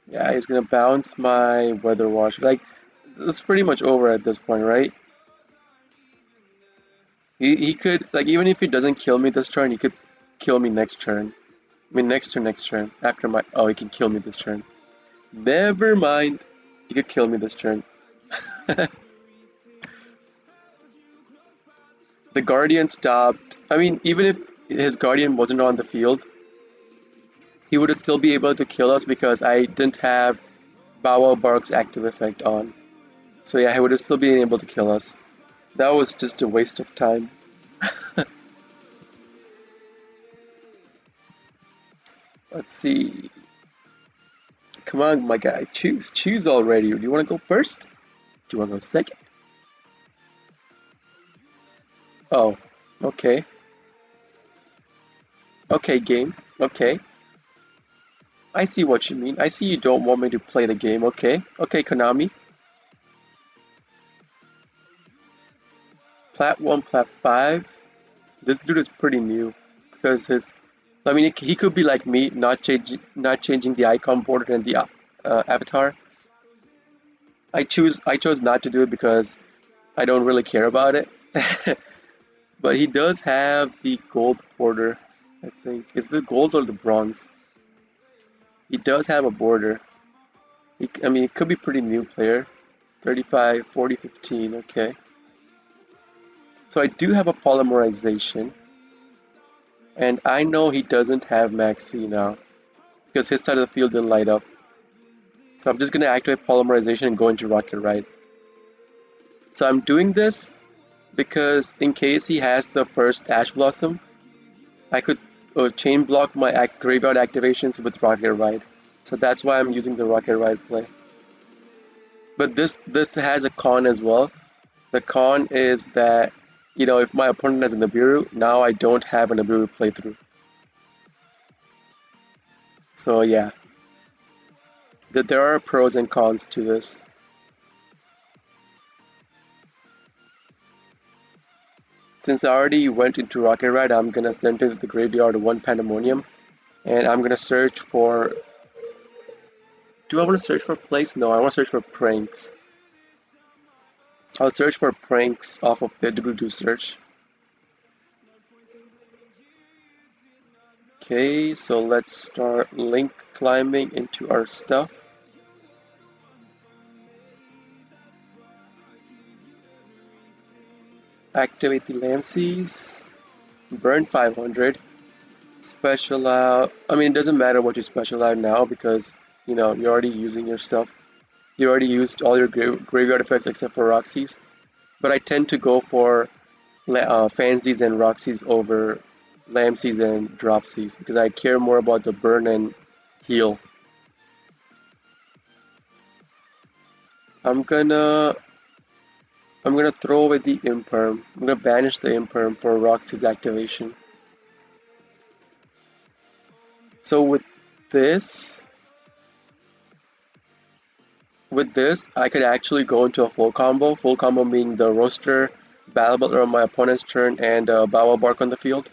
Yeah, he's gonna bounce my Weather Wash. Like, it's pretty much over at this point, right? He could, like, even if he doesn't kill me this turn, he could kill me next turn. I mean, next turn. After my. Oh, he can kill me this turn. Never mind. He could kill me this turn. The Guardian stopped. I mean, even if his Guardian wasn't on the field, he would still be able to kill us because I didn't have Bow Wow Bark's active effect on. So yeah, he would have still been able to kill us. That was just a waste of time. Let's see. Come on, my guy. Choose already. Do you want to go first? Do you want to go second? Oh, okay. Okay, game. Okay. I see what you mean. I see you don't want me to play the game. Okay. Okay, Konami. Plat 1, Plat 5. This dude is pretty new because his. I mean, he could be like me, not changing the icon border and the avatar. I chose not to do it because I don't really care about it. But he does have the gold border, I think. Is the gold or the bronze? He does have a border. I mean, it could be pretty new player. 35, 40, 15, okay. So I do have a polymerization. And I know he doesn't have Maxi now. Because his side of the field didn't light up. So I'm just going to activate Polymerization and go into Rocket Ride. So I'm doing this because in case he has the first Ash Blossom, I could chain block my graveyard activations with Rocket Ride. So that's why I'm using the Rocket Ride play. But this has a con as well. The con is that, if my opponent has a Nibiru, now I don't have a Nibiru playthrough. So yeah, there are pros and cons to this. Since I already went into Rocket Ride, I'm gonna send to the graveyard one Pandemonium, and I'm gonna search for. Do I want to search for plays? No, I want to search for pranks. I'll search for pranks off of the Doodle search. Okay, so let's start link climbing into our stuff. Activate the Lamses. Burn 500. Special out. I mean, it doesn't matter what you special out now because, you're already using your stuff. You already used all your graveyard effects except for Roxy's. But I tend to go for Fansies and Roxy's over Lamses and Dropsies because I care more about the burn and heal. I'm gonna throw away the Imperm. I'm gonna banish the Imperm for Roxy's activation. So this, I could actually go into a full combo. Full combo meaning the Roaster, Battle Butler on my opponent's turn, and Bawa Bark on the field.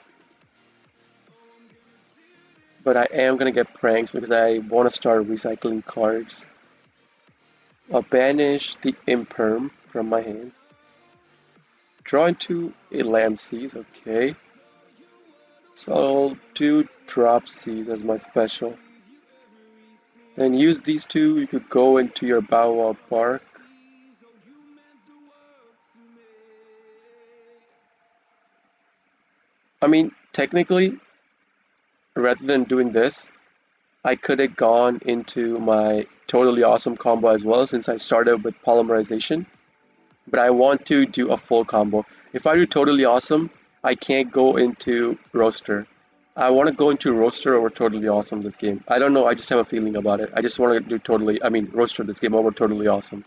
But I am gonna get pranks because I want to start recycling cards. I'll banish the Imperm from my hand. Draw into a Lamses, okay. So I'll do Dropsies as my special. Then use these two, you could go into your Bawa Bark. I mean, technically, rather than doing this, I could have gone into my Totally Awesome combo as well since I started with Polymerization. But I want to do a full combo. If I do Totally Awesome, I can't go into Roaster. I want to go into Roaster over Totally Awesome this game. I don't know, I just have a feeling about it. I just want to do Roaster this game over Totally Awesome.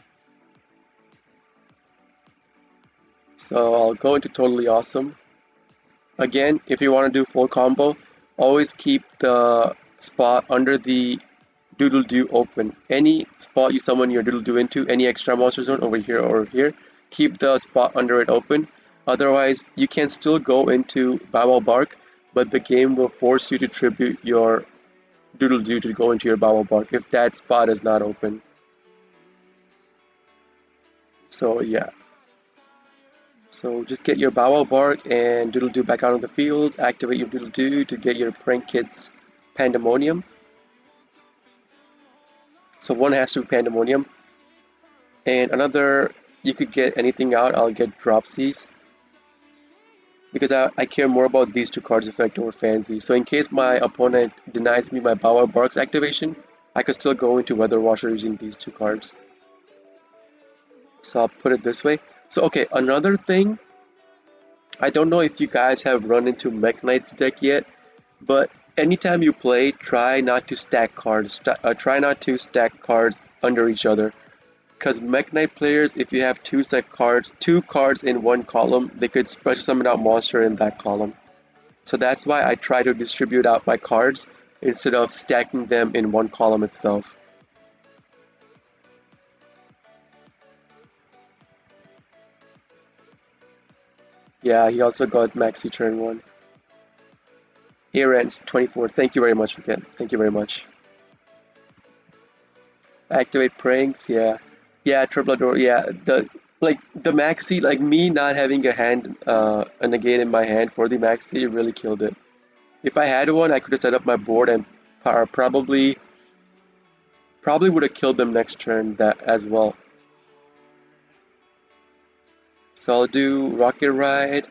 So I'll go into Totally Awesome. Again, if you want to do full combo, always keep the spot under the Doodle Doo open. Any spot you summon your Doodle Doo into, any extra monster zone over here or here, keep the spot under it open. Otherwise, you can still go into Bawa Bark, but the game will force you to tribute your Doodle Doo to go into your Bawa Bark if that spot is not open. So yeah. So just get your Bawa Bark and Doodle Doo back out on the field, activate your Doodle Doo to get your Prank Kids Pandemonium. So one has to be Pandemonium. And another, you could get anything out, I'll get Dropsies. Because I care more about these two cards effect over Fancy. So in case my opponent denies me my Bawa Bark's activation, I could still go into Weather Washer using these two cards. So I'll put it this way. So okay, another thing, I don't know if you guys have run into Mech Knight's deck yet, but anytime you play, try not to stack cards. Try not to stack cards under each other. Because Mech Knight players, if you have two cards in one column, they could special summon out monster in that column. So that's why I try to distribute out my cards instead of stacking them in one column itself. Yeah, he also got Maxi turn 1. Aaron's 24. Thank you very much again. Thank you very much. Activate pranks, yeah. Yeah, triple door, yeah. The Maxi, like me not having a negate in my hand for the Maxi really killed it. If I had one, I could have set up my board and probably would have killed them next turn that as well. So I'll do Rocket Ride.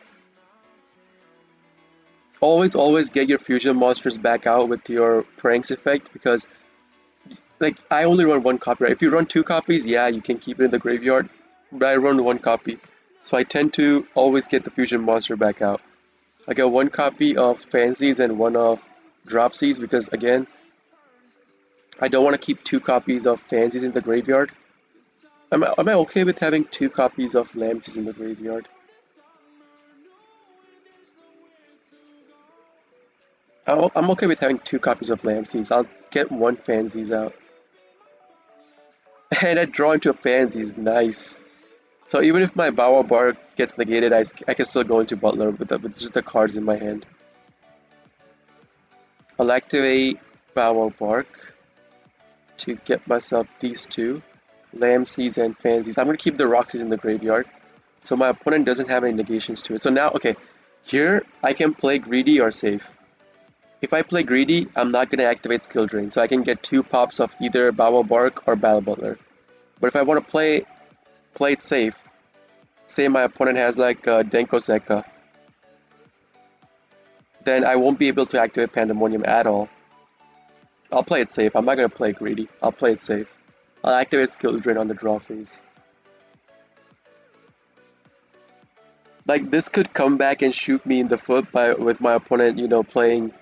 Always get your fusion monsters back out with your pranks effect because Like I only run one copy, right? If you run two copies, yeah, you can keep it in the graveyard, but I run one copy. So I tend to always get the fusion monster back out. I got one copy of Fancies and one of Dropsies because again, I don't want to keep two copies of Fancies in the graveyard. Am I okay with having two copies of Lamps in the graveyard? I'm okay with having two copies of Lampsies. I'll get one Fancies out. And I draw into a Fancies, nice. So even if my Bow Bar gets negated, I can still go into Butler with just the cards in my hand. I'll activate Bow Bark to get myself these two, Lamsies and Fancies. I'm going to keep the Roxies in the graveyard, so my opponent doesn't have any negations to it. So now, okay, here I can play Greedy or Safe. If I play Greedy, I'm not going to activate Skill Drain, so I can get two pops of either Bow Bark or Battle Butler. But if I want to play it safe, say my opponent has like Denko Sekka, then I won't be able to activate Pandemonium at all. I'll play it safe. I'm not going to play greedy. I'll play it safe. I'll activate Skill Drain on the draw phase. Like, this could come back and shoot me in the foot with my opponent, playing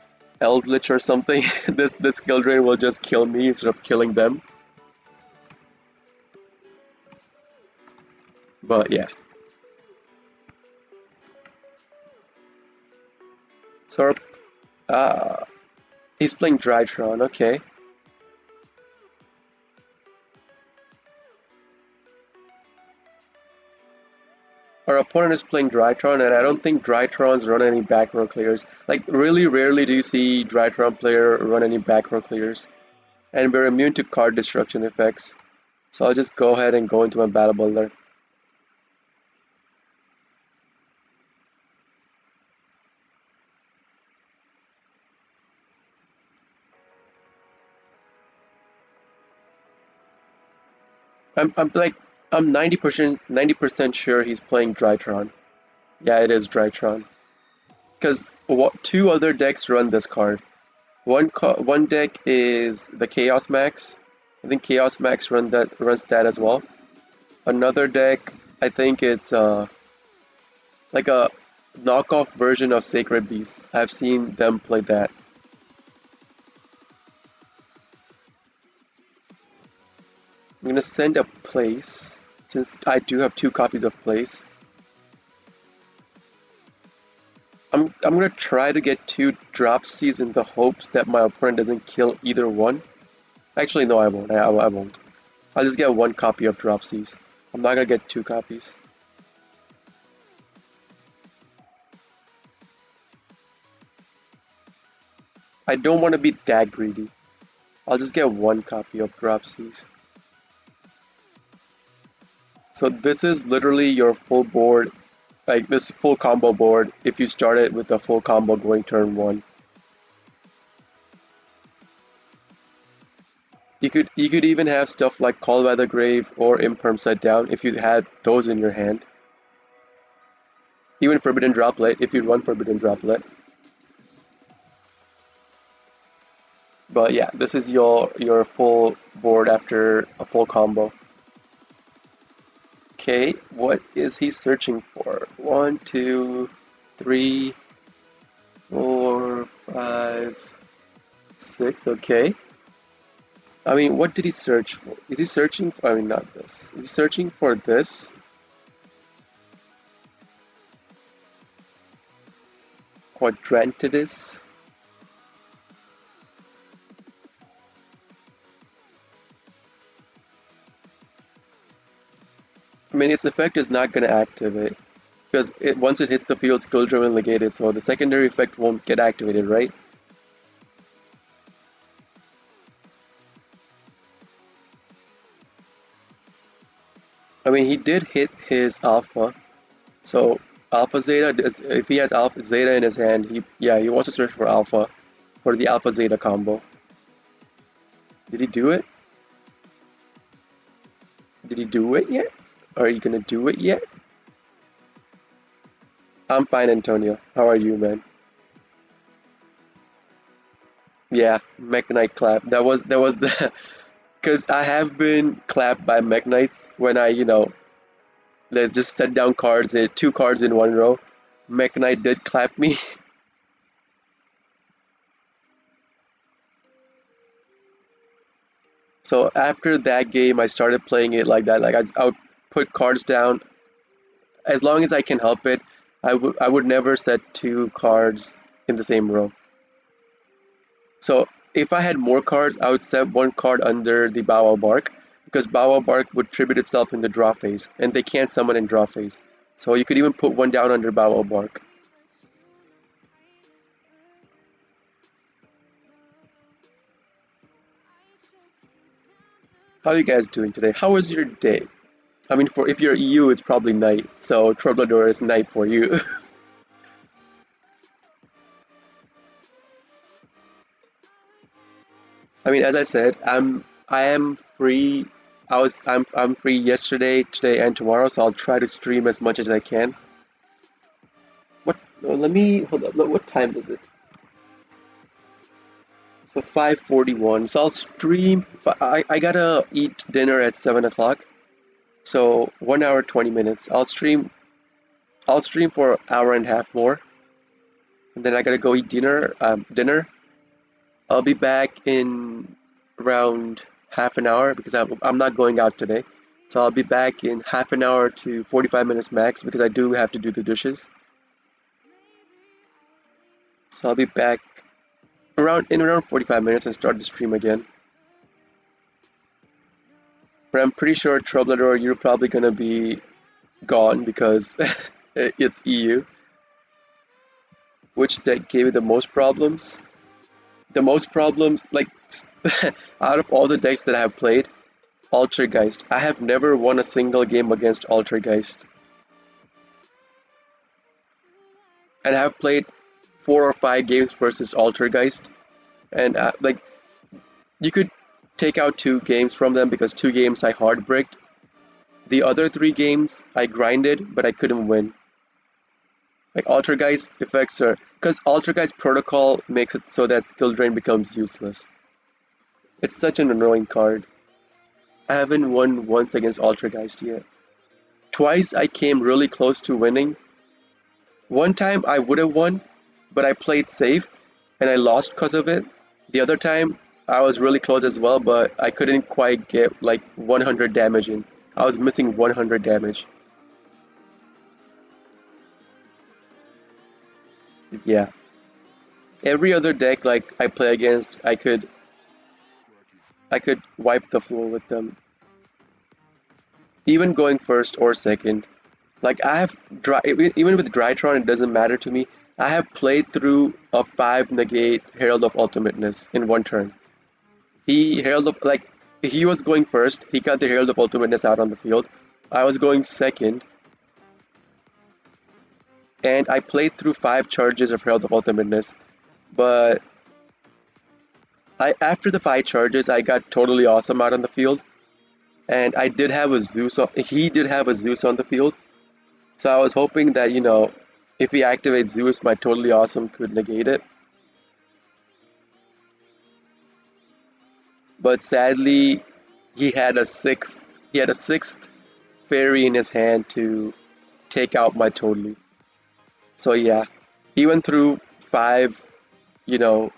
Eldritch or something. This Skill Drain will just kill me instead of killing them. But yeah. So, he's playing Drytron, okay. Our opponent is playing Drytron, and I don't think Drytrons run any back row clears. Like, really rarely do you see Drytron player run any back row clears. And we're immune to card destruction effects. So I'll just go ahead and go into my Battle Butler. I'm like I'm 90% sure he's playing Drytron. Yeah, it is Drytron. Because two other decks run this card. One deck is the Chaos Max. I think Chaos Max runs that as well. Another deck, I think it's like a knockoff version of Sacred Beast. I've seen them play that. I'm gonna send a Place since I do have two copies of Place. I'm gonna try to get two Dropsies in the hopes that my opponent doesn't kill either one. Actually, no, I won't. I won't. I'll just get one copy of Dropsies. I'm not gonna get two copies. I don't want to be that greedy. I'll just get one copy of Dropsies. So this is literally your full board, like this full combo board if you start it with a full combo going turn 1. You could even have stuff like Call by the Grave or Imperm Set Down if you had those in your hand. Even Forbidden Droplet if you run Forbidden Droplet. But yeah, this is your full board after a full combo. Okay, what is he searching for? 1, 2, 3, 4, 5, 6. Okay. I mean, what did he search for? Is he searching for, I mean, not this. Is he searching for this? Quadrantidus? I mean, its effect is not going to activate because once it hits the field, skill driven negated, so the secondary effect won't get activated, right? I mean, he did hit his alpha, so alpha zeta. If he has alpha zeta in his hand, he wants to search for alpha for the alpha zeta combo. Did he do it? Did he do it yet? Are you gonna do it yet? I'm fine, Antonio. How are you, man? Yeah, Mekk Knight clap. That was the Because I have been clapped by Mech Knights when let's just set down cards, two cards in one row. Mech Knight did clap me. So after that game, I started playing it like that. Like I would put cards down as long as I can help it. I would never set two cards in the same row. So if I had more cards, I would set one card under the Bow Wow Bark because Bow Wow Bark would tribute itself in the draw phase, and they can't summon in draw phase. So you could even put one down under Bow Wow Bark. How are you guys doing today? How was your day? I mean, for if you're EU, it's probably night. So Troublador is night for you. I mean, as I said, I am free. I'm free yesterday, today, and tomorrow. So I'll try to stream as much as I can. What? No, let me hold up. What time is it? So 5:41. So I'll stream. I gotta eat dinner at 7 o'clock. So 1 hour 20 minutes. I'll stream for an hour and a half more, and then I gotta go eat dinner. I'll be back in around half an hour because I'm not going out today. So I'll be back in half an hour to 45 minutes max because I do have to do the dishes. So I'll be back around 45 minutes and start the stream again. But I'm pretty sure Troublador, you're probably gonna be gone because it's EU. Which deck gave you the most problems? The most problems, like out of all the decks that I have played, Altergeist. I have never won a single game against Altergeist. And I have played 4 or 5 games versus Altergeist. And like, you could take out 2 games from them because 2 games I hard bricked. The other 3 games I grinded, but I couldn't win. Like Altergeist effects are because Altergeist protocol makes it so that skill drain becomes useless. It's such an annoying card. I haven't won once against Altergeist yet. Twice I came really close to winning. One time I would have won, but I played safe and I lost because of it. The other time I was really close as well, but I couldn't quite get like 100 damage in. I was missing 100 damage. Yeah. Every other deck like I play against, I could wipe the floor with them. Even going first or second. Like I have even with Drytron, it doesn't matter to me. I have played through a 5 negate Herald of Ultimateness in one turn. He was going first. He got the Herald of Ultimateness out on the field. I was going second, and I played through 5 charges of Herald of Ultimateness. But I after the 5 charges, I got totally awesome out on the field, and I did have a Zeus. He did have a Zeus on the field, so I was hoping that if he activates Zeus, my totally awesome could negate it. But sadly, he had a sixth. He had a sixth fairy in his hand to take out my totally. So yeah, even through 5, you know,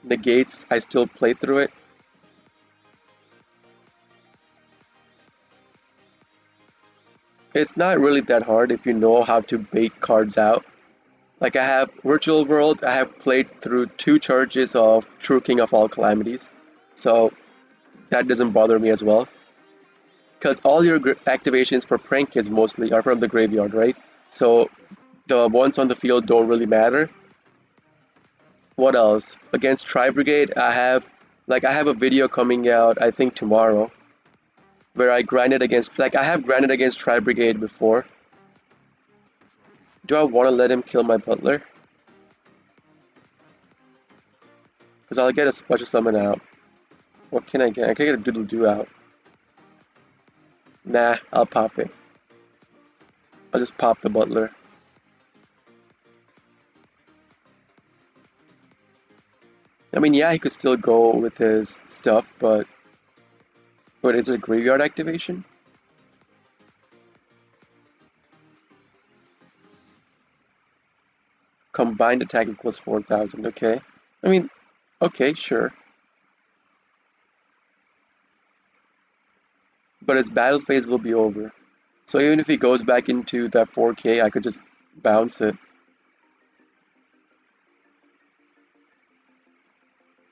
negates, I still played through it. It's not really that hard if you know how to bait cards out. Like I have Virtual World, I have played through 2 charges of True King of all calamities, so that doesn't bother me as well. Because all your activations for Prank Kids mostly are from the graveyard, right? So the ones on the field don't really matter. What else? Against Tri Brigade, I have a video coming out I think tomorrow where I have grinded against Tri Brigade before. Do I want to let him kill my butler? Because I'll get a special summon out. What can I get? I can get a Doodle Doo out. Nah, I'll pop it. I'll just pop the butler. I mean, yeah, he could still go with his stuff, but But is it graveyard activation? Combined attack equals 4,000. Okay. I mean, okay, sure. But his battle phase will be over. So even if he goes back into that 4K, I could just bounce it.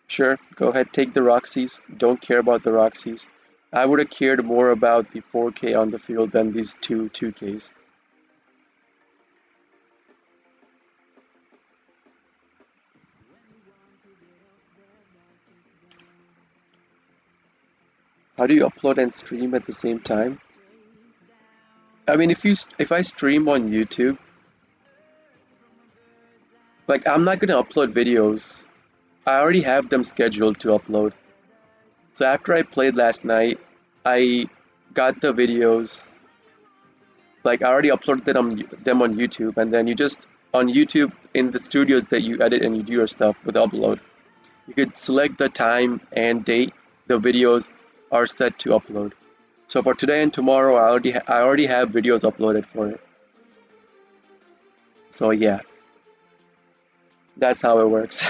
Sure, go ahead, take the Roxys. Don't care about the Roxys. I would have cared more about the 4K on the field than these two 2Ks. How do you upload and stream at the same time? I mean, if I stream on YouTube, like I'm not gonna upload videos. I already have them scheduled to upload. So after I played last night, I got the videos. Like I already uploaded them on YouTube, and then you just on YouTube in the studios that you edit and you do your stuff with upload. You could select the time and date the videos are set to upload. So for today and tomorrow, I already have videos uploaded for it. So yeah, that's how it works.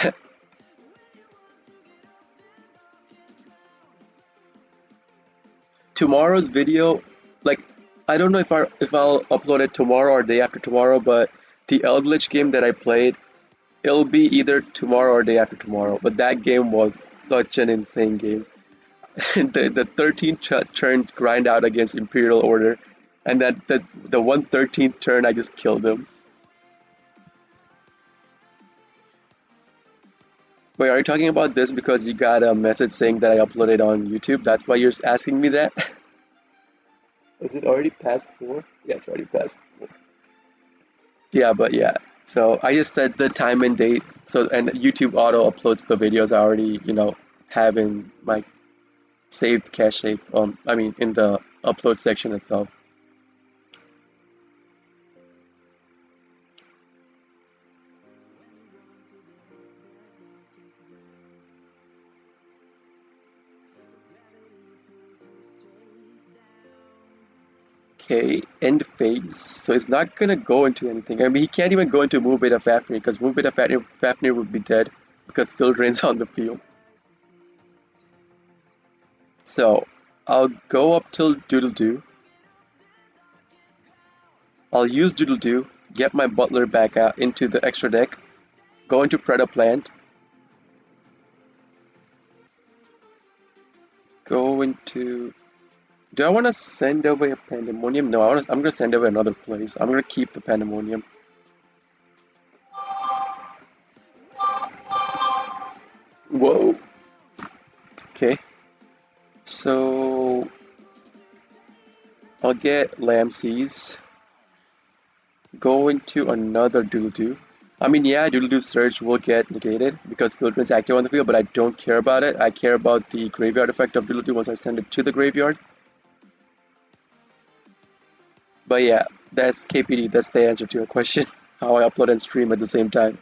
Tomorrow's video, like I don't know if I'll upload it tomorrow or day after tomorrow, but the Eldritch game that I played, it'll be either tomorrow or day after tomorrow. But that game was such an insane game. The 13 turns grind out against Imperial Order, and that the 113th turn I just killed him. Wait, are you talking about this because you got a message saying that I uploaded on YouTube? That's why you're asking me that? Is it already past 4? Yeah, it's already past 4. Yeah, but yeah. So I just set the time and date. So and YouTube auto uploads the videos I already, have in my saved cache. I mean in the upload section itself. Okay, end phase. So it's not gonna go into anything. I mean, he can't even go into Move Beta Fafnir because Move Beta Fafnir would be dead because skill drain's on the field. So I'll go up till Doodle Doo. I'll use Doodle Doo, get my Butler back out into the extra deck, go into Predaplant, go into. Do I want to send away a Pandemonium? No, I'm gonna send away another place. I'm gonna keep the Pandemonium. Whoa. Okay. So I'll get Lamseys. Go into another Doodle-Doo. I mean, yeah, Doodle-Doo Surge will get negated because Gildren is active on the field, but I don't care about it. I care about the graveyard effect of Doodle-Doo once I send it to the graveyard. But yeah, that's KPD. That's the answer to your question. How I upload and stream at the same time.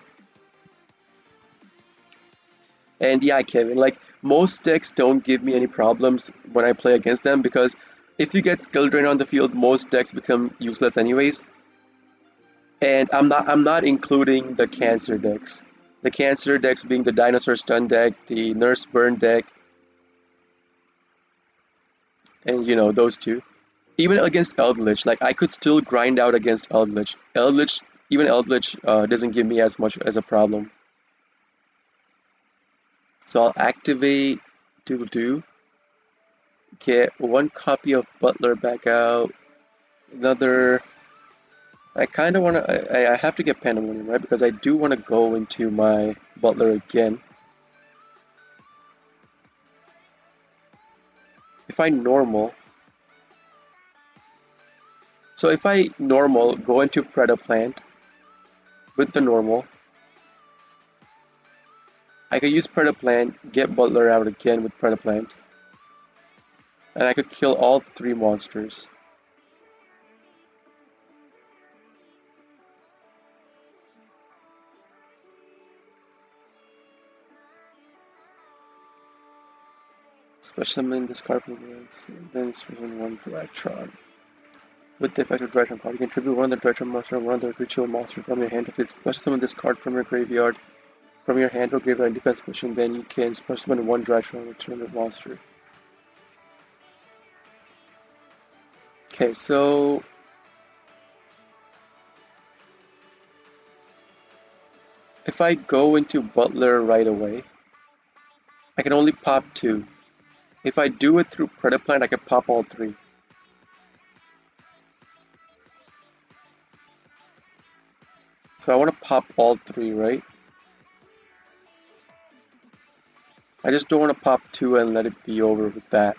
And yeah, Kevin, like most decks don't give me any problems when I play against them because if you get Skill Drain on the field, most decks become useless anyways. And I'm not including the cancer decks. The cancer decks being the dinosaur stun deck, the nurse burn deck, and those two. Even against Eldritch, like I could still grind out against Eldritch. Even Eldritch doesn't give me as much as a problem. So I'll activate Doodle Doo, get one copy of Butler back out, another. I kind of want to. I have to get Pandemonium, right? Because I do want to go into my Butler again. If I normal, so if I normal go into Predaplant with the normal, I could use Predaplant, get Butler out again with Predaplant, and I could kill all 3 monsters. Specimen discard from then specimen one Drytron. With the effect of Drytron card, you can tribute one of the Drytron monster and one of the ritual monster from your hand. If it's special summon this card from your graveyard, from your hand or graveyard in defense position, then you can special summon one Drytron and return the monster. Okay, so if I go into Butler right away, I can only pop 2. If I do it through Predaplant, I can pop all 3. So I want to pop all 3, right? I just don't want to pop 2 and let it be over with that.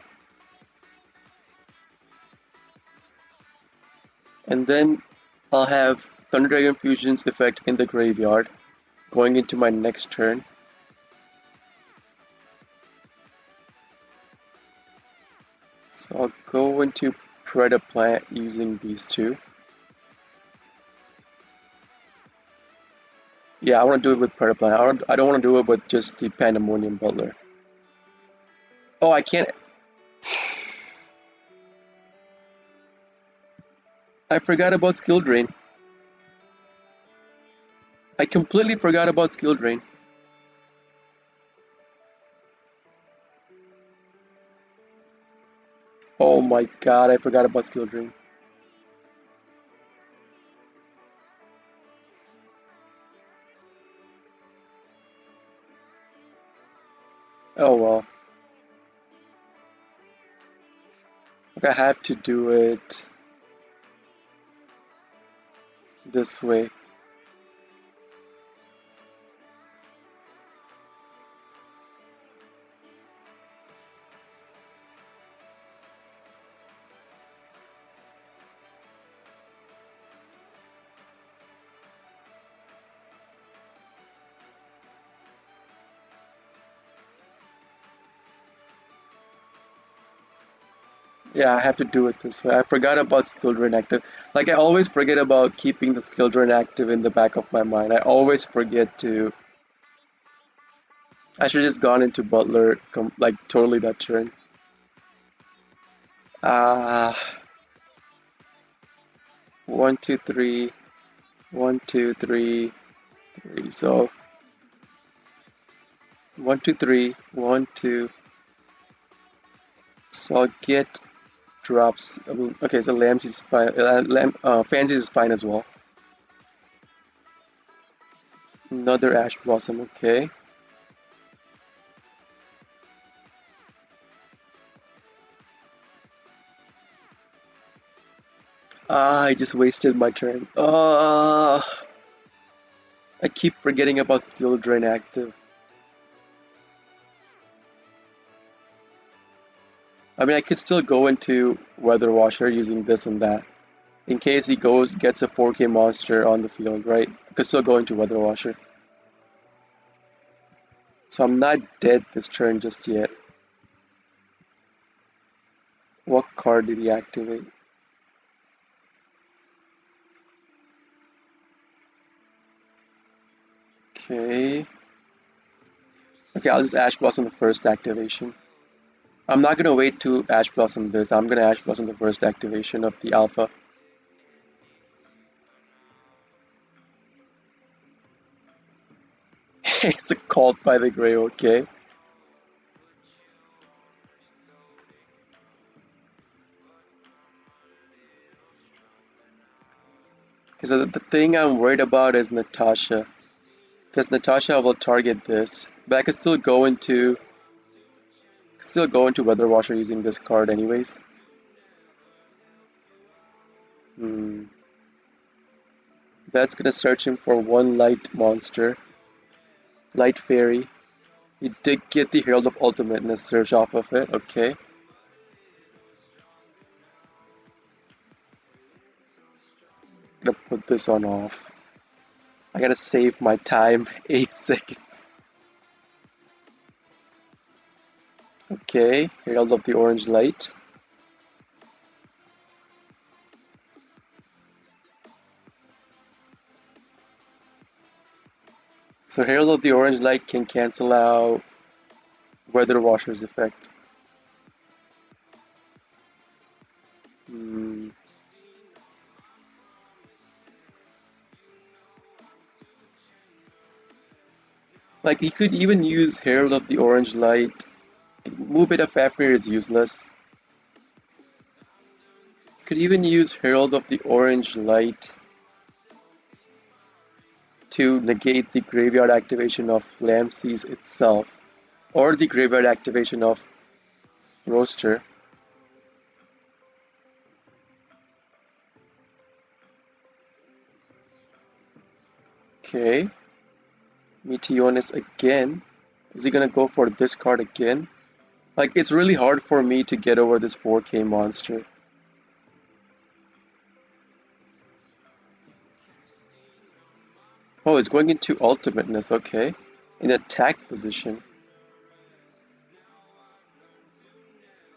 And then I'll have Thunder Dragon Fusion's effect in the graveyard, going into my next turn. So I'll go into Predaplant using these 2. Yeah, I want to do it with Predaplant. I don't want to do it with just the Pandemonium Butler. Oh, I can't. I forgot about Skill Drain. I completely forgot about Skill Drain. Oh my god, I forgot about Skill Drain. Oh well. Like I have to do it this way. Yeah, I have to do it this way. I forgot about Skill Drain active. Like I always forget about keeping the Skill Drain active in the back of my mind. I always forget to. I should just gone into Butler like totally that turn. Ah, 1, 2, 3, 1, 2, 3, 3. So 1, 2, 3, 1, 2. So I'll get drops. I mean, okay, so Lambs is fine. Fancy is fine as well. Another Ash Blossom, okay. Ah, I just wasted my turn. I keep forgetting about Steel Drain active. I mean, I could still go into Weather Washer using this and that. In case he gets a 4K monster on the field, right? I could still go into Weather Washer. So I'm not dead this turn just yet. What card did he activate? Okay. Okay, I'll just Ash Blossom the first activation. I'm not gonna wait to Ash Blossom this. I'm gonna Ash Blossom the first activation of the Alpha. It's a cult by the Grey, okay. Okay, so the thing I'm worried about is Natasha. Because Natasha will target this. But I could still go into Weather Washer using this card anyways. Hmm. That's gonna search him for one light monster. Light Fairy. He did get the Herald of Ultimate and a search off of it, okay. Gonna put this on off. I gotta save my time. 8 seconds. Okay, Herald of the Orange Light. So Herald of the Orange Light can cancel out Weather Washer's effect. Like he could even use Herald of the Orange Light. Move Bit of Fafnir is useless. Could even use Herald of the Orange Light to negate the graveyard activation of Lampseize itself, or the graveyard activation of Roaster. Okay. Meteonis again. Is he gonna go for this card again? Like, it's really hard for me to get over this 4K monster. Oh, it's going into Ultimateness, okay. In attack position.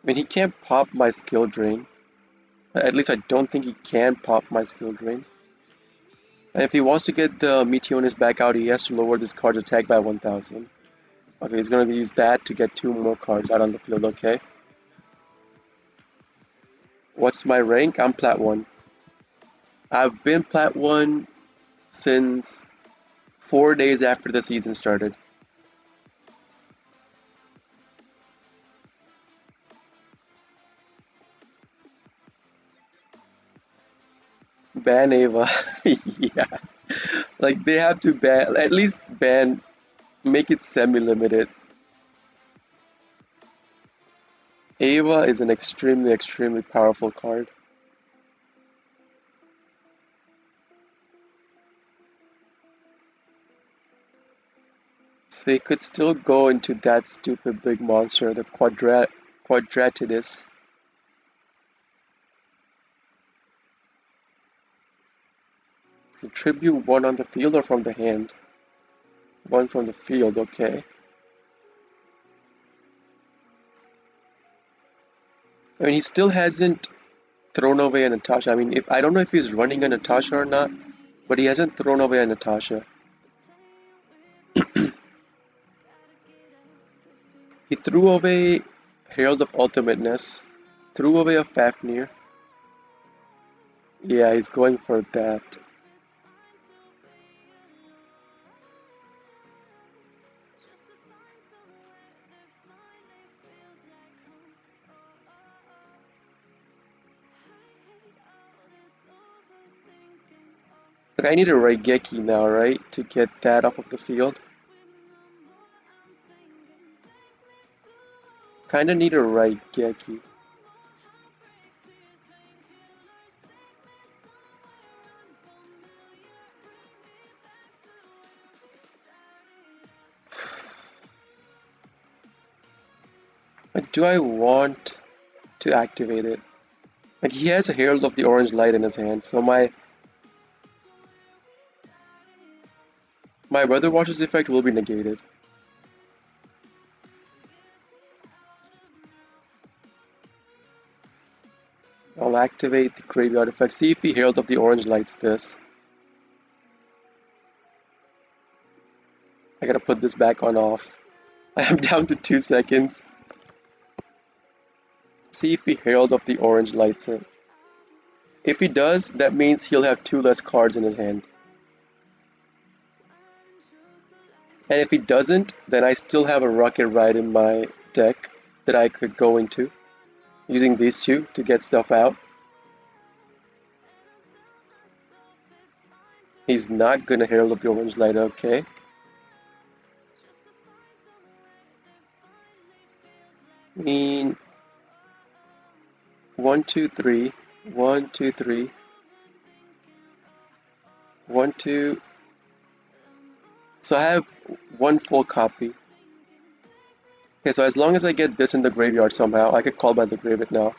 I mean, he can't pop my Skill Drain. At least I don't think he can pop my Skill Drain. And if he wants to get the Meteonis back out, he has to lower this card's attack by 1000. Okay, he's gonna use that to get 2 more cards out on the field, okay. What's my rank? I'm Plat 1. I've been Plat 1 since 4 days after the season started. Ban Ava. Yeah. Like they have to ban, at least ban, make it semi-limited. Ava is an extremely, extremely powerful card. So he could still go into that stupid big monster, the Quadratidus. So tribute 1 on the field or from the hand? 1 from the field, okay. I mean, he still hasn't thrown away a Natasha. I mean, if I don't know if he's running a Natasha or not, but he hasn't thrown away a Natasha. He threw away Herald of Ultimateness, threw away a Fafnir. Yeah, he's going for that. Look, I need a Raigeki now, right? To get that off of the field. Kinda need a Raigeki. Like, do I want to activate it? Like, he has a Herald of the Orange Light in his hand, so my Weather Watcher's effect will be negated. I'll activate the Graveyard effect. See if the Herald of the Orange Light's this. I gotta put this back on off. I am down to 2 seconds. See if the Herald of the Orange Lights it. If he does, that means he'll have 2 less cards in his hand. And if he doesn't, then I still have a Rocket Ride in my deck that I could go into, using these 2 to get stuff out. He's not gonna Herald of the Orange Light, okay. I mean, 1, 2, 3, 1, 2, 3, 1, 2. So I have 1 full copy. Okay, so as long as I get this in the graveyard somehow, I could call by the Graveyard now.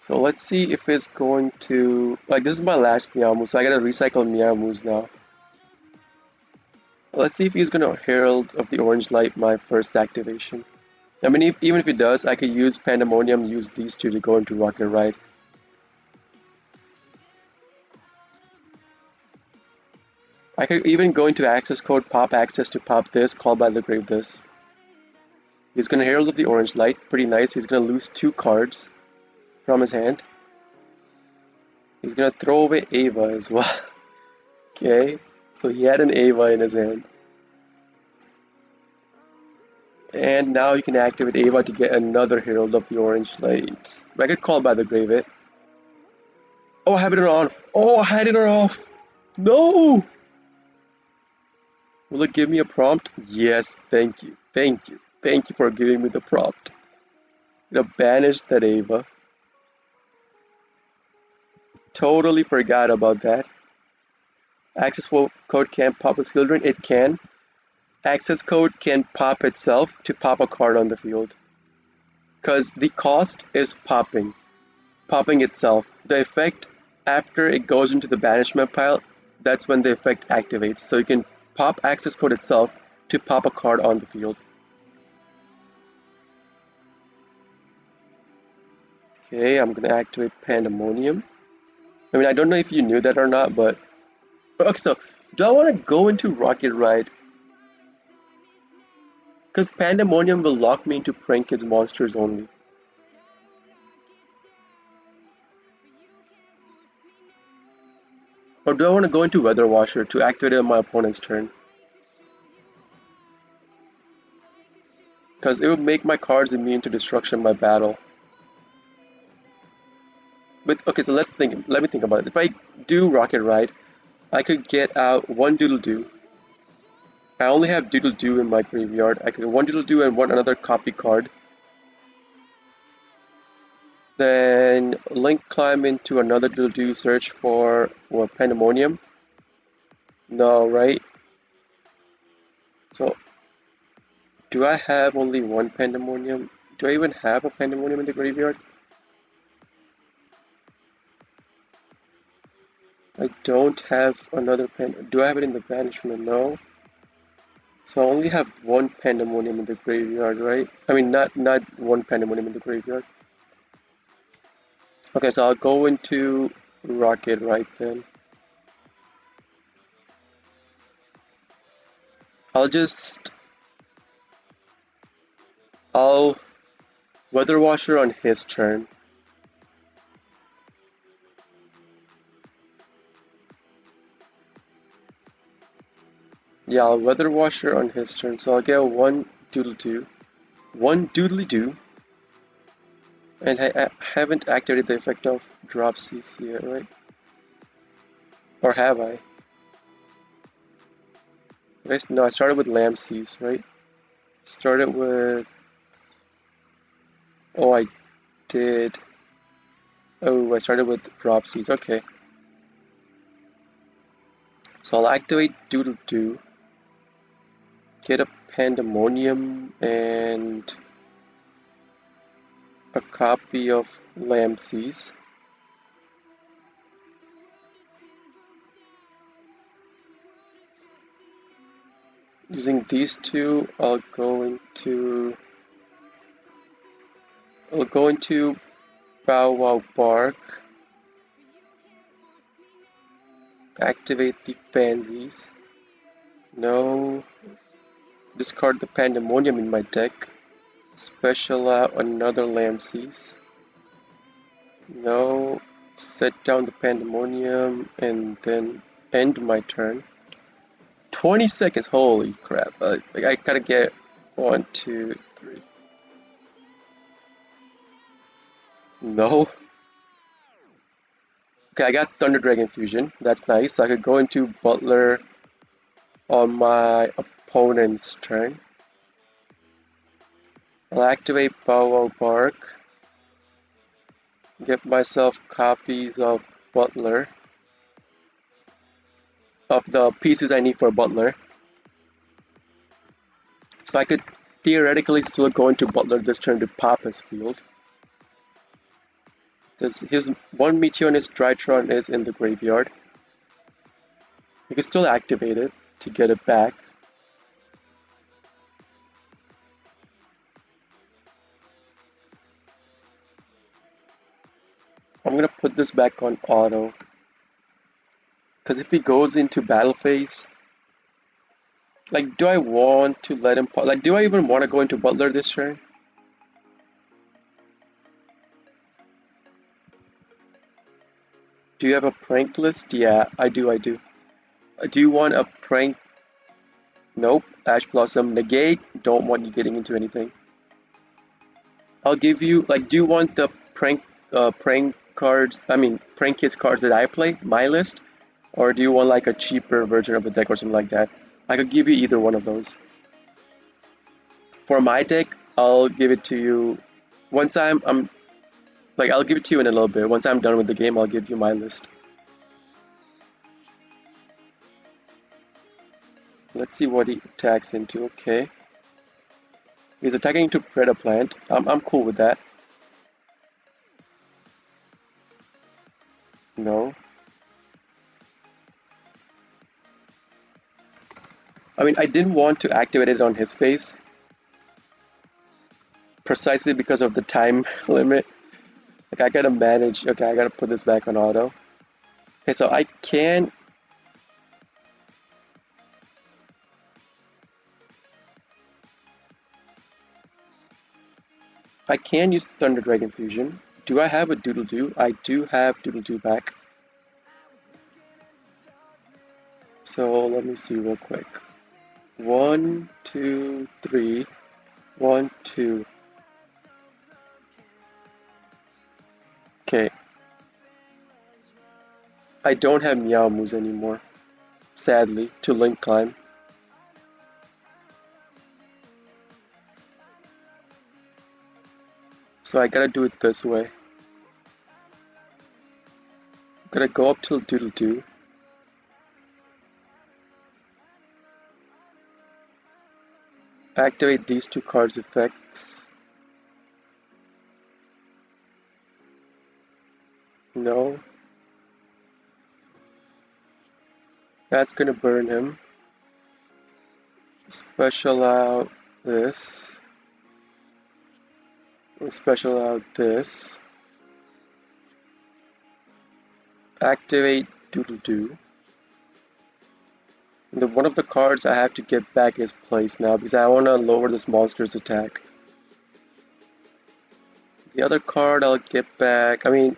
So let's see if it's going to... Like, this is my last Meowmoo, so I gotta recycle Meowmoos now. Let's see if he's gonna Herald of the Orange Light my first activation. I mean, even if he does, I could use Pandemonium, use these 2 to go into Rocket Ride. I could even go into access code, pop access to pop this, call by the grave this. He's gonna Herald of the Orange Light, pretty nice. He's gonna lose 2 cards from his hand. He's gonna throw away Ava as well. Okay, so he had an Ava in his hand. And now you can activate Ava to get another Herald of the Orange Light. I get called by the Grave. Oh, I have it on off. Oh, I had it on off. No! Will it give me a prompt? Yes, thank you. Thank you. Thank you for giving me the prompt. Banish that Ava. Totally forgot about that. Access code can't pop a skill drain. It can. Access code can pop itself to pop a card on the field. Because the cost is popping itself. The effect, after it goes into the banishment pile, that's when the effect activates. So you can pop access code itself to pop a card on the field. Okay, I'm gonna activate Pandemonium. I mean, I don't know if you knew that or not, but okay. So, do I want to go into Rocket Ride? Because Pandemonium will lock me into prank his monsters only. Or do I want to go into Weather Washer to activate it on my opponent's turn? Because it would make my cards immune to destruction by battle. But okay, so let me think about it. If I do Rocket Ride, I could get out one Doodle Doo. I only have Doodle Doo in my graveyard. I could get one Doodle Doo and one another copy card. Then Link climb into another Doodle Doo, search for what, Pandemonium? No, right? So, do I have only one Pandemonium? Do I even have a Pandemonium in the graveyard? I don't have another Do I have it in the banishment? No. So I only have one Pandemonium in the graveyard, right? I mean, not one Pandemonium in the graveyard. Okay, so I'll go into Rocket right then. I'll Weather Washer on his turn. Yeah, I'll Weather Washer on his turn, so I'll get one Doodle Doo. One Doodly Doo. And I haven't activated the effect of Drop CC yet, right? Or have I? No, I started with Lamb Seas, right? Started with... Oh, I did. Oh, I started with Drop Seas, okay. So I'll activate Doodle Doo. Get a Pandemonium and a copy of Lamb Seas. Using these two, I'll go into Bow Wow Bark. Activate the Pansies. No. Discard the Pandemonium in my deck. Special out another Lamb Seas. No. Set down the Pandemonium and then end my turn. 20 seconds, holy crap. I gotta get 1, 2, 3. No. Okay, I got Thunder Dragon Fusion. That's nice. I could go into Butler on my opponent's turn. I'll activate Bow Wow Bark. Get myself copies of Butler. Of the pieces I need for Butler. So I could theoretically still go into Butler this turn to pop his field. His one Meteornist Drytron is in the graveyard. You can still activate it to get it back. I'm gonna put this back on auto. Because if he goes into battle phase, like, do I want to let him like, do I even want to go into Butler this turn? Do you have a prank list? Yeah, I do, I do. Do you want a prank? Nope. Ash Blossom, negate. Don't want you getting into anything. I'll give you, like, do you want the prank cards, I mean, prank kids cards that I play, my list? Or do you want, like, a cheaper version of the deck or something like that? I could give you either one of those. For my deck, I'll give it to you once I'll give it to you in a little bit. Once I'm done with the game, I'll give you my list. Let's see what he attacks into. Okay. He's attacking into Predaplant. I'm cool with that. No. I mean, I didn't want to activate it on his face. Precisely because of the time limit. Like, I gotta manage. Okay, I gotta put this back on auto. Okay, so I can... I can use Thunder Dragon Fusion. Do I have a Doodle-Doo? I do have Doodle-Doo back. So let me see real quick. 1, 2, 3. 1, 2. Okay. I don't have Meowmoos anymore, sadly, to Link Climb. So I gotta do it this way. Gotta go up till Doodle-Doo. Activate these two cards' effects. No. That's gonna burn him. Special out this. And special out this. Activate Doodle-Doo. One of the cards I have to get back is placed now because I want to lower this monster's attack. The other card I'll get back, I mean,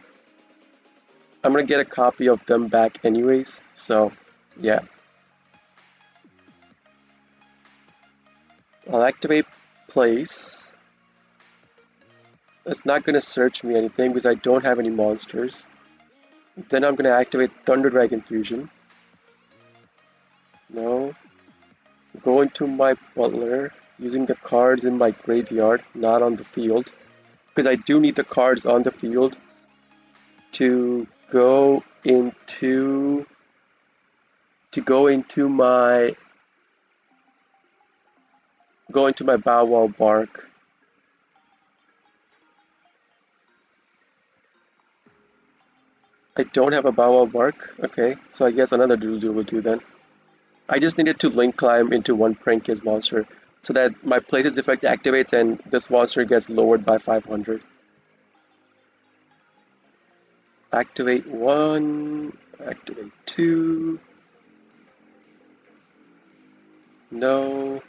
I'm gonna get a copy of them back anyways, so yeah. I'll activate place. It's not gonna search me anything because I don't have any monsters. Then I'm gonna activate Thunder Dragon Fusion. No. Go into my butler using the cards in my graveyard, not on the field. Because I do need the cards on the field to go into my Bow Wow Bark. I don't have a Bow Wow Bark. Okay, so I guess another Doodle-Doo will do then. I just needed to Link Climb into one Prankiz monster so that my Places effect activates and this monster gets lowered by 500. Activate 1, activate 2. No.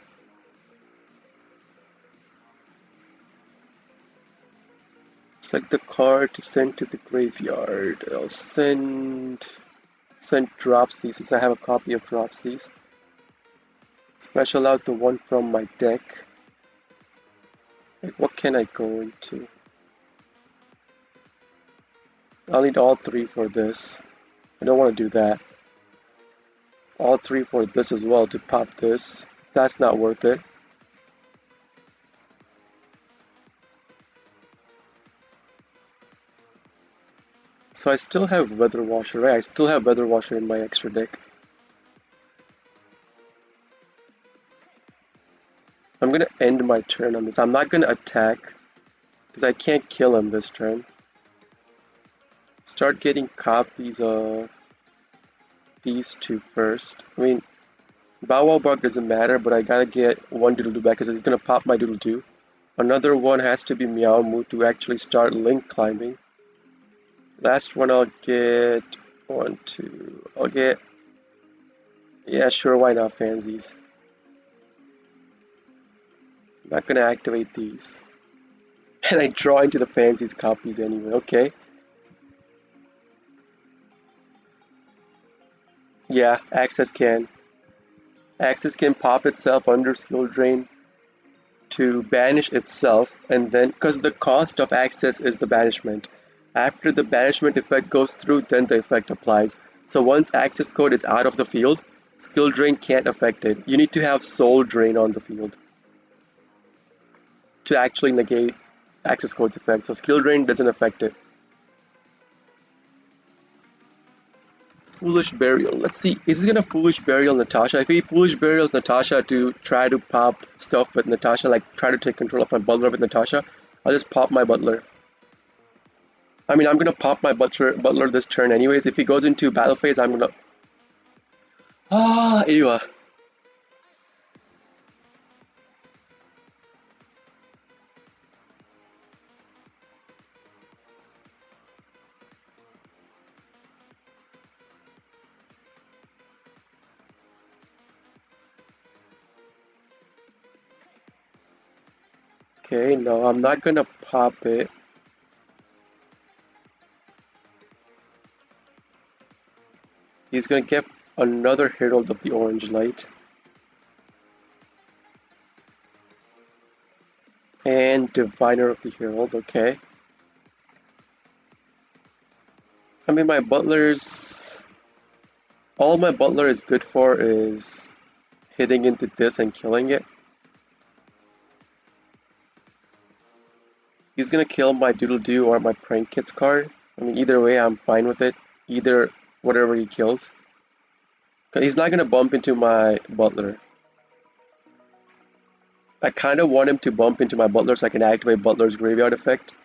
Select the card to send to the graveyard. I'll send Dropsy since I have a copy of Dropsies. Special out the one from my deck. Like, what can I go into? I'll need all 3 for this. I don't want to do that. All 3 for this as well to pop this. That's not worth it. So I still have Weather Washer, right? I still have Weather Washer in my extra deck. I'm gonna end my turn on this. I'm not gonna attack because I can't kill him this turn. Start getting copies of these two first. I mean, Bow Wow Bark doesn't matter, but I gotta get one Doodle-Doo back because it's gonna pop my Doodle-Doo. Another one has to be Meowmoo to actually start Link climbing. Last one I'll get 1, 2. I'll get, yeah, sure, why not, Fansies? I'm not gonna activate these. And I draw into the Fansies copies anyway, okay. Yeah, Access can. Access can pop itself under Skill Drain to banish itself, and then because the cost of Access is the banishment. After the banishment effect goes through, then the effect applies. So once Access code is out of the field, Skill Drain can't affect it. You need to have Soul Drain on the field to actually negate Access code's effect. So Skill Drain doesn't affect it. Foolish Burial. Let's see. Is he gonna Foolish Burial Natasha? If he Foolish Burials Natasha to try to pop stuff with Natasha, like try to take control of my butler with Natasha, I'll just pop my butler. I mean, I'm gonna pop my butler this turn anyways. If he goes into battle phase, I'm gonna. Ah, Eva. Okay, no, I'm not gonna pop it. He's gonna get another Herald of the Orange Light. And Diviner of the Herald, okay. I mean, my butler's. All my butler is good for is hitting into this and killing it. He's gonna kill my Doodle Doo or my Prank Kids card. I mean, either way, I'm fine with it. Either whatever he kills. He's not gonna bump into my Butler. I kind of want him to bump into my Butler so I can activate Butler's Graveyard effect.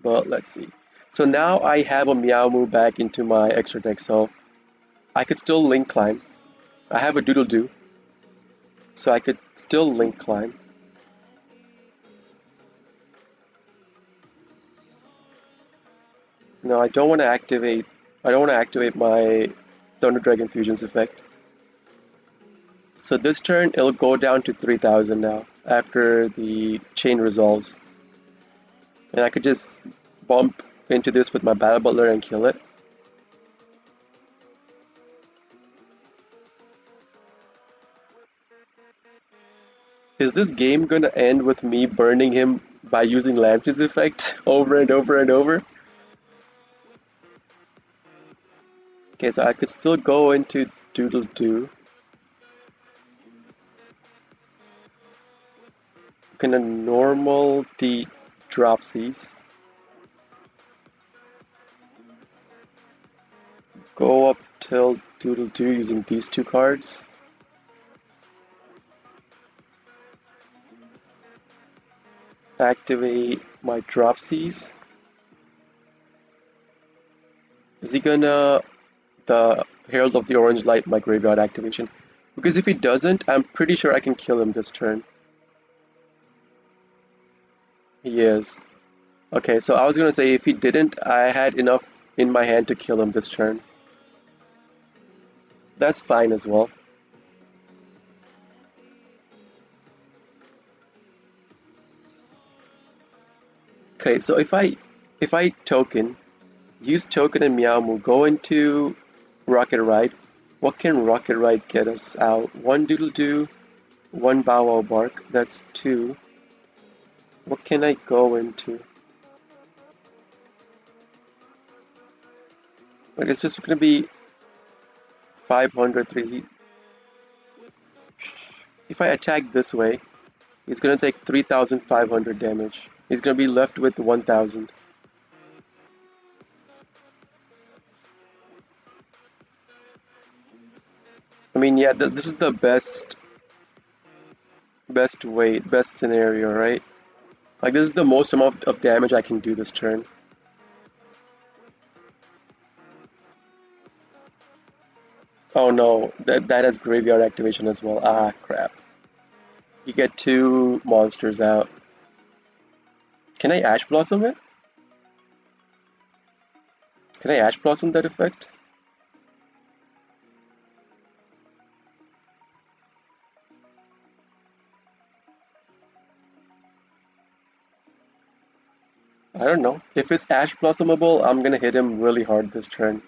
But let's see. So now I have a Meowmoo back into my extra deck, so I could still Link Climb. I have a Doodle Doo, so I could still Link Climb. No, I don't want to activate. I don't want to activate my Thunder Dragon Fusion's effect. So this turn it'll go down to 3,000 now after the chain resolves. And I could just bump into this with my Battle Butler and kill it. Is this game gonna end with me burning him by using Lampsh's effect over and over and over? Okay, so I could still go into Doodle Doo. Gonna normal the Dropsies. Go up till Doodle Doo using these two cards. Activate my Dropsies. Is he gonna the Herald of the Orange Light my graveyard activation? Because if he doesn't, I'm pretty sure I can kill him this turn. He is. Okay, so I was gonna say if he didn't, I had enough in my hand to kill him this turn. That's fine as well. Okay, so if I token, use token and Meowmoo, go into Rocket Ride. What can Rocket Ride get us out? One Doodle Doo, one Bow Wow Bark, that's two. What can I go into? Like it's just gonna be 500, 3. If I attack this way, he's gonna take 3,500 damage. He's gonna be left with 1,000. I mean, yeah, this is the best scenario, right? Like this is the most amount of damage I can do this turn. Oh no, that has graveyard activation as well. Ah, crap. You get two monsters out. Can I Ash Blossom it? Can I Ash Blossom that effect? I don't know. If it's Ash Blossomable, I'm gonna hit him really hard this turn.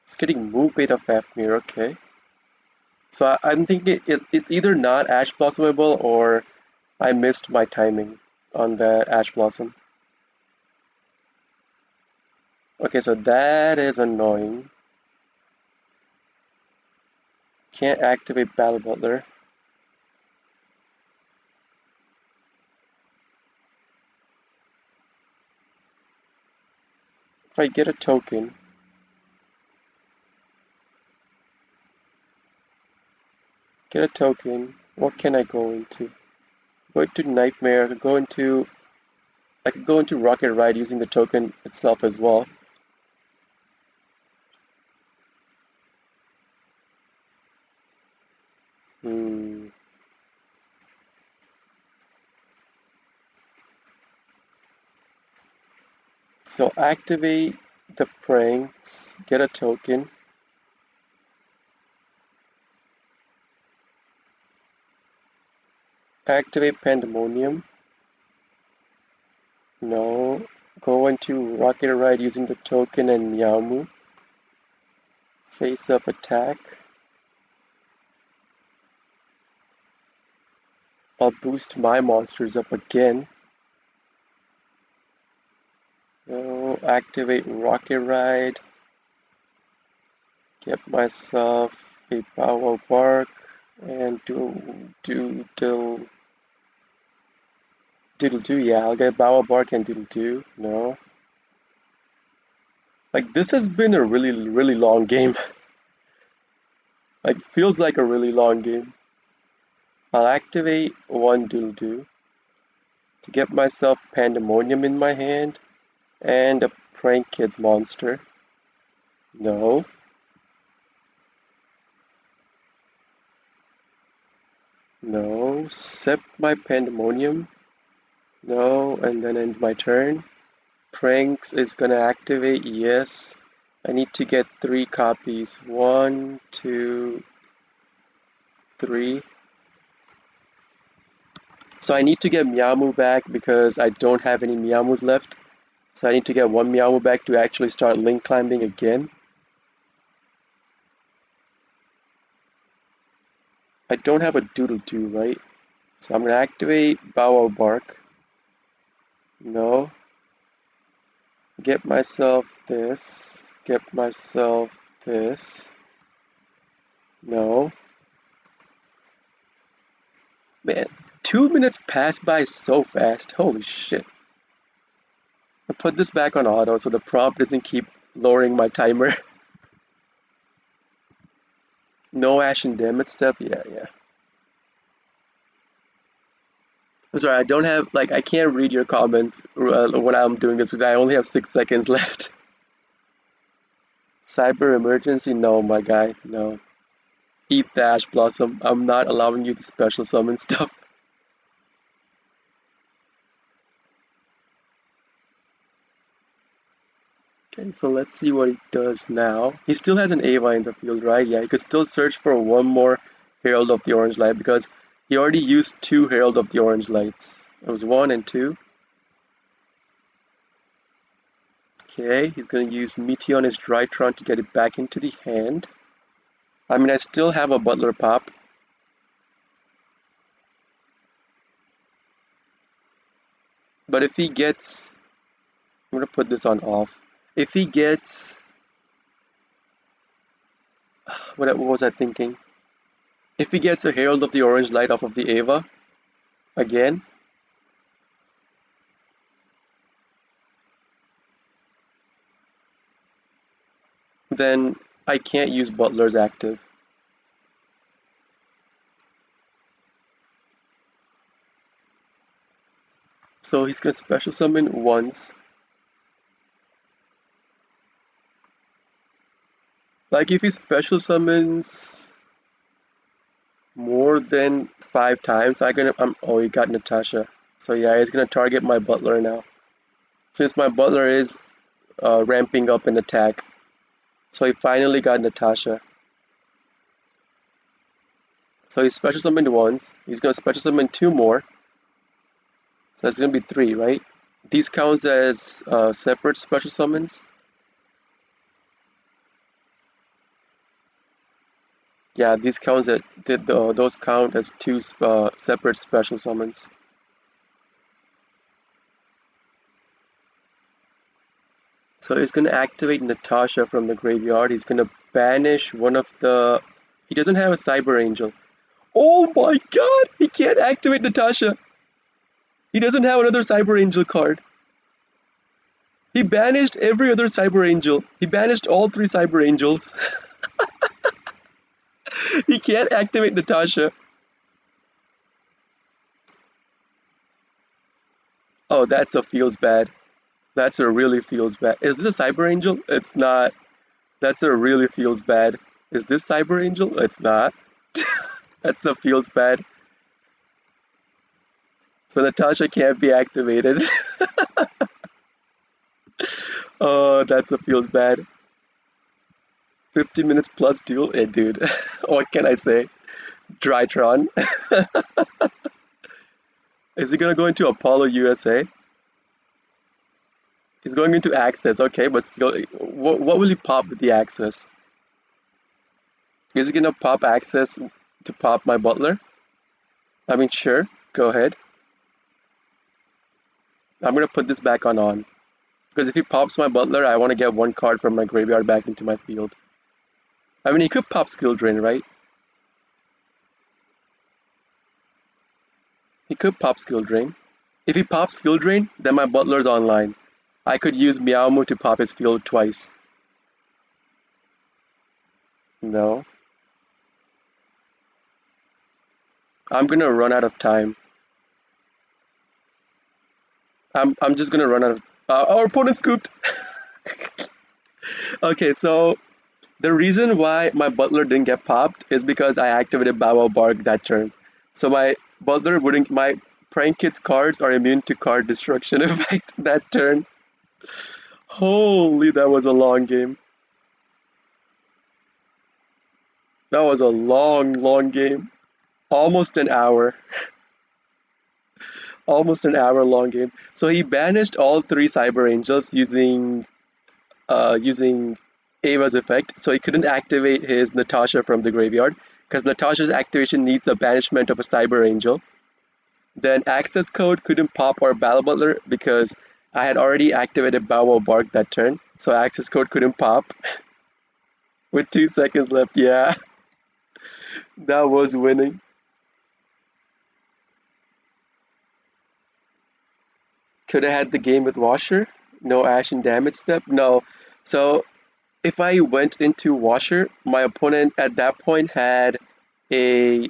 It's getting move bait of Fafnir, okay. So I'm thinking it's either not Ash Blossomable or I missed my timing on the Ash Blossom. Okay, so that is annoying. Can't activate Battle Butler. If I get a token, what can I go into? Go into Nightmare, I could go into Rocket Ride using the token itself as well. Hmm. So activate the pranks, get a token. Activate Pandemonium. No. Go into Rocket Ride using the token and Yamu. Face up attack. I'll boost my monsters up again. No. Activate Rocket Ride. Get myself a Bow Bark and Doodle Do. Yeah, I'll get Bow Bark and Doodle Do. No. Like, this has been a really long game. Like, feels like a really long game. I'll activate one Doodle Do to get myself Pandemonium in my hand and a Prank Kids monster. No. No. Sip my Pandemonium. No, and then end my turn. Pranks is gonna activate, yes. I need to get 3 copies. 1, 2, 3. So I need to get Miamu back because I don't have any Miamus left. So I need to get 1 Miamu back to actually start link climbing again. I don't have a Doodle 2, right? So I'm gonna activate Bow Bark. No. Get myself this. Get myself this. No. Man, 2 minutes pass by so fast. Holy shit. I put this back on auto so the prompt doesn't keep lowering my timer. No ash and damage step? Yeah. I'm sorry, I don't have, like, I can't read your comments when I'm doing this because I only have 6 seconds left. Cyber emergency? No, my guy, no. Eat the Ash Blossom. I'm not allowing you to special summon stuff. Okay, so let's see what he does now. He still has an Ava in the field, right? Yeah, he could still search for one more Herald of the Orange Light because he already used 2 Herald of the Orange Lights. It was 1 and 2. Okay, he's gonna use Meteor on his Drytron to get it back into the hand. I mean, I still have a Butler Pop. But if he gets... I'm gonna put this on off. If he gets... What was I thinking? If he gets a Herald of the Orange Light off of the Ava, again, then I can't use Butler's active. So he's gonna special summon once. Like if he special summons more than 5 times, oh, he got Natasha. So yeah, he's gonna target my Butler now. Since my Butler is ramping up in attack. So he finally got Natasha. So he special summoned once. He's gonna special summon two more. So that's gonna be three, right? These counts as separate special summons. Yeah, these counts that those count as two separate special summons. So he's gonna activate Natasha from the graveyard. He's gonna banish one of the. He doesn't have a Cyber Angel. Oh my God! He can't activate Natasha. He doesn't have another Cyber Angel card. He banished every other Cyber Angel. He banished all three Cyber Angels. He can't activate Natasha. Oh, that's a feels bad. That's a really feels bad. Is this a Cyber Angel? It's not. That's a really feels bad. Is this Cyber Angel? It's not. That's a feels bad. So Natasha can't be activated. Oh, that's a feels bad. 50 minutes plus duel? Eh, dude. What can I say? Drytron. Is he gonna go into Apollo USA? He's going into Access, okay, but still, what will he pop with the Access? Is he gonna pop Access to pop my Butler? I mean, sure, go ahead. I'm gonna put this back on. Because if he pops my Butler, I want to get one card from my graveyard back into my field. I mean, he could pop Skill Drain, right? He could pop Skill Drain. If he pops Skill Drain, then my Butler's online. I could use Meowmo to pop his field twice. No. I'm gonna run out of time. I'm just gonna run out of. Our opponent scooped. Okay, so the reason why my Butler didn't get popped is because I activated Bow Wow Bark that turn. So my Butler wouldn't. My Prank Kids cards are immune to card destruction effect that turn. Holy, that was a long game. That was a long, long game. Almost an hour. Almost an hour long game. So he banished all three Cyber Angels using Ava's effect. So he couldn't activate his Natasha from the graveyard because Natasha's activation needs the banishment of a Cyber Angel. Then access code couldn't pop or Battle Butler because I had already activated Bow Wow Bark that turn. So access code couldn't pop. With 2 seconds left, yeah, that was winning. Could have had the game with Washer. No Ashen damage step. No. So if I went into Washer, my opponent at that point had a.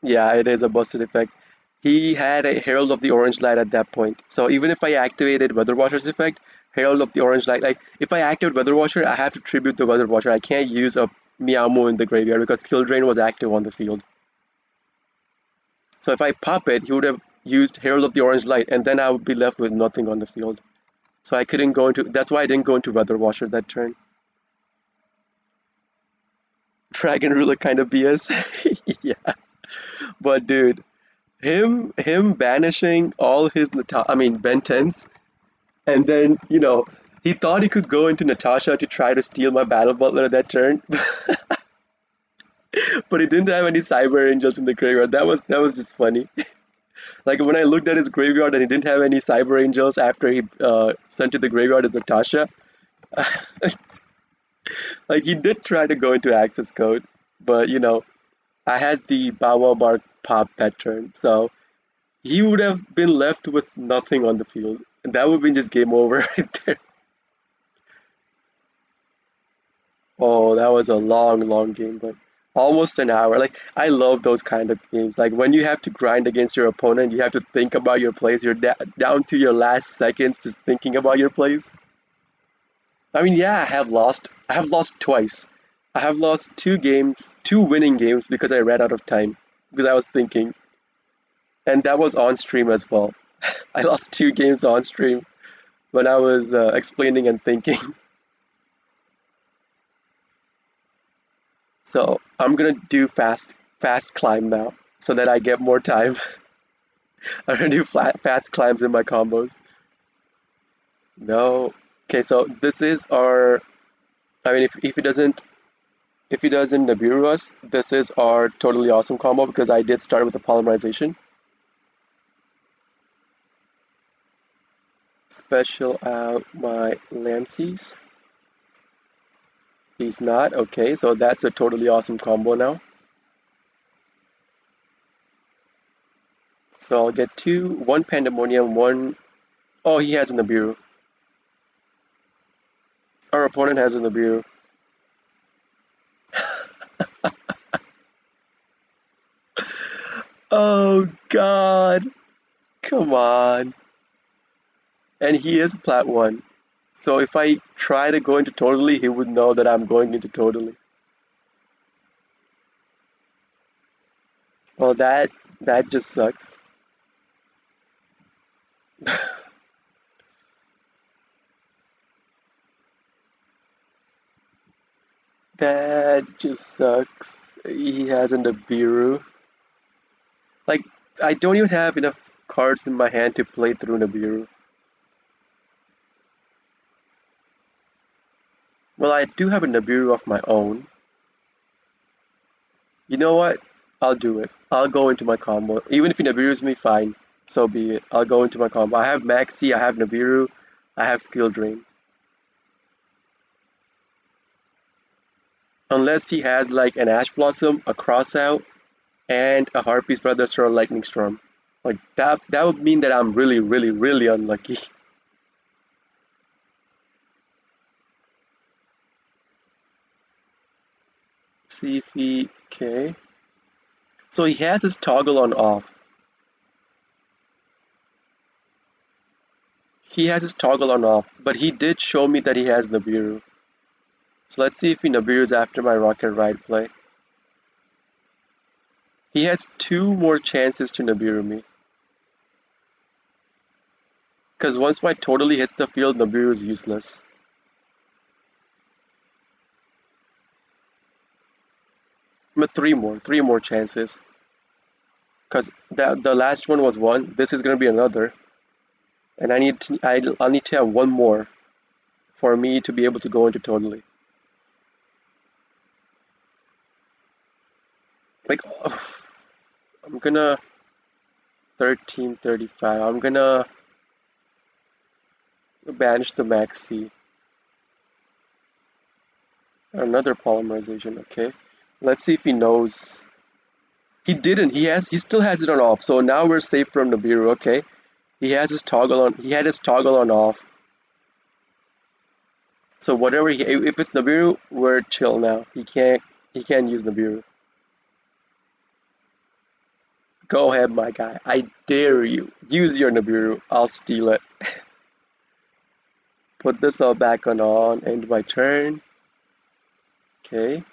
Yeah, it is a busted effect. He had a Herald of the Orange Light at that point. So even if I activated Weather Washer's effect, Herald of the Orange Light, like if I activate Weather Washer, I have to tribute the Weather Washer. I can't use a Meowmo in the graveyard because Kill Drain was active on the field. So if I pop it, he would have used Herald of the Orange Light, and then I would be left with nothing on the field. So I couldn't go into. That's why I didn't go into Weather Washer that turn. Dragon Ruler kind of BS. Yeah, but dude, him banishing all his I mean Ben 10s, and then he thought he could go into Natasha to try to steal my Battle Butler that turn, but he didn't have any Cyber Angels in the graveyard. That was just funny. Like when I looked at his graveyard and he didn't have any Cyber Angels after he sent to the graveyard as Natasha, like he did try to go into access code, but I had the Bow Wow Bark pop that turn, so he would have been left with nothing on the field, and that would have been just game over right there. Oh, that was a long, long game, but almost an hour. Like I love those kind of games. Like when you have to grind against your opponent, you have to think about your plays. You're down to your last seconds just thinking about your plays. I mean, yeah, I have lost. I have lost twice. I have lost two games, two winning games because I ran out of time because I was thinking, and that was on stream as well. I lost two games on stream when I was explaining and thinking. So I'm gonna do fast climb now so that I get more time. I'm gonna do fast climbs in my combos. No. Okay, so this is our. I mean, if he doesn't Nibiru us, this is our totally awesome combo because I did start with the polymerization. Special out my Lamses. He's not. Okay, so that's a totally awesome combo now. So I'll get two, one Pandemonium, one. Oh, he has a Nibiru. Our opponent has a Nibiru. Oh God! Come on. And he is plat 1. So if I try to go into totally, he would know that I'm going into totally. Well, that just sucks. That just sucks. He has a Nibiru. Like, I don't even have enough cards in my hand to play through Nibiru. Well, I do have a Nibiru of my own. You know what? I'll do it. I'll go into my combo. Even if he Nibiru's me, fine. So be it. I'll go into my combo. I have Maxi, I have Nibiru, I have Skill Drain. Unless he has like an Ash Blossom, a Crossout, and a Harpy's Brothers or a Lightning Storm. Like that would mean that I'm really, really, really unlucky. See if he okay. So he has his toggle on off. He has his toggle on off, but he did show me that he has Nibiru. So let's see if he Nibiru's after my Rocket Ride play. He has two more chances to Nibiru me. Because once my totally hits the field, Nibiru is useless. But three more chances. Because the last one was one. This is gonna be another, and I'll need to have one more for me to be able to go into totally. Like, I'm gonna 1335. I'm gonna banish the Maxi. Another polymerization. Okay, let's see if he knows. He didn't. He still has it on off. So now we're safe from Nibiru. Okay, he has his toggle on. He had his toggle on off. So whatever if it's Nibiru, we're chill now. He can't use Nibiru. Go ahead, my guy. I dare you. Use your Nibiru. I'll steal it. Put this all back on. End my turn. Okay.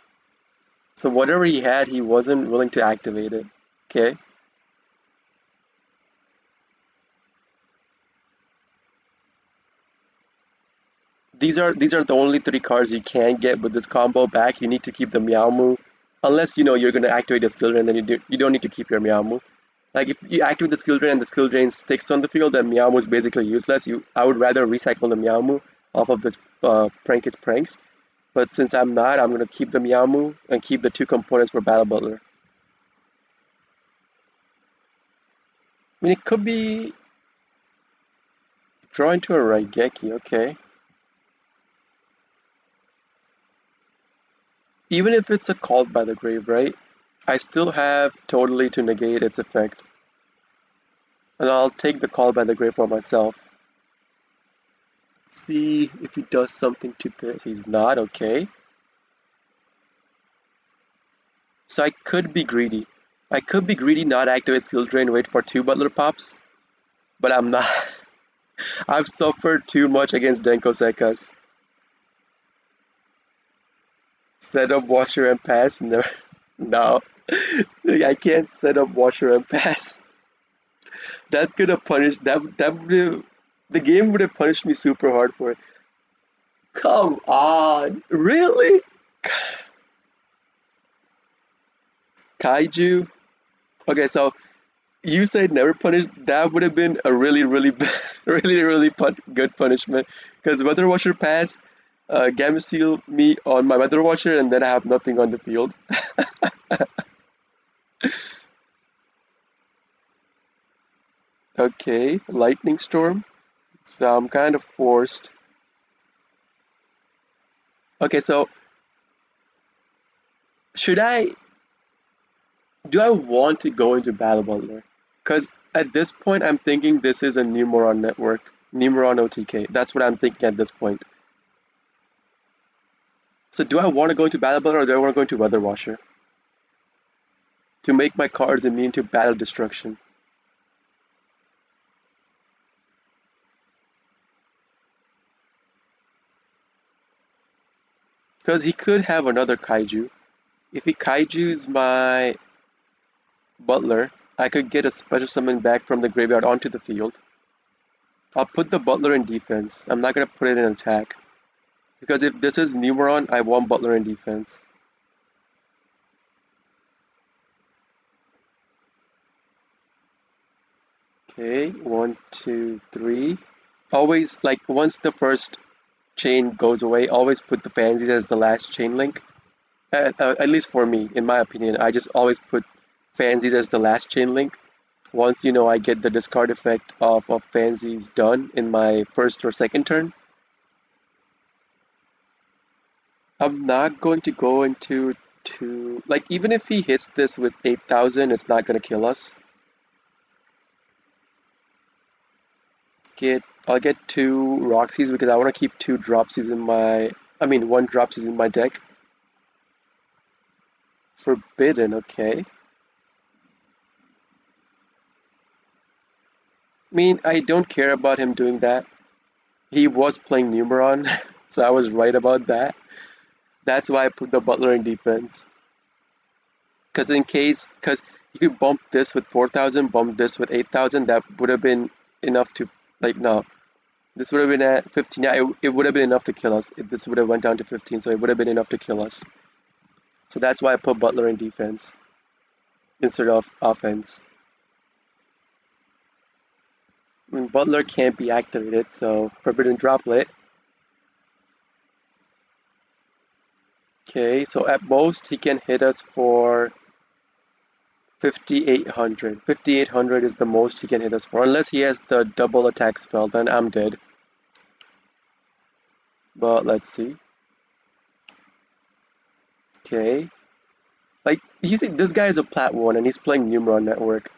So whatever he had, he wasn't willing to activate it. Okay. These are the only three cards you can get with this combo back. You need to keep the Meowmoo. Unless you know you're gonna activate your skill drain, then you don't need to keep your Meowmoo. Like if you activate the skill drain and the skill drain sticks on the field, then Meowmoo is basically useless. I would rather recycle the Meowmoo off of this Prank's Pranks. But since I'm not, I'm gonna keep the Meowmoo and keep the two components for Battle Butler. I mean, it could be draw into a Raigeki, okay. Even if it's a Called by the Grave, right? I still have totally to negate its effect. And I'll take the Call by the Grave for myself. See if he does something to this. He's not, okay. So I could be greedy. I could be greedy, not activate skill drain, wait for two butler pops. But I'm not. I've suffered too much against Denko Sekas. Set up washer and pass? No. No. I can't set up washer and pass. That's gonna punish that would the game would have punished me super hard for it. Come on. Really? Kaiju. Okay, so you said never punish. That would have been a really, really, really, really good punishment. Because Weather Watcher pass, Gameciel me on my Weather Watcher, and then I have nothing on the field. Okay, Lightning Storm. So I'm kind of forced. Okay, so should I? Do I want to go into Battle Butler? Because at this point, I'm thinking this is a Numeron network, Numeron OTK. That's what I'm thinking at this point. So do I want to go into Battle Butler or do I want to go into Weather Washer to make my cards immune to battle destruction? Because he could have another Kaiju. If he Kaiju's my Butler, I could get a special summon back from the graveyard onto the field. I'll put the Butler in defense. I'm not going to put it in attack. Because if this is Numeron, I want Butler in defense. Okay, one, two, three. Always, like, once the first chain goes away, always put the Fansies as the last chain link. At least for me, in my opinion, I just always put Fansies as the last chain link. Once, I get the discard effect of Fansies done in my first or second turn, I'm not going to go into like, even if he hits this with 8,000, it's not going to kill us. I'll get two Roxys because I want to keep two Dropsies in my, I mean, one Dropsies in my deck. Forbidden, okay. I mean, I don't care about him doing that. He was playing Numeron, so I was right about that. That's why I put the Butler in defense. Because you could bump this with 4,000, bump this with 8,000, that would have been enough to, like, no. This would have been at 15, yeah, it would have been enough to kill us. If this would have went down to 15, so it would have been enough to kill us. So that's why I put Butler in defense instead of offense. I mean, Butler can't be activated, so Forbidden Droplet. Okay, so at most he can hit us for 5,800. 5,800 is the most he can hit us for, unless he has the double attack spell, then I'm dead. But let's see. Okay. Like, you see, this guy is a Plat 1 and he's playing Numeron Network.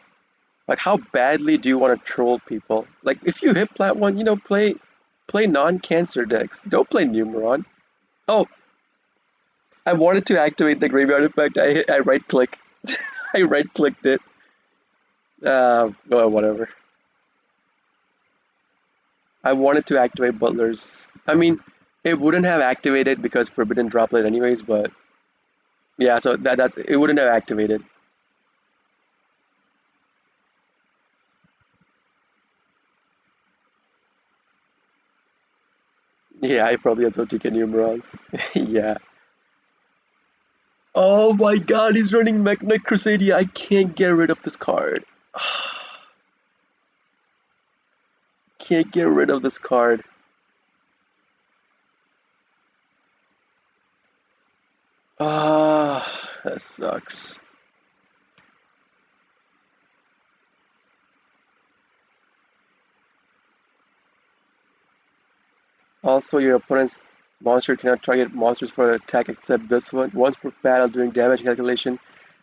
Like, how badly do you want to troll people? Like, if you hit Plat 1, play non-cancer decks. Don't play Numeron. Oh, I wanted to activate the graveyard effect. I right click. I right clicked it. Well, whatever. I wanted to activate Butler's. I mean, it wouldn't have activated because Forbidden Droplet anyways, but yeah, so that's it wouldn't have activated. Yeah, I probably has OTK numerals. Yeah. Oh my god, he's running Magnet Crusadia. I can't get rid of this card. Can't get rid of this card. Ah, that sucks. Also, your opponent's monster cannot target monsters for attack except this one. Once per battle during damage calculation,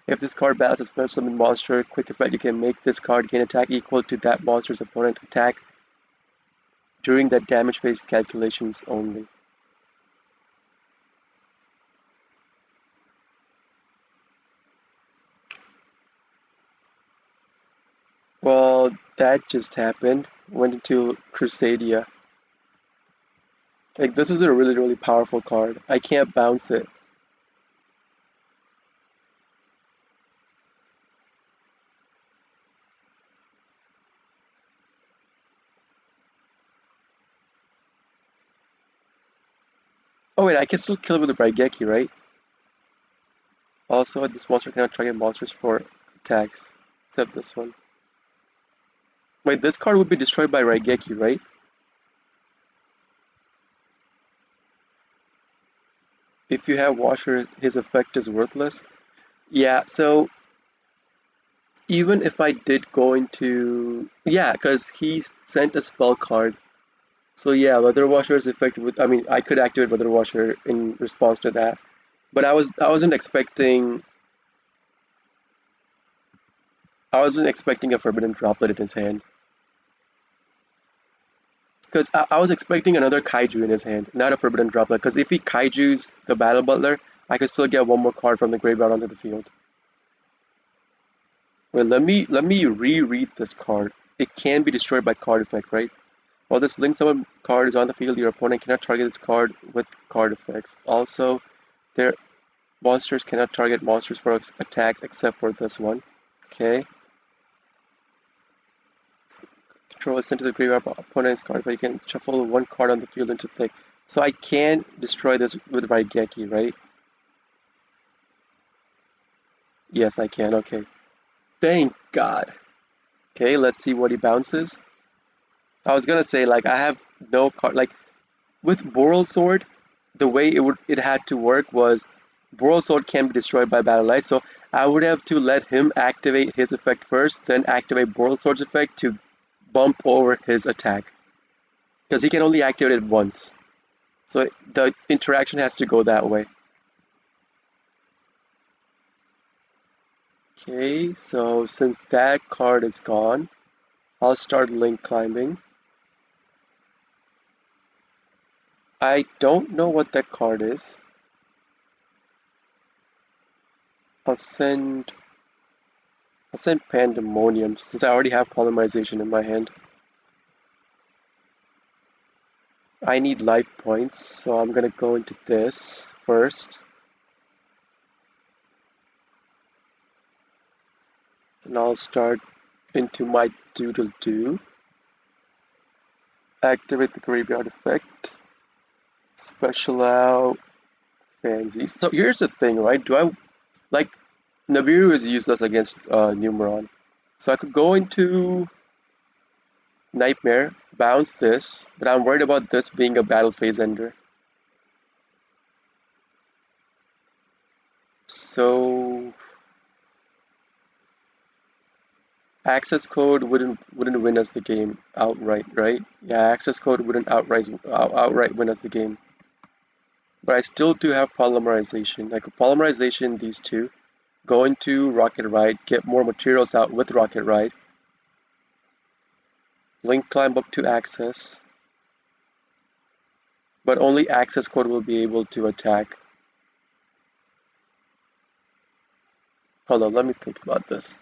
if this card battles a special summon monster, quick effect, you can make this card gain attack equal to that monster's opponent attack during that damage based calculations only. Well, that just happened. Went into Crusadia. Like, this is a really, really powerful card. I can't bounce it. Oh wait, I can still kill it with the Raigeki, right? Also, this monster cannot target monsters for attacks, except this one. Wait, this card would be destroyed by Raigeki, right? If you have Washer, his effect is worthless. Yeah, so even if I did go into... Yeah, because he sent a spell card. So yeah, Weather Washer's effect would... I mean, I could activate Weather Washer in response to that. But I wasn't expecting... I wasn't expecting a Forbidden Droplet in his hand. Because I was expecting another Kaiju in his hand, not a Forbidden Droplet. Because if he Kaiju's the Battle Butler, I could still get one more card from the graveyard onto the field. Wait, let me reread this card. It can be destroyed by card effect, right? While this Link Summon card is on the field, your opponent cannot target this card with card effects. Also, their monsters cannot target monsters for attacks except for this one. Okay. Control is sent to the graveyard opponent's card, but you can shuffle one card on the field into play. So I can destroy this with Raigeki, right? Yes, I can. Okay. Thank God. Okay, let's see what he bounces. I was gonna say, like, I have no card. Like, with Boral Sword, the way it had to work was Boral Sword can be destroyed by Battle Light, so I would have to let him activate his effect first, then activate Boral Sword's effect to bump over his attack. Because he can only activate it once. So the interaction has to go that way. Okay, so since that card is gone, I'll start Link climbing. I don't know what that card is. I'll send Pandemonium since I already have Polymerization in my hand. I need life points, so I'm gonna go into this first. And I'll start into my Doodle Doo. Activate the Graveyard effect. Special out Fansies. So here's the thing, right? Do I like Nibiru is useless against Numeron. So I could go into Nightmare, bounce this, but I'm worried about this being a battle phase ender. So access code wouldn't win us the game outright, right? Yeah, access code wouldn't outright win us the game. But I still do have polymerization. I could polymerization these two, go into Rocket Ride, get more materials out with Rocket Ride, Link climb up to access, but only access code will be able to attack. Hold on, let me think about this.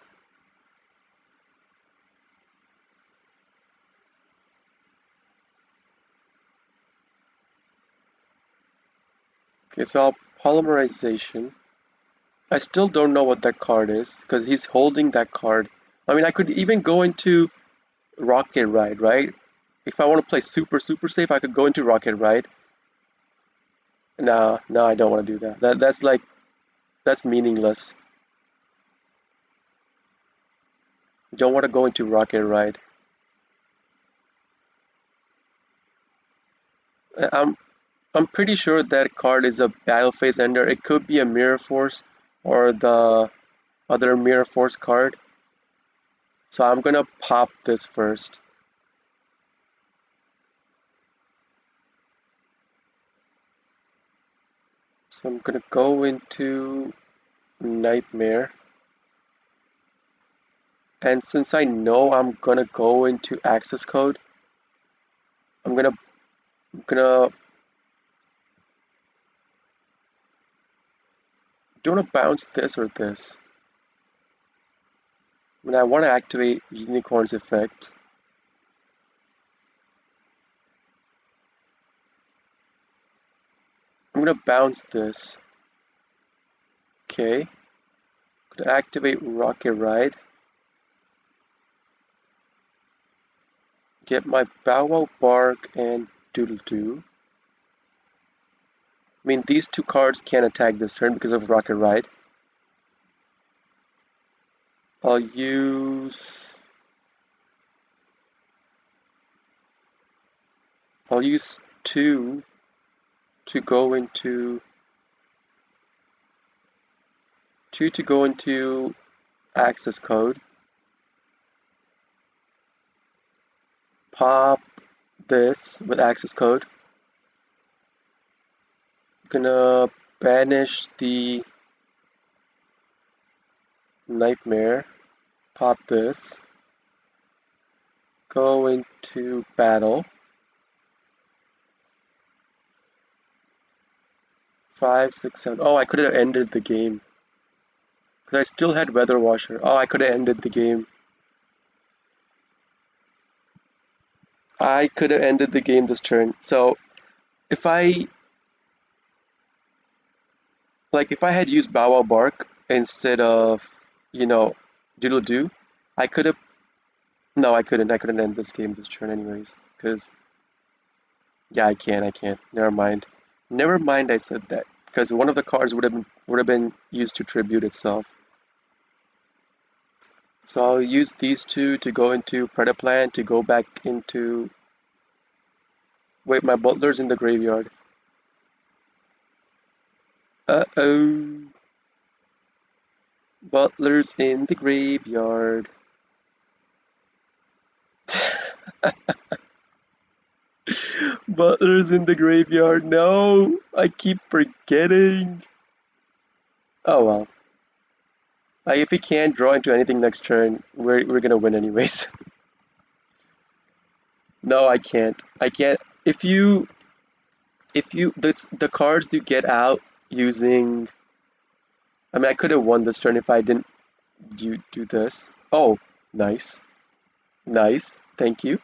Okay, so I'll polymerization. I still don't know what that card is because he's holding that card. I mean, I could even go into Rocket Ride, right? If I want to play super safe, I could go into Rocket Ride. No, no, I don't want to do that. That's meaningless. Don't want to go into Rocket Ride. I'm I'm pretty sure that card is a battle phase ender. It could be a Mirror Force or the other Mirror Force card. So I'm gonna pop this first. So I'm gonna go into Nightmare. And since I know I'm gonna go into access code, I'm gonna do you wanna bounce this or this? I mean, I wanna activate Unicorn's effect. I'm gonna bounce this. Okay. Gonna activate Rocket Ride. Get my Bow Wow Bark and Doodle Doo. I mean, these two cards can't attack this turn because of Rocket Ride. I'll use 2 to go into access code. Pop this with access code. Gonna banish the nightmare. Pop this. Go into battle. 5, 6, 7. Oh, I could have ended the game. Because I still had Weather Washer. Oh, I could have ended the game. I could have ended the game this turn. So if I if I had used Bow Wow Bark instead of, you know, Doodle Doo, I could have. No, I couldn't. I couldn't end this game this turn anyways. Because yeah, I can't. Never mind. Never mind. I said that because one of the cards would have been used to tribute itself. So I'll use these two to go into Predaplan to go back into. Wait, my butler's in the graveyard. Uh-oh. Butler's in the graveyard. Butler's in the graveyard. No, I keep forgetting. Oh well. If he can't draw into anything next turn, we're gonna win anyways. No, I can't. I can't. If you the cards you get out using. I mean, I could have won this turn if I didn't do this. Oh, nice, nice. Thank you,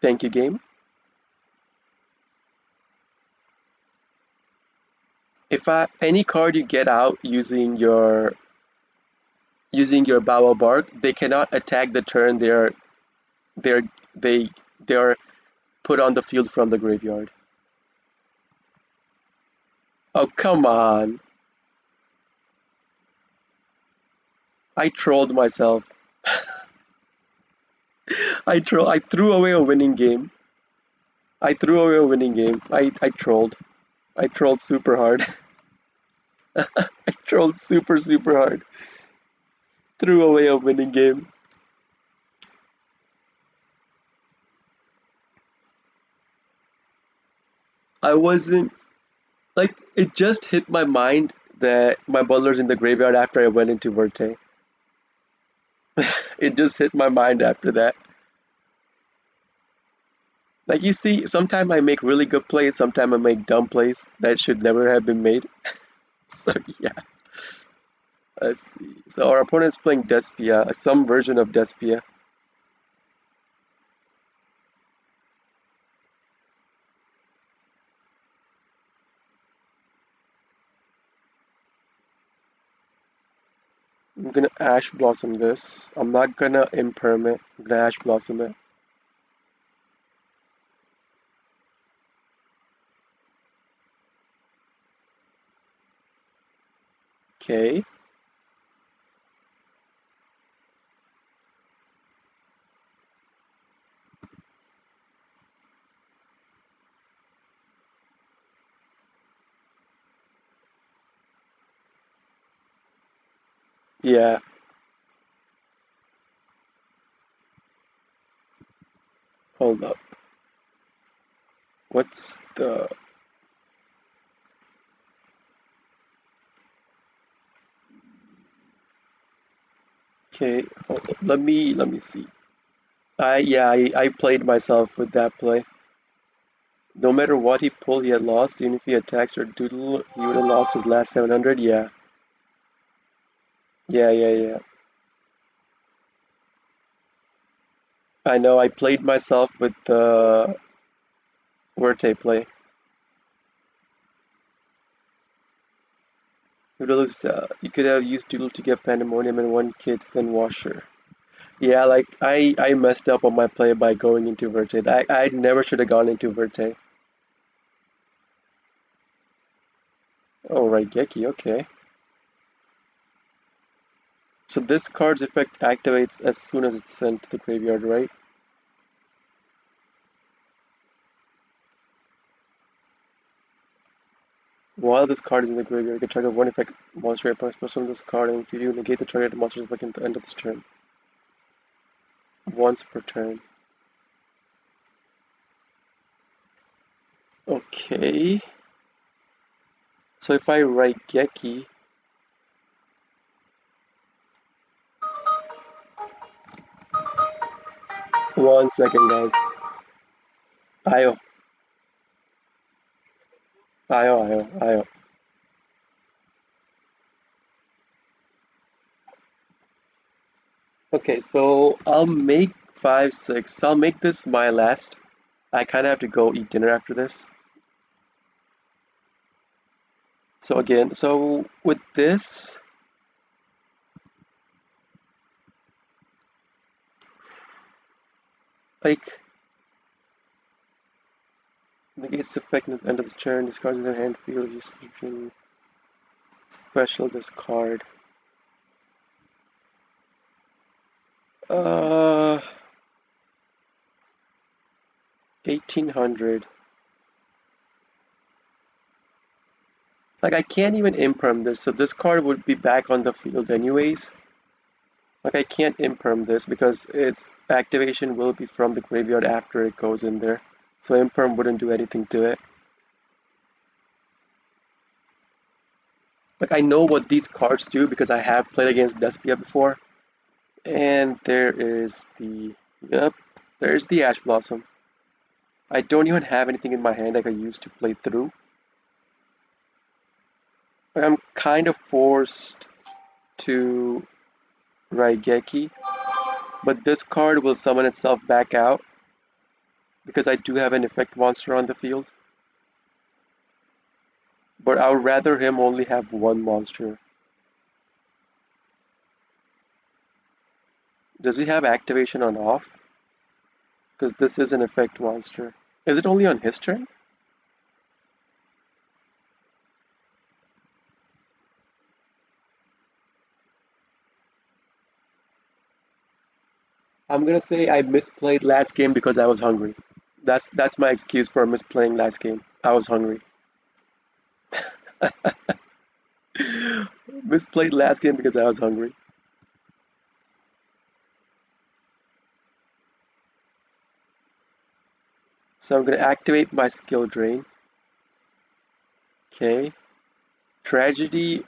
game. If any card you get out using your Bow Wow Bark, they cannot attack the turn they're they they are put on the field from the graveyard. Oh come on! I trolled myself. I threw away a winning game. I threw away a winning game. I trolled. I trolled super hard. I trolled super hard. Threw away a winning game. I wasn't it just hit my mind that my butler's in the graveyard after I went into Verte. It just hit my mind after that. Like you see, sometimes I make really good plays, sometimes I make dumb plays that should never have been made. So yeah, let's see. So our opponent's playing Despia, some version of Despia. I'm gonna Ash Blossom this. I'm not gonna Imperm it. I'm gonna Ash Blossom it. Okay. Yeah. Hold up. What's the... Okay, hold up. Let me see. I played myself with that play. No matter what he pulled, he had lost. Even if he attacks or doodle, he would have lost his last 700. Yeah. Yeah. I know, I played myself with the Verte play. You could have used Doodle to get Pandemonium and one Kids, then Washer. Yeah, I messed up on my play by going into Verte. I never should have gone into Verte. Oh, right, Geki, okay. So this card's effect activates as soon as it's sent to the graveyard, right? While this card is in the graveyard, you can target one effect monster plus special on this card, and if you do, negate the target monster's effect at the end of this turn. Once per turn. Okay. So if I write Geki, 1 second, guys. Io, Io. Okay, so I'll make 5, 6. I'll make this my last. I kind of have to go eat dinner after this. So again, so with this, like, negates effect at the end of this turn, discards their hand field, use special this card. 1800. Like, I can't even imperm this, so this card would be back on the field anyways. Like, I can't imperm this because its activation will be from the graveyard after it goes in there. So imperm wouldn't do anything to it. Like, I know what these cards do because I have played against Despia before. And there is the... Yep, there's the Ash Blossom. I don't even have anything in my hand I could use to play through. I'm kind of forced to Raigeki, but this card will summon itself back out because I do have an effect monster on the field. But I would rather him only have one monster. Does he have activation on off? Because this is an effect monster. Is it only on his turn? I'm gonna say I misplayed last game because I was hungry. That's my excuse for misplaying last game. I was hungry. Misplayed last game because I was hungry. So I'm gonna activate my skill drain. Okay. Tragedy.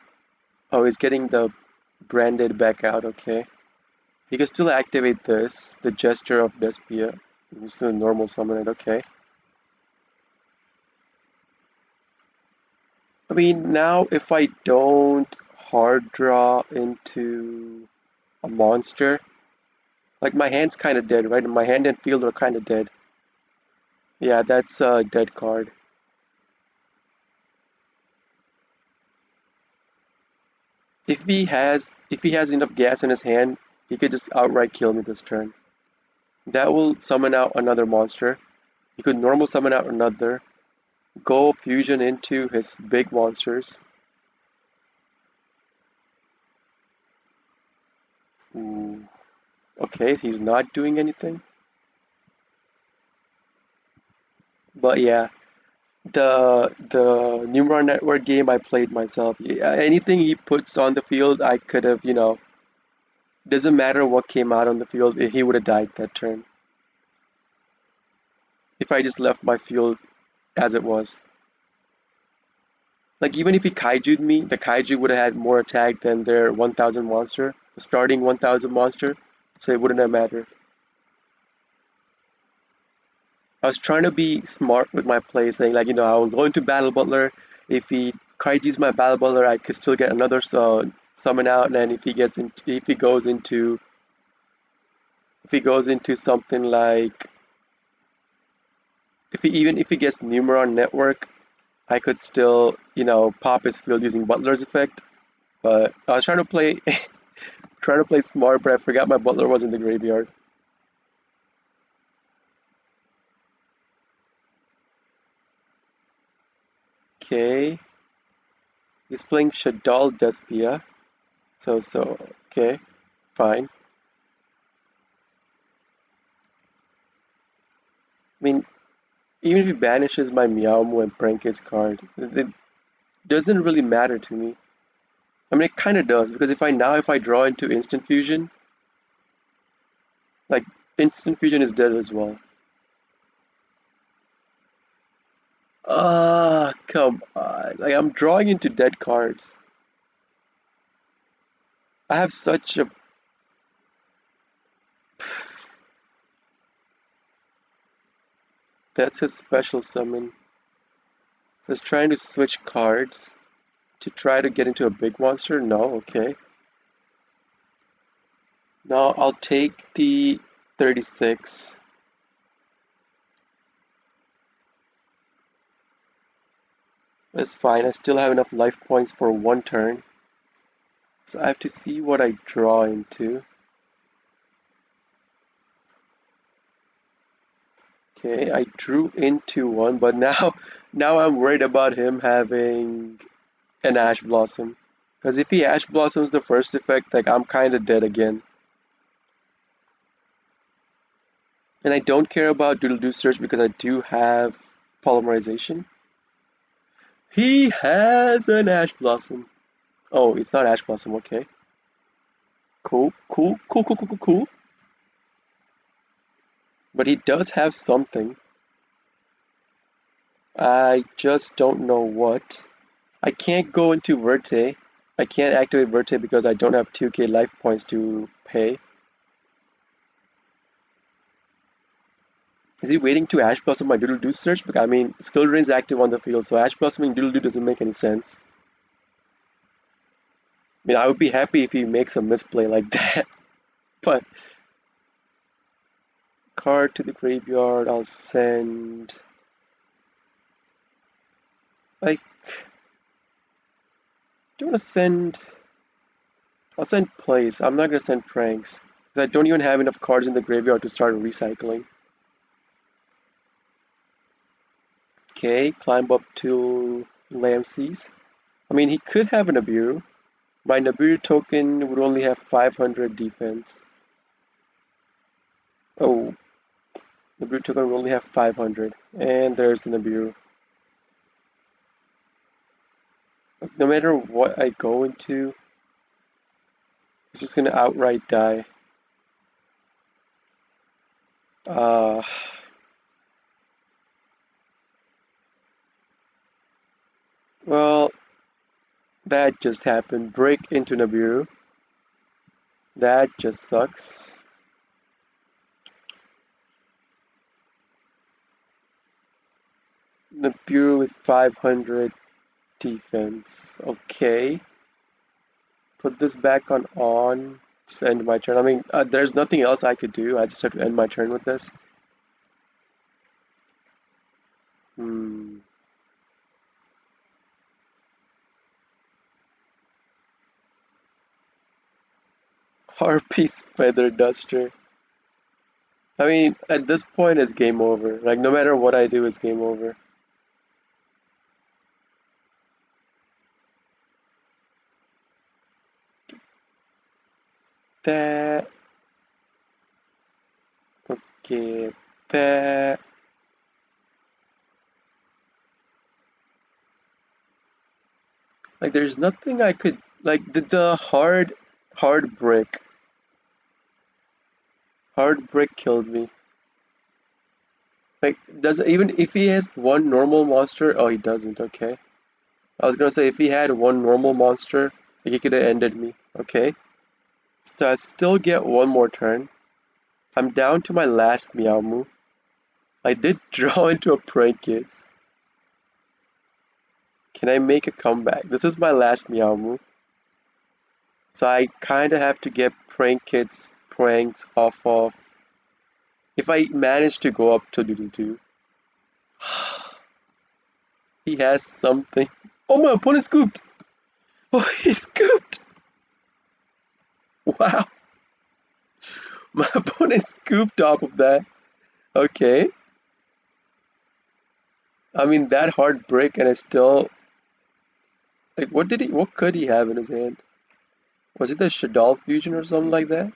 Oh, he's getting the branded back out. Okay. He can still activate this, the Gesture of Despia. This is a normal summon it. Okay. I mean, now if I don't hard draw into a monster, like my hand's kind of dead, right? My hand and field are kind of dead. Yeah, that's a dead card. If he has enough gas in his hand, he could just outright kill me this turn. That will summon out another monster. He could normal summon out another, go fusion into his big monsters. Ooh. Okay, he's not doing anything. But yeah, the Numeron Network game I played myself. Yeah, anything he puts on the field, I could have, doesn't matter what came out on the field, he would have died that turn. If I just left my field as it was. Like even if he kaiju'd me, the kaiju would have had more attack than their 1000 monster, the starting 1000 monster, so it wouldn't have mattered. I was trying to be smart with my play, saying like, I will go into Battle Butler. If he kaiju's my Battle Butler, I could still get another summon out, and then if he goes into something like if he gets Numeron Network, I could still, pop his field using Butler's effect. But I was trying to play trying to play smart, but I forgot my Butler was in the graveyard. Okay. He's playing Shaddoll Despia. So, okay. fine. I mean, even if he banishes my Meowmo and prank his card, it doesn't really matter to me. I mean, it kind of does, because if I draw into Instant Fusion, like, Instant Fusion is dead as well. Ah, come on. Like, I'm drawing into dead cards. I have such a... That's his special summon. So it's trying to switch cards to try to get into a big monster? No, okay. Now I'll take the 36. That's fine. I still have enough life points for one turn. So I have to see what I draw into. Okay, I drew into one, but now I'm worried about him having an Ash Blossom. Because if he Ash Blossoms the first effect, like I'm kind of dead again. And I don't care about Doodle Doo Search because I do have Polymerization. He has an Ash Blossom. Oh, it's not Ash Blossom, okay. Cool, cool, cool, cool, cool, cool, cool. But he does have something. I just don't know what. I can't go into Verte. I can't activate Verte because I don't have 2k life points to pay. Is he waiting to Ash Blossom my Doodle Doo search? Because I mean, Skill Drain is active on the field, so Ash Blossoming Doodle Doo doesn't make any sense. I mean, I would be happy if he makes a misplay like that. But card to the graveyard, I'll send like do you want to send I'll send plays. I'm not gonna send pranks. Because I don't even have enough cards in the graveyard to start recycling. Okay, climb up to Lamses. I mean, he could have an Abiru. My Nibiru token would only have 500 defense. Oh, Nibiru token would only have 500. And there's the Nibiru. No matter what I go into, it's just gonna outright die. Uh, well, that just happened. Break into Nibiru. That just sucks. Nibiru with 500 defense. Okay. Put this back on. Just end my turn. I mean, there's nothing else I could do. I just have to end my turn with this. Hmm. Harpy's Feather Duster. I mean, at this point, it's game over. Like, no matter what I do, it's game over. That. Okay. That. Like, there's nothing I could. Like, the hard brick. Hard brick killed me. Like, does even if he has one normal monster? Oh, he doesn't. Okay. I was gonna say if he had one normal monster, like, he could have ended me. Okay. So I still get one more turn. I'm down to my last Meowmoo. I did draw into a Prank Kids. Can I make a comeback? This is my last Meowmoo. So I kinda have to get Prank Kids pranks off of if I manage to go up to Doodle 2. He has something. Oh, my opponent scooped! Oh, he scooped! Wow! My opponent scooped off of that. Okay. I mean, that hard break and I still... Like, what could he have in his hand? Was it the Shaddoll Fusion or something like that?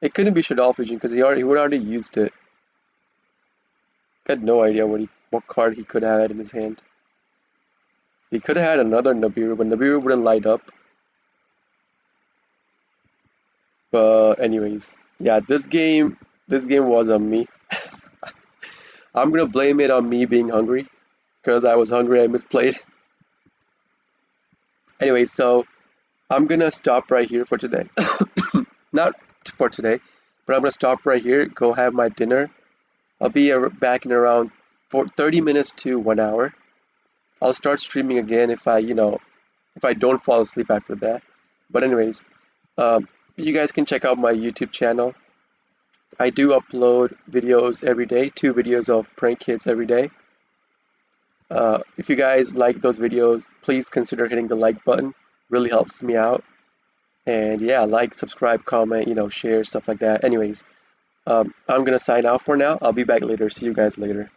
It couldn't be Shaddoll Fusion because he would already used it. Got no idea what card he could have had in his hand. He could have had another Nibiru, but Nibiru wouldn't light up. But anyways, yeah, this game was on me. I'm gonna blame it on me being hungry because I was hungry. I misplayed. Anyway, so I'm gonna stop right here for today. Not for today, but I'm gonna stop right here. Go have my dinner. I'll be back in around 30 minutes to 1 hour. I'll start streaming again if if I don't fall asleep after that. But anyways, you guys can check out my YouTube channel. I do upload videos every day, 2 videos of prank hits every day. If you guys like those videos, please consider hitting the like button. Really helps me out. And yeah, like, subscribe, comment, share, stuff like that. Anyways, I'm gonna sign out for now. I'll be back later. See you guys later.